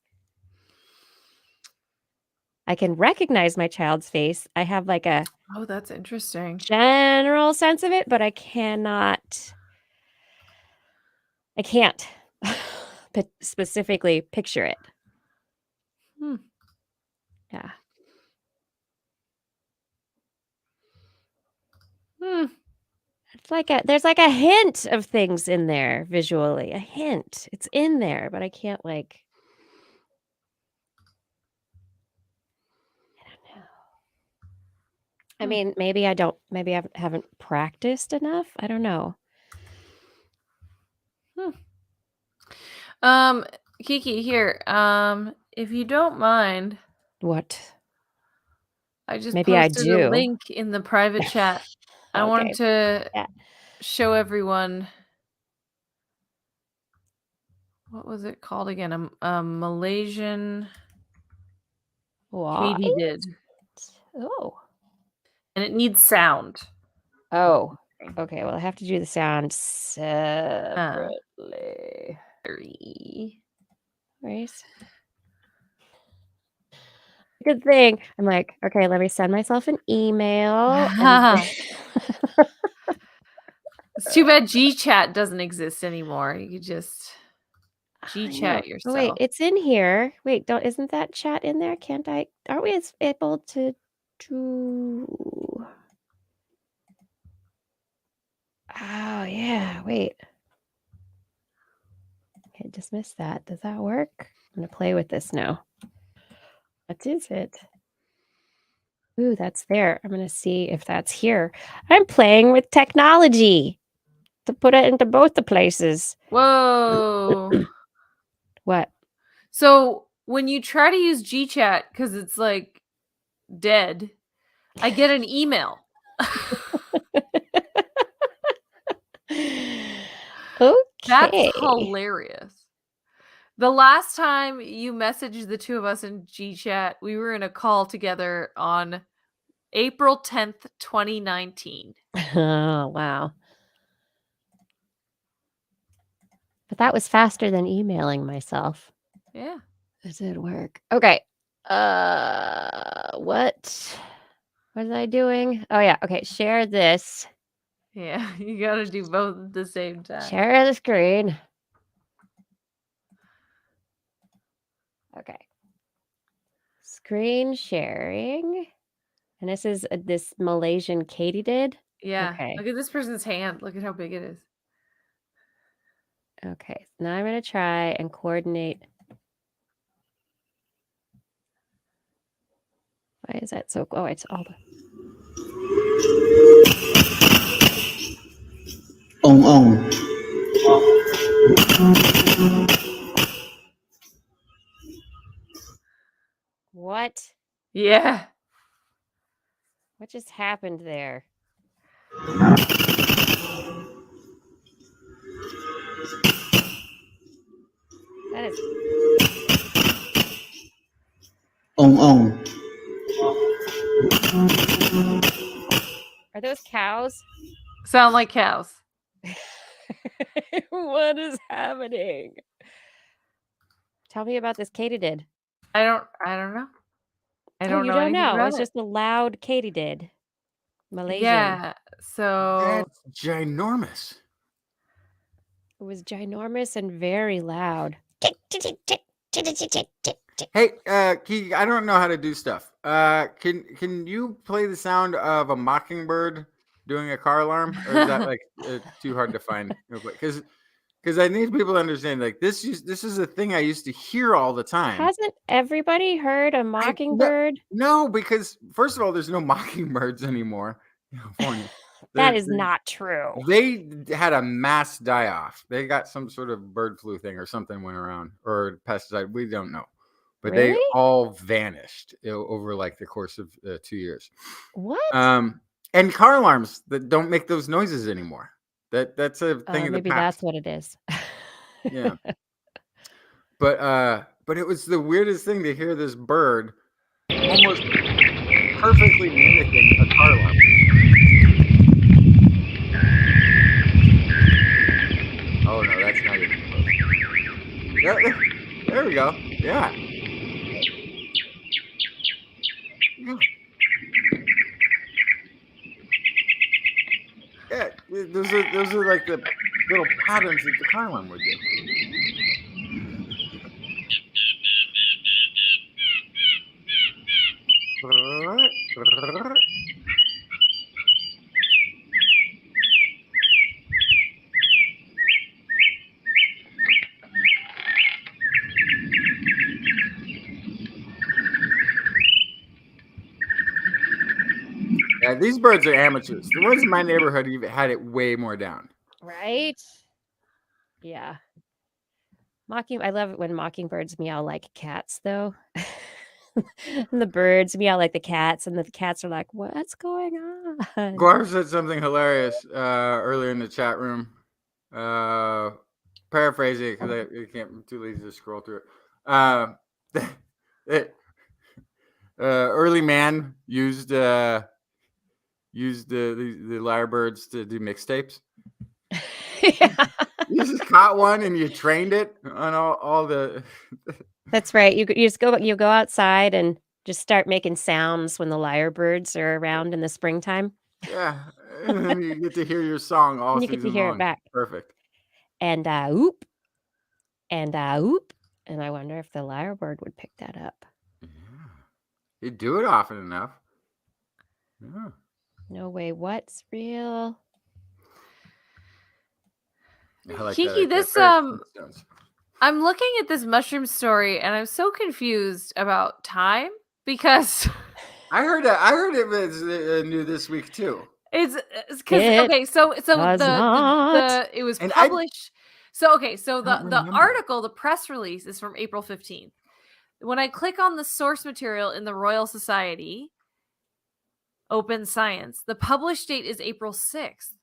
I can recognize my child's face. I have like a Oh, that's interesting. general sense of it, but I can't specifically picture it. Yeah. It's like there's like a hint of things in there visually. A hint. It's in there, but I can't like. I don't know. I mean, maybe I haven't practiced enough. I don't know. Kiki, here. If you don't mind, What? I just Maybe I posted do. a link in the private chat. I Okay. wanted to Yeah. show everyone. What was it called again? A Malasian What? Katydid. Oh. And it needs sound. Oh. Okay. Well, I have to do the sound separately. Right. Good thing. I'm like, okay, let me send myself an email. It's too bad G-Chat doesn't exist anymore. You could just G-Chat yourself. Oh, wait, it's in here. Wait, isn't that chat in there? Aren't we able to do? Oh, yeah. Wait. Okay, dismiss that. Does that work? I'm going to play with this now. What is it? Ooh, that's there. I'm going to see if that's here. I'm playing with technology to put it into both the places. Whoa. What? So when you try to use G-Chat, because it's like dead, I get an email. Okay. That's hilarious. The last time you messaged the two of us in G-Chat, we were in a call together on April 10th, 2019. Oh, wow. But that was faster than emailing myself. Yeah. It did work. Okay. What was I doing? Oh, yeah. Okay. Share this. Yeah. You got to do both at the same time. Share the screen. Okay. Screen sharing. And this is this Malasian Katydid. Yeah. Okay. Look at this person's hand. Look at how big it is. Okay. Now I'm going to try and coordinate. Why is that so? Oh, it's all the. What? Yeah. What just happened there? That is. Are those cows? Sound like cows. What is happening? Tell me about this Katydid. I don't know. I don't know anything about It's it. just a loud Katydid. Malasian. Yeah. So That's ginormous. It was ginormous and very loud. Hey, Kiki, I don't know how to do stuff. Can you play the sound of a mockingbird doing a car alarm, or is that like too hard to find? Because I need people to understand, like this is a thing I used to hear all the time. Hasn't everybody heard a mockingbird? No, because first of all, there's no mockingbirds anymore in California. That is not true. They had a mass die-off. They got some sort of bird flu thing or something went around, or pesticide. We don't know. But Really? they all vanished over like the course of 2 years. What? And car alarms that don't make those noises anymore. That's a thing of the Maybe past. that's what it is. Yeah. But it was the weirdest thing to hear this bird almost perfectly mimicking a car alarm. Oh no, that's not even close. There we go. Yeah. Yeah, those are like the little patterns that the car alarm would do. Yeah, these birds are amateurs. The ones in my neighborhood even had it way more down. Right? Yeah. I love it when mockingbirds meow like cats, though. And the birds meow like the cats, and the cats are like, "What's going on?" Guar said something hilarious earlier in the chat room. Paraphrasing because I can't. I'm too lazy to scroll through it. Early man used the lyrebirds to do mixtapes. Yeah. You just caught one and you trained it on all the. That's right. You just go outside and just start making sounds when the lyrebirds are around in the springtime. Yeah, and then you get to hear your song all And you season get to hear long. it back. Perfect. And oop, and oop, and I wonder if the lyrebird would pick that up. Yeah. You do it often enough. Yeah. No way. What's real? Like Kiki, this I'm looking at this mushroom story and I'm so confused about time because I heard it was new this week too. It was published. The article, the press release is from April 15th. When I click on the source material in the Royal Society Open Science, the published date is April 6th.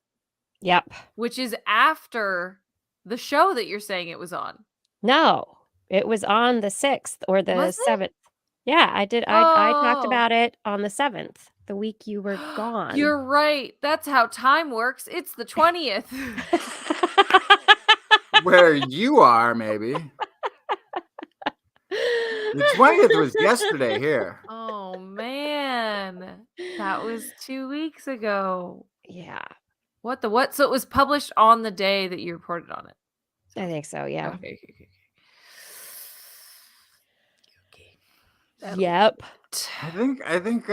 Yep. Which is after the show that you're saying it was on. No, it was on the 6th or the 7th. Yeah, I did. I talked about it on the 7th, the week you were gone. You're right. That's how time works. It's the 20th. Where you are, maybe. The 20th was yesterday here. Oh, man. That was 2 weeks ago. Yeah. What? So it was published on the day that you reported on it? I think so, yeah. Okay. Yep. I think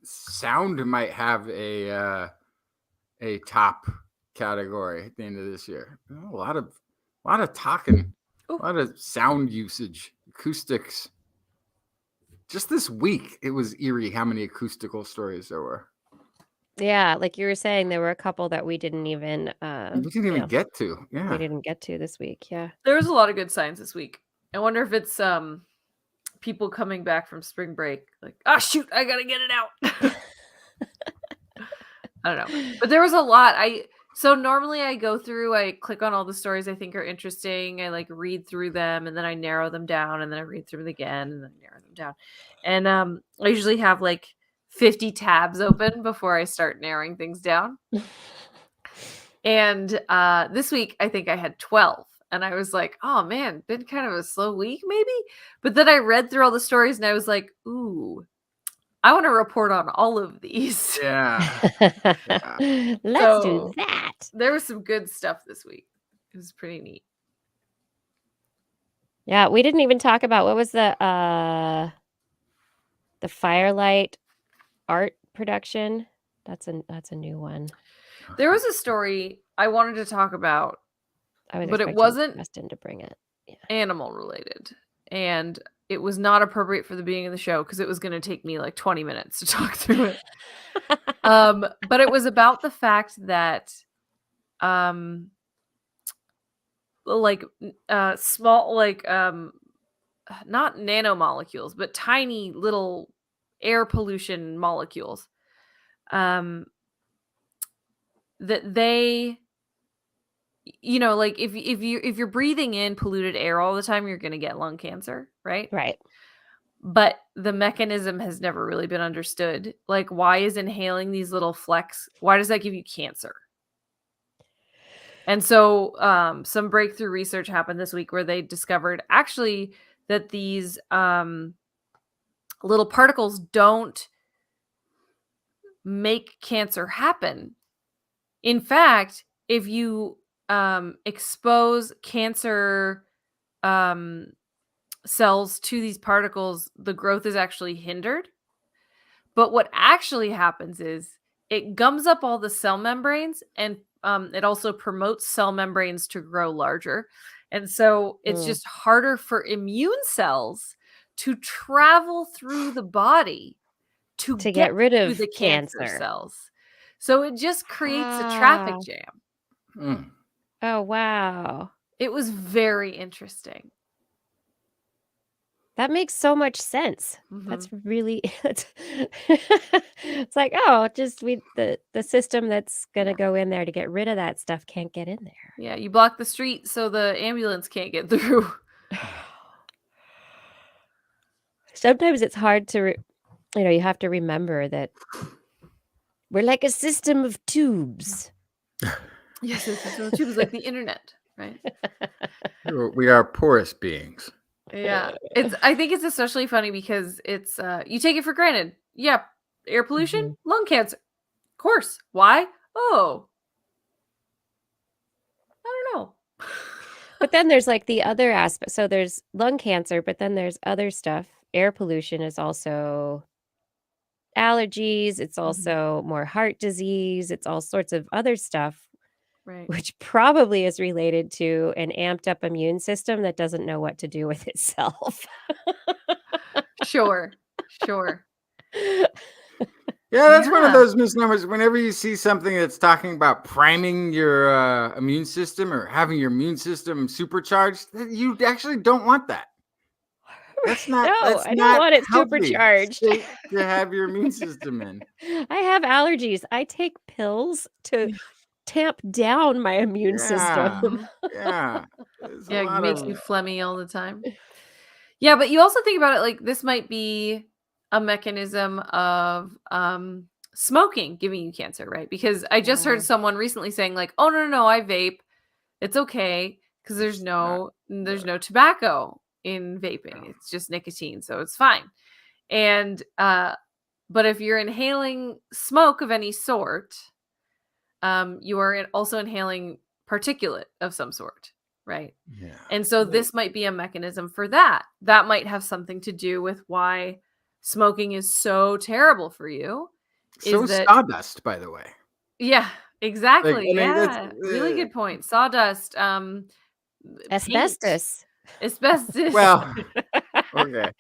sound might have a top category at the end of this year. A lot of talking, a lot of sound usage, acoustics. Just this week, it was eerie how many acoustical stories there were. Yeah, like you were saying, there were a couple that we didn't even get to. Yeah, we didn't get to this week. Yeah, there was a lot of good signs this week. I wonder if it's people coming back from spring break, like, shoot, I gotta get it out. I don't know, but there was a lot. So normally I go through, I click on all the stories I think are interesting. I like read through them and then I narrow them down and then I read through them again and then I narrow them down. And I usually have like 50 tabs open before I start narrowing things down. And this week I think I had 12. And I was like, oh man, been kind of a slow week maybe. But then I read through all the stories and I was like, ooh, I want to report on all of these. Yeah. Let's do that. There was some good stuff this week. It was pretty neat. Yeah, we didn't even talk about what was the Firelight art production. That's a new one. There was a story I wanted to talk about, I was but it expecting wasn't Justin to bring it. Yeah. animal related, and it was not appropriate for the beginning of the show because it was going to take me like 20 minutes to talk through it. But it was about the fact that small, not nanomolecules, but tiny little air pollution molecules, that they, like if you're breathing in polluted air all the time, you're going to get lung cancer, right? Right. But the mechanism has never really been understood. Like, why is inhaling these little flecks, why does that give you cancer? And so some breakthrough research happened this week where they discovered actually that these little particles don't make cancer happen. In fact, if you expose cancer cells to these particles, the growth is actually hindered. But what actually happens is it gums up all the cell membranes, and it also promotes cell membranes to grow larger. And so it's just harder for immune cells to travel through the body to get rid to of the cancer cancer. cells. So it just creates a traffic jam. Oh, wow. It was very interesting. That makes so much sense. Mm-hmm. That's really it's like, oh, just the system that's gonna go in there to get rid of that stuff can't get in there. Yeah, you block the street so the ambulance can't get through. Sometimes it's hard to, you have to remember that we're like a system of tubes. Yes, it's a tube is like the internet, right? We are porous beings. Yeah, I think it's especially funny because it's you take it for granted. Yeah, air pollution, lung cancer, of course. Why? Oh, I don't know. But then there's like the other aspect. So there's lung cancer, but then there's other stuff. Air pollution is also allergies. It's also more heart disease. It's all sorts of other stuff, Right. which probably is related to an amped up immune system that doesn't know what to do with itself. Sure. Yeah, that's one of those misnomers. Whenever you see something that's talking about priming your immune system or having your immune system supercharged, you actually don't want that. That's not. No, that's I don't not want it healthy supercharged. state to have your immune system in. I have allergies. I take pills to tamp down my immune system. Yeah. Yeah, it makes you phlegmy all the time. Yeah, but you also think about it like this might be a mechanism of smoking giving you cancer, right? Because I just heard someone recently saying like, "Oh no, I vape. It's okay because there's no tobacco in vaping. It's just nicotine, so it's fine." And but if you're inhaling smoke of any sort, you are also inhaling particulate of some sort, right? Yeah. And so this might be a mechanism for that. That might have something to do with why smoking is so terrible for you. So sawdust, by the way. Yeah, exactly. Like, I mean, yeah, really good point. Sawdust, Asbestos. Asbestos. Well, okay.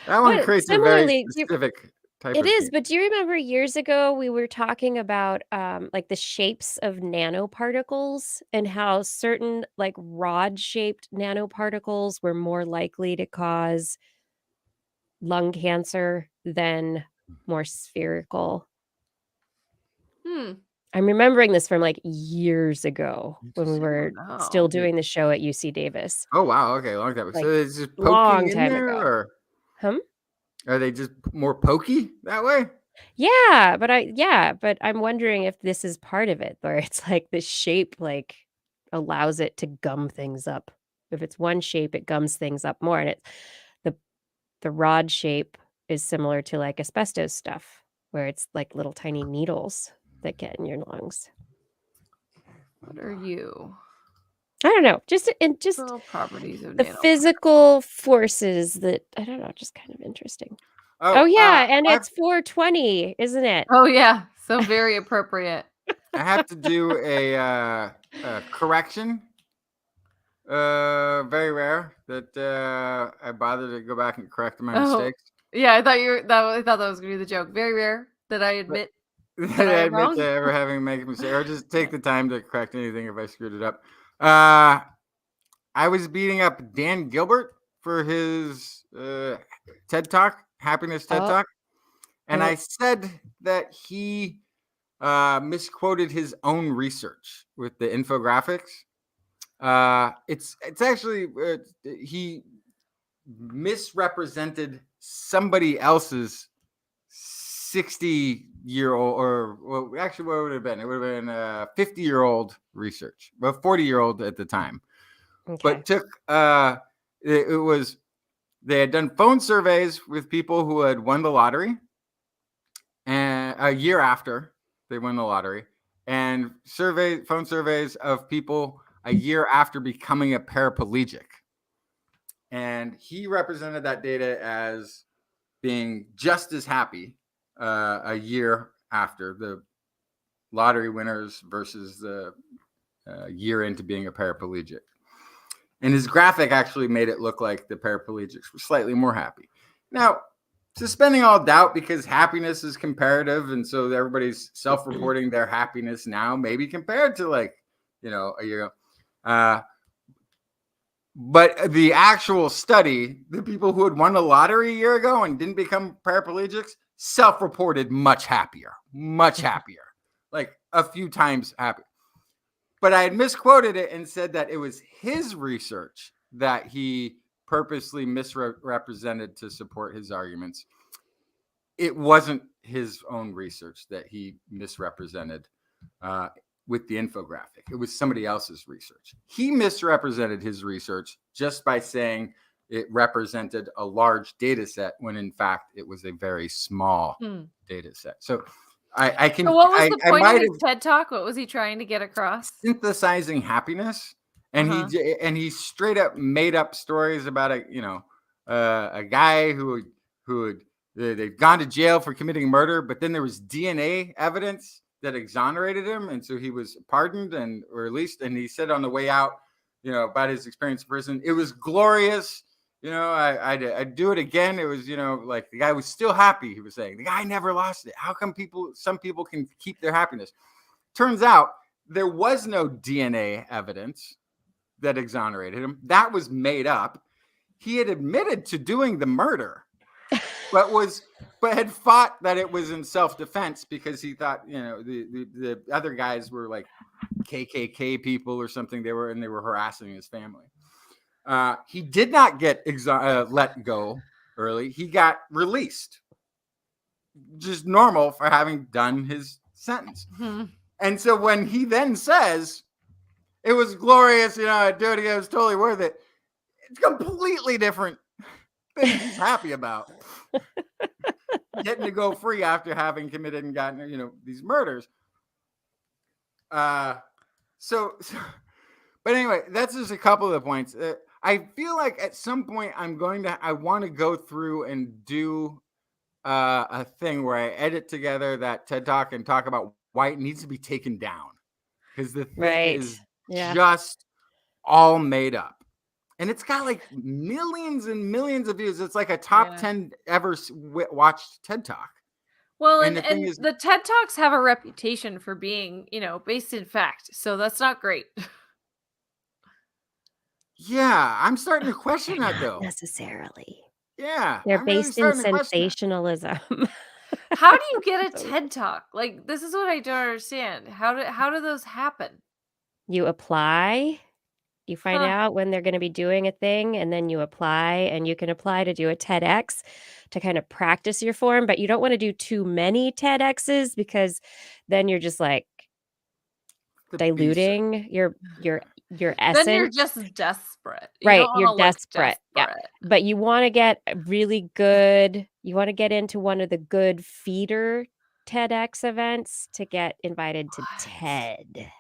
That one creates a very specific type of It is, heat. but do you remember years ago we were talking about like the shapes of nanoparticles and how certain like rod-shaped nanoparticles were more likely to cause lung cancer than more spherical? I'm remembering this from like years ago when we were still doing the show at UC Davis. Oh wow, okay, long time. Like, So it's just poking long in time there, ago. or are they just more pokey that way? Yeah, but I'm wondering if this is part of it, where it's like the shape like allows it to gum things up. If it's one shape, it gums things up more, and the rod shape is similar to like asbestos stuff, where it's like little tiny needles that get in your lungs. What are you? I don't know. Just Physical properties of the physical forces that I don't know, just kind of interesting. Oh yeah, and it's 420, isn't it? Oh yeah, so very appropriate. I have to do a correction. Very rare that I bothered to go back and correct my mistakes. Yeah, I thought that was gonna be the joke. Very rare that I admit that I am wrong. To ever having made a mistake, or just take the time to correct anything if I screwed it up. I was beating up Dan Gilbert for his TED Talk, Happiness TED Talk, and I said that he misquoted his own research with the infographics. It's actually he misrepresented somebody else's 60-year-old, or well, actually, what would it have been? It would have been 50-year-old research, well, 40-year-old at the time. Okay. But took it was they had done phone surveys with people who had won the lottery, and a year after they won the lottery, and phone surveys of people a year after becoming a paraplegic. And he represented that data as being just as happy a year after the lottery winners versus the year into being a paraplegic. And his graphic actually made it look like the paraplegics were slightly more happy. Now, suspending all doubt, because happiness is comparative, and so everybody's self-reporting their happiness now, maybe compared to a year ago. But the actual study, the people who had won the lottery a year ago and didn't become paraplegics, self-reported much happier, like a few times happier. But I had misquoted it and said that it was his research that he purposely misrepresented to support his arguments. It wasn't his own research that he misrepresented with the infographic. It was somebody else's research. He misrepresented his research just by saying it represented a large data set when in fact it was a very small data set. So I can. So what was the point of his TED Talk? What was he trying to get across? Synthesizing happiness, and he straight up made up stories about a guy who they've gone to jail for committing murder, but then there was DNA evidence that exonerated him, and so he was pardoned and released. And he said on the way out, about his experience in prison, it was glorious. I'd do it again. It was, like the guy was still happy. He was saying the guy never lost it. How come some people can keep their happiness? Turns out there was no DNA evidence that exonerated him. That was made up. He had admitted to doing the murder, but had fought that it was in self-defense because he thought, the other guys were like KKK people or something. They were harassing his family. He did not get let go early. He got released, just normal for having done his sentence. Mm-hmm. And so when he then says it was glorious, I'd do it again, it was totally worth it, it's completely different thing he's happy about. Getting to go free after having committed and gotten, these murders. But anyway, that's just a couple of the points. I feel like at some point I want to go through and do a thing where I edit together that TED Talk and talk about why it needs to be taken down, because the thing is just all made up. And it's got like millions and millions of views. It's like a top 10 ever watched TED Talk. Well, and the TED Talks have a reputation for being, based in fact. So that's not great. Yeah, I'm starting to question that though. Necessarily. Yeah. They're based in sensationalism. How do you get a TED Talk? Like, this is what I don't understand. How do those happen? You apply. You find out when they're going to be doing a thing, and then you apply, and you can apply to do a TEDx to kind of practice your form, but you don't want to do too many TEDx's because then you're just like diluting your essence. Then you're just desperate. Right, you're desperate. Yeah. But you want to get really good. You want to get into one of the good feeder TEDx events to get invited to TED.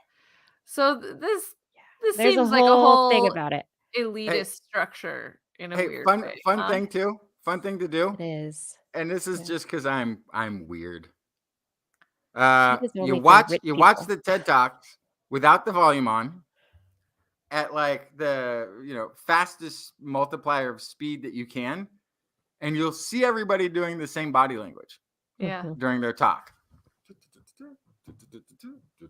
So this This There's a seems like a whole thing whole about it. elitist structure in a Hey, weird fun way. thing too. Fun thing to do. It is. And this is Yeah. just because I'm weird. That is You only for watch rich watch people. the TED Talks without the volume on at like the fastest multiplier of speed that you can, and you'll see everybody doing the same body language Yeah. Mhm. during their talk.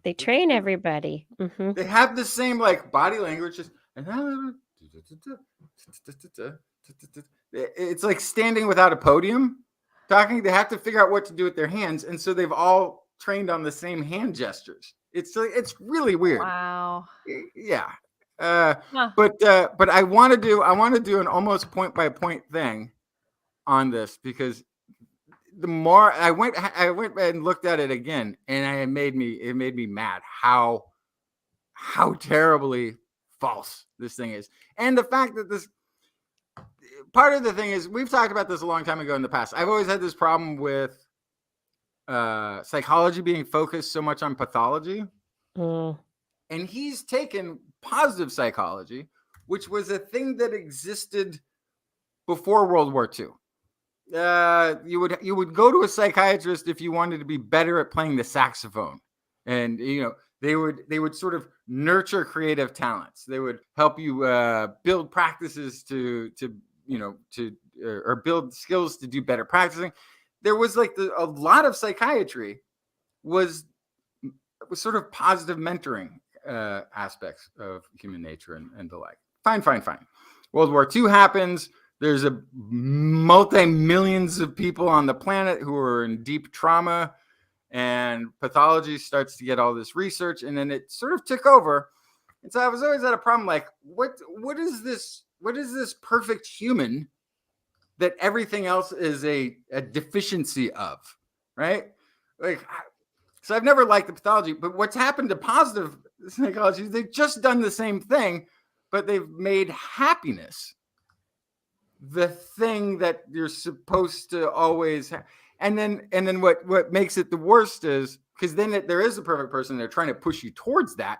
They train everybody. Mhm. They have the same like body language. It's like standing without a podium talking. They have to figure out what to do with their hands, and so they've all trained on the same hand gestures. It's really weird. Wow. Yeah. Huh. But I want to do an almost point by point thing on this, because the more I went and looked at it again, and it made me mad how terribly false this thing is. And the fact that this part of the thing is, we've talked about this a long time ago in the past. I've always had this problem with psychology being focused so much on pathology. And he's taken positive psychology, which was a thing that existed before World War II. You would go to a psychiatrist if you wanted to be better at playing the saxophone, and they would sort of nurture creative talents. They would help you build practices to build skills to do better practicing. There was like a lot of psychiatry was sort of positive mentoring aspects of human nature and the like. Fine. World War II happens. There's a multi-millions of people on the planet who are in deep trauma, and pathology starts to get all this research, and then it sort of took over. And so I was always at a problem like, what is this perfect human that everything else is a deficiency of, right? Like, so I've never liked the pathology, but what's happened to positive psychology is they've just done the same thing, but they've made happiness the thing that you're supposed to always have. And then what makes it the worst is, because then there is a perfect person, they're trying to push you towards that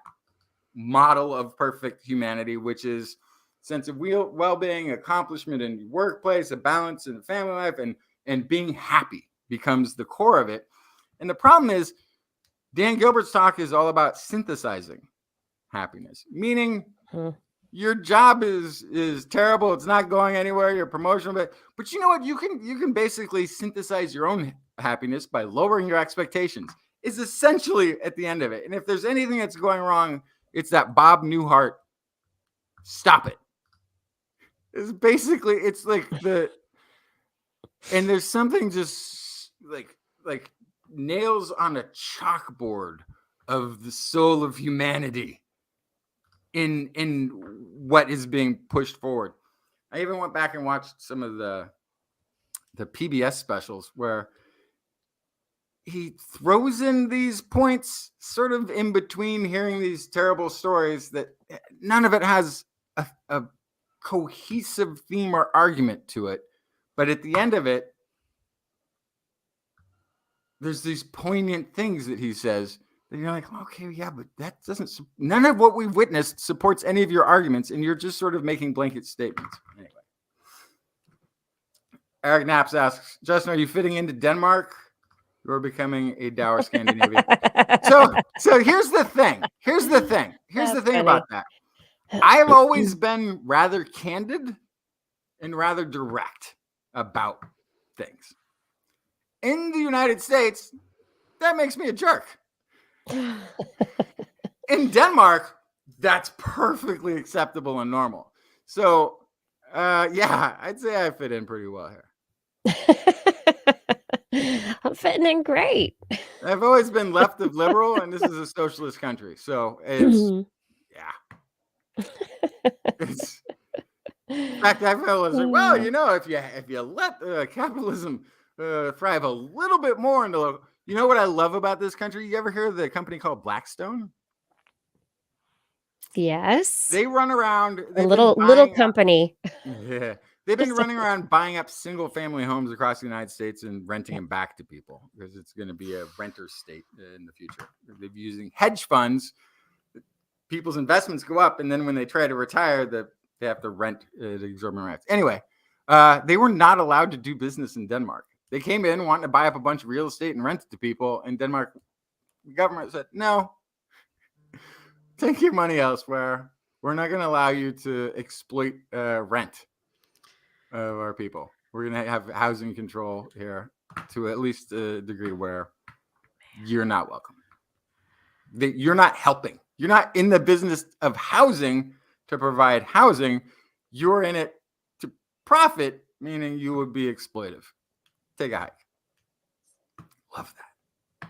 model of perfect humanity, which is sense of well-being, accomplishment in your workplace, a balance in the family life, and being happy becomes the core of it. And the problem is, Dan Gilbert's talk is all about synthesizing happiness, meaning your job is terrible, it's not going anywhere, you're promotional, but you know what, you can basically synthesize your own happiness by lowering your expectations, is essentially at the end of it. And if there's anything that's going wrong, it's that Bob Newhart stop it. It's basically, it's like and there's something just like nails on a chalkboard of the soul of humanity in what is being pushed forward. I even went back and watched some of the PBS specials where he throws in these points sort of in between hearing these terrible stories that none of it has a cohesive theme or argument to it. But at the end of it, there's these poignant things that he says that you're like, okay, yeah, but that doesn't, none of what we've witnessed supports any of your arguments, and you're just sort of making blanket statements. Anyway. Eric Knaps asks, Justin, are you fitting into Denmark? You're becoming a dour Scandinavian. So here's the thing. Here's the thing funny about that. I've always been rather candid and rather direct about things. In the United States, that makes me a jerk. In Denmark, that's perfectly acceptable and normal. So, yeah, I'd say I fit in pretty well here. I'm fitting in great. I've always been left of liberal, and this is a socialist country. So it's, yeah. It's, in fact, I felt like, well, if you let capitalism thrive a little bit more into local. You know what I love about this country? You ever hear of the company called Blackstone? Yes. They run around. A little company. Yeah. They've been running around buying up single family homes across the United States and renting them back to people, because it's going to be a renter state in the future. They're using hedge funds people's investments go up, and then when they try to retire, they have to rent at exorbitant rates. Anyway, they were not allowed to do business in Denmark. They came in wanting to buy up a bunch of real estate and rent it to people, and Denmark the government said, no, take your money elsewhere. We're not going to allow you to exploit rent of our people. We're going to have housing control here to at least a degree where you're not welcome. You're not helping. You're not in the business of housing to provide housing. You're in it to profit, meaning you would be exploitive. Take a hike. Love that.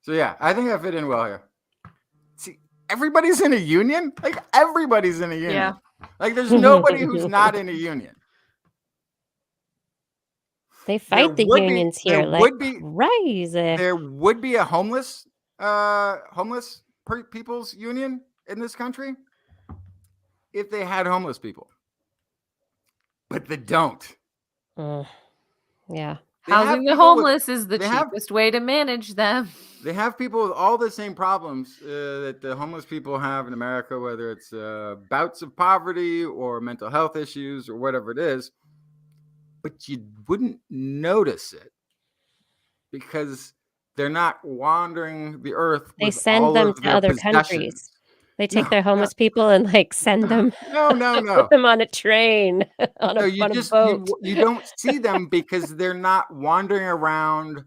So yeah, I think I fit in well here. See, everybody's in a union. Like everybody's in a union. Yeah. Like there's nobody who's not in a union. They fight the unions here like crazy. There would be a homeless people's union in this country if they had homeless people, but they don't. Yeah. Housing the homeless is the cheapest way to manage them. They have people with all the same problems that the homeless people have in America, whether it's bouts of poverty or mental health issues or whatever it is. But you wouldn't notice it because they're not wandering the earth. They send them to other countries. They take their homeless people and like send them. No. Put them on a train, on a boat. You don't see them because they're not wandering around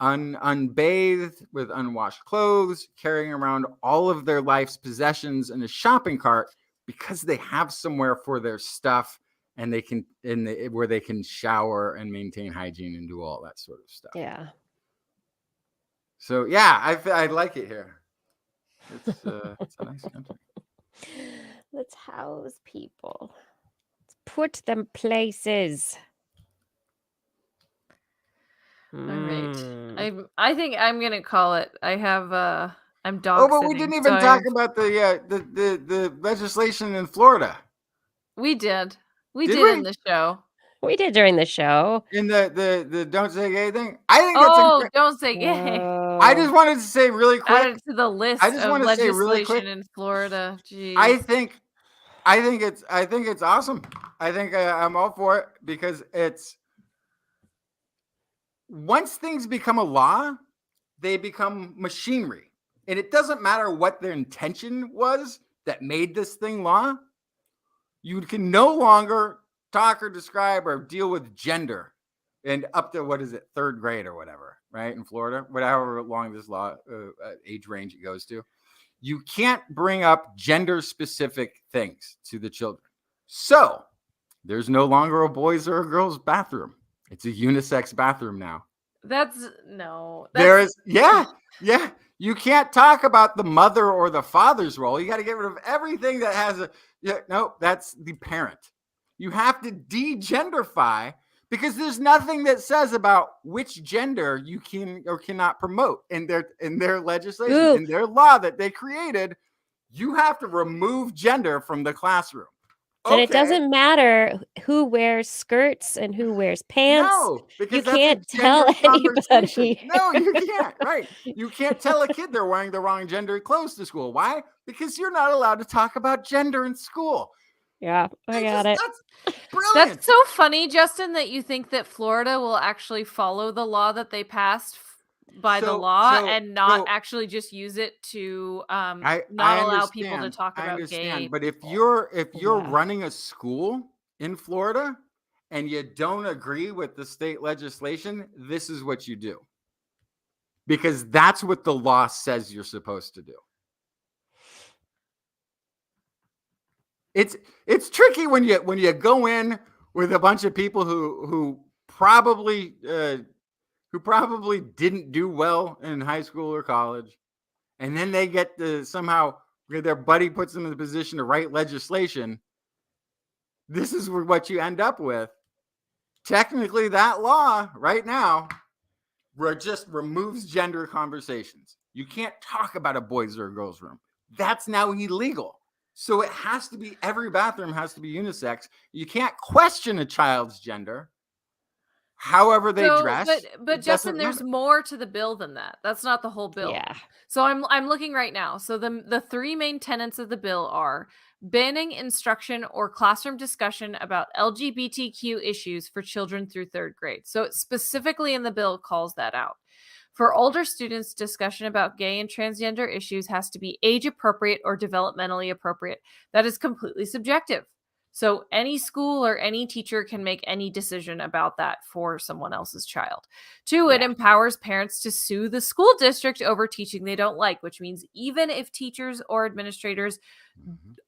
unbathed with unwashed clothes, carrying around all of their life's possessions in a shopping cart because they have somewhere for their stuff. And they can where they can shower and maintain hygiene and do all that sort of stuff. Yeah. So yeah, I like it here. It's a nice country. Let's house people. Let's put them places. All right. I think I'm gonna call it. I have I'm dog sitting. Oh, but we didn't even talk about the legislation in Florida. We did. We did in the show. We did during the show. In the don't say gay thing. I think that's don't say gay. I just wanted to say really quick. Add it to the list of legislation in Florida. Jeez. I think it's awesome. I think I'm all for it because it's once things become a law, they become machinery. And it doesn't matter what their intention was that made this thing law. You can no longer talk or describe or deal with gender and up to, what is it, 3rd grade or whatever, right? In Florida, whatever long this law age range it goes to. You can't bring up gender specific things to the children. So there's no longer a boys or a girls bathroom. It's a unisex bathroom now. There is. Yeah. You can't talk about the mother or the father's role. You got to get rid of everything that has that's the parent. You have to de-genderify because there's nothing that says about which gender you can or cannot promote in their legislation, in their law that they created. You have to remove gender from the classroom. And it doesn't matter who wears skirts and who wears pants. No, because you can't tell anybody. No, you can't. Right. You can't tell a kid they're wearing the wrong gender clothes to school. Why? Because you're not allowed to talk about gender in school. Yeah, I got it. That's brilliant. That's so funny, Justin, that you think that Florida will actually follow the law that they passed by the law and not actually just use it to not allow people to talk about gay. But if you're running a school in Florida and you don't agree with the state legislation, this is what you do. Because that's what the law says you're supposed to do. It's tricky when you go in with a bunch of people who probably didn't do well in high school or college, and then they get to somehow their buddy puts them in the position to write legislation. This is what you end up with. Technically, that law right now just removes gender conversations. You can't talk about a boys or a girls room. That's now illegal. So it has to be, every bathroom has to be unisex. You can't question a child's gender. however they So, dress. but It Justin, doesn't there's matter. more to the bill than that. That's not the whole bill. Yeah. So I'm looking right now. So the three main tenets of the bill are banning instruction or classroom discussion about LGBTQ issues for children through 3rd grade. So it specifically in the bill calls that out. For older students, discussion about gay and transgender issues has to be age appropriate or developmentally appropriate. That is completely subjective. So any school or any teacher can make any decision about that for someone else's child. 2, it empowers parents to sue the school district over teaching they don't like, which means even if teachers or administrators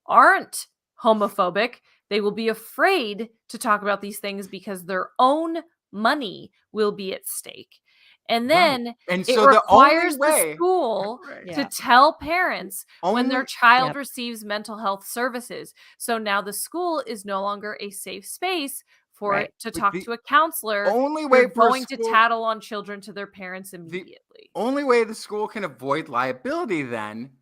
aren't homophobic, they will be afraid to talk about these things because their own money will be at stake. And then And it so the only requires the way school Right. to tell parents when their Only- child receives mental health services. So now the school is no longer a safe space for Right. it to But talk the to a counselor. only You're way for a going to school- tattle on children to their parents immediately. only way the school can avoid liability then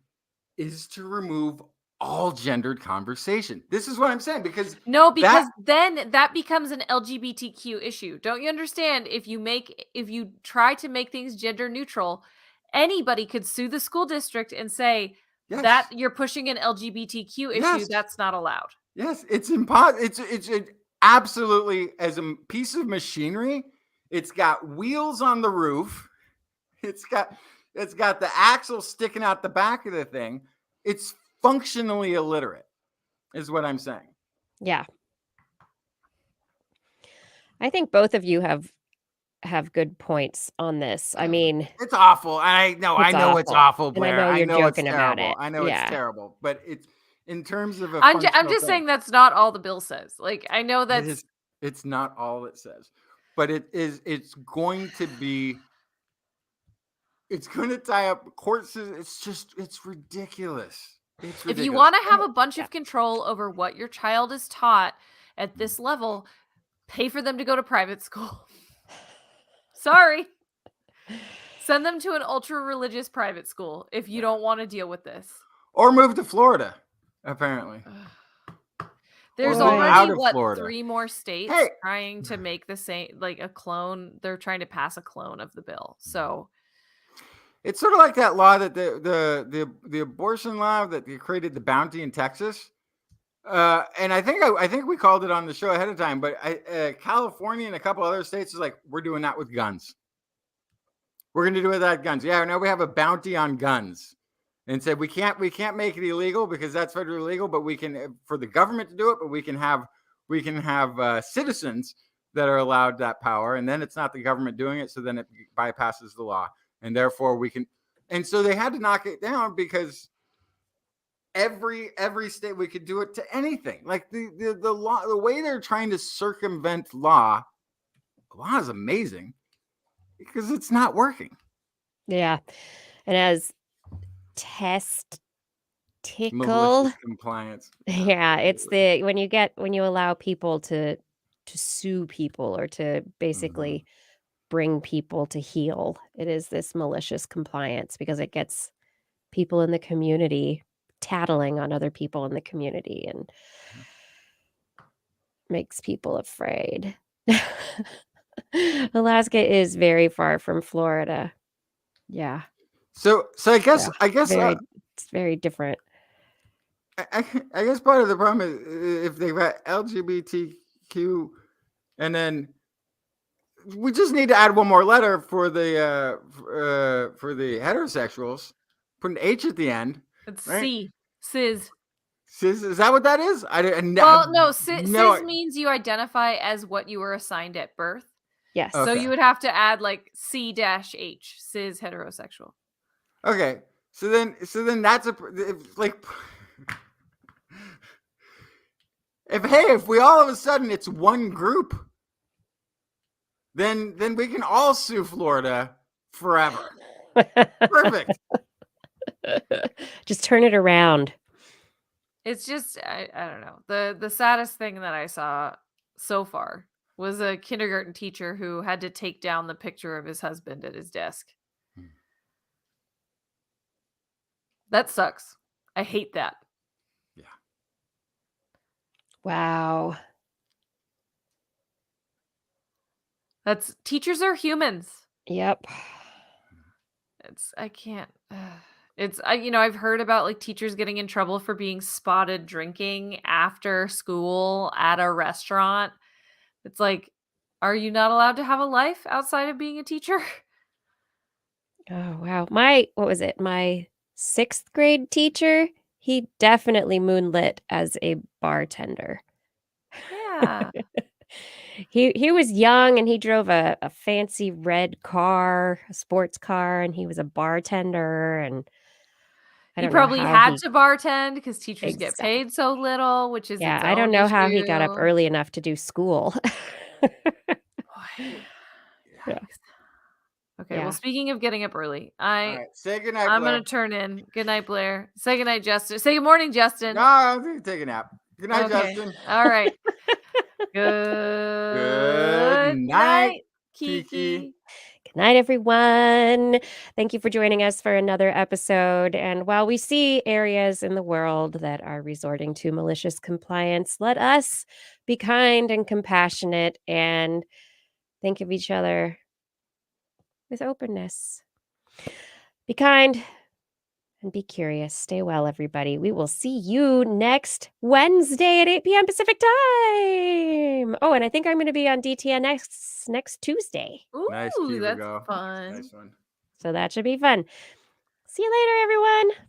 is to remove all gendered conversation. This is what I'm saying, because No, because then that becomes an LGBTQ issue. Don't you understand? If you try to make things gender neutral, anybody could sue the school district and say Yes. that you're pushing an LGBTQ issue. Yes. That's not allowed. Yes, it's impossible. It's absolutely, as a piece of machinery, it's got wheels on the roof. It's got the axle sticking out the back of the thing. It's functionally illiterate, is what I'm saying. Yeah. I think both of you have good points on this. I mean, It's awful. I know it's awful, And Blair. I know you're it's joking about terrible. it. I know Yeah. it's terrible, but it's in terms of a I'm just functional saying thing, that's not all the bill says. Like I know that's it's not all it says, but it's going to be. It's going to tie up courts. It's ridiculous. It's ridiculous. if you want to have a bunch of control over what your child is taught at this level, pay for them to go to private school. Sorry. Send them to an ultra religious private school if you don't want to deal with this. Or move to Florida, apparently. There's Or move out already of what Florida. 3 more states Hey. trying to make the same, like a clone. They're trying to pass a clone of the bill. So It's sort of like that law that the abortion law that they created the bounty in Texas. And I think we called it on the show ahead of time, but California and a couple other states is like, we're doing that with guns. We're going to do it with guns. Yeah, now we have a bounty on guns, and said we can't make it illegal because that's federally illegal, but we can, for the government to do it, but we can have citizens that are allowed that power, and then it's not the government doing it, so then it bypasses the law, and therefore we can. And so they had to knock it down because every state we could do it to anything. Like the law, the way they're trying to circumvent law is amazing because it's not working. Yeah. And as testicle, Malicious compliance. yeah, it's when you allow people to sue people or to basically bring people to heel. It is this malicious compliance because it gets people in the community tattling on other people in the community and makes people afraid. Alaska is very far from Florida. Yeah. So I guess it's very different. I guess part of the problem is if they've got LGBTQ, and then we just need to add one more letter for the heterosexuals. Put an H at the end. it's Right. C. Cis. Cis, is that what that is? Well, no, cis means you identify as what you were assigned at birth. Yes. So Okay. you would have to add like C-H, cis heterosexual. Okay, so then that's if we all of a sudden it's one group, then we can all sue Florida forever. Perfect. Just turn it around. It's just I don't know. The saddest thing that I saw so far was a kindergarten teacher who had to take down the picture of his husband at his desk. That sucks. I hate that. Yeah. Wow. Teachers are humans. Yep. I can't. I've heard about like teachers getting in trouble for being spotted drinking after school at a restaurant. It's like, are you not allowed to have a life outside of being a teacher? Oh, wow. What was it? My 6th grade teacher, he definitely moonlit as a bartender. Yeah. He was young and he drove a fancy red car, a sports car, and he was a bartender. And I He don't know probably how had to bartend because teachers get exactly. paid so little, which is Yeah, its I don't own know how he got up issue. early enough to do school. Boy. Yeah. Yikes. Okay, Yeah. well, speaking of getting up early, All right. Say goodnight, I'm Blair. gonna turn in. Good night, Blair. Say good night, Justin. Say good morning, Justin. No, I'm going to take a nap. Good night, Okay. Justin. All right. Good night, Kiki. Kiki. Good night, everyone. Thank you for joining us for another episode. And while we see areas in the world that are resorting to malicious compliance, let us be kind and compassionate and think of each other with openness. Be kind and be curious. Stay well, everybody. We will see you next Wednesday at 8 p.m. Pacific time. Oh, and I think I'm going to be on DTNX next Tuesday. Ooh, Nice, Kiki. that's Go. fun. Nice one. So that should be fun. See you later, everyone.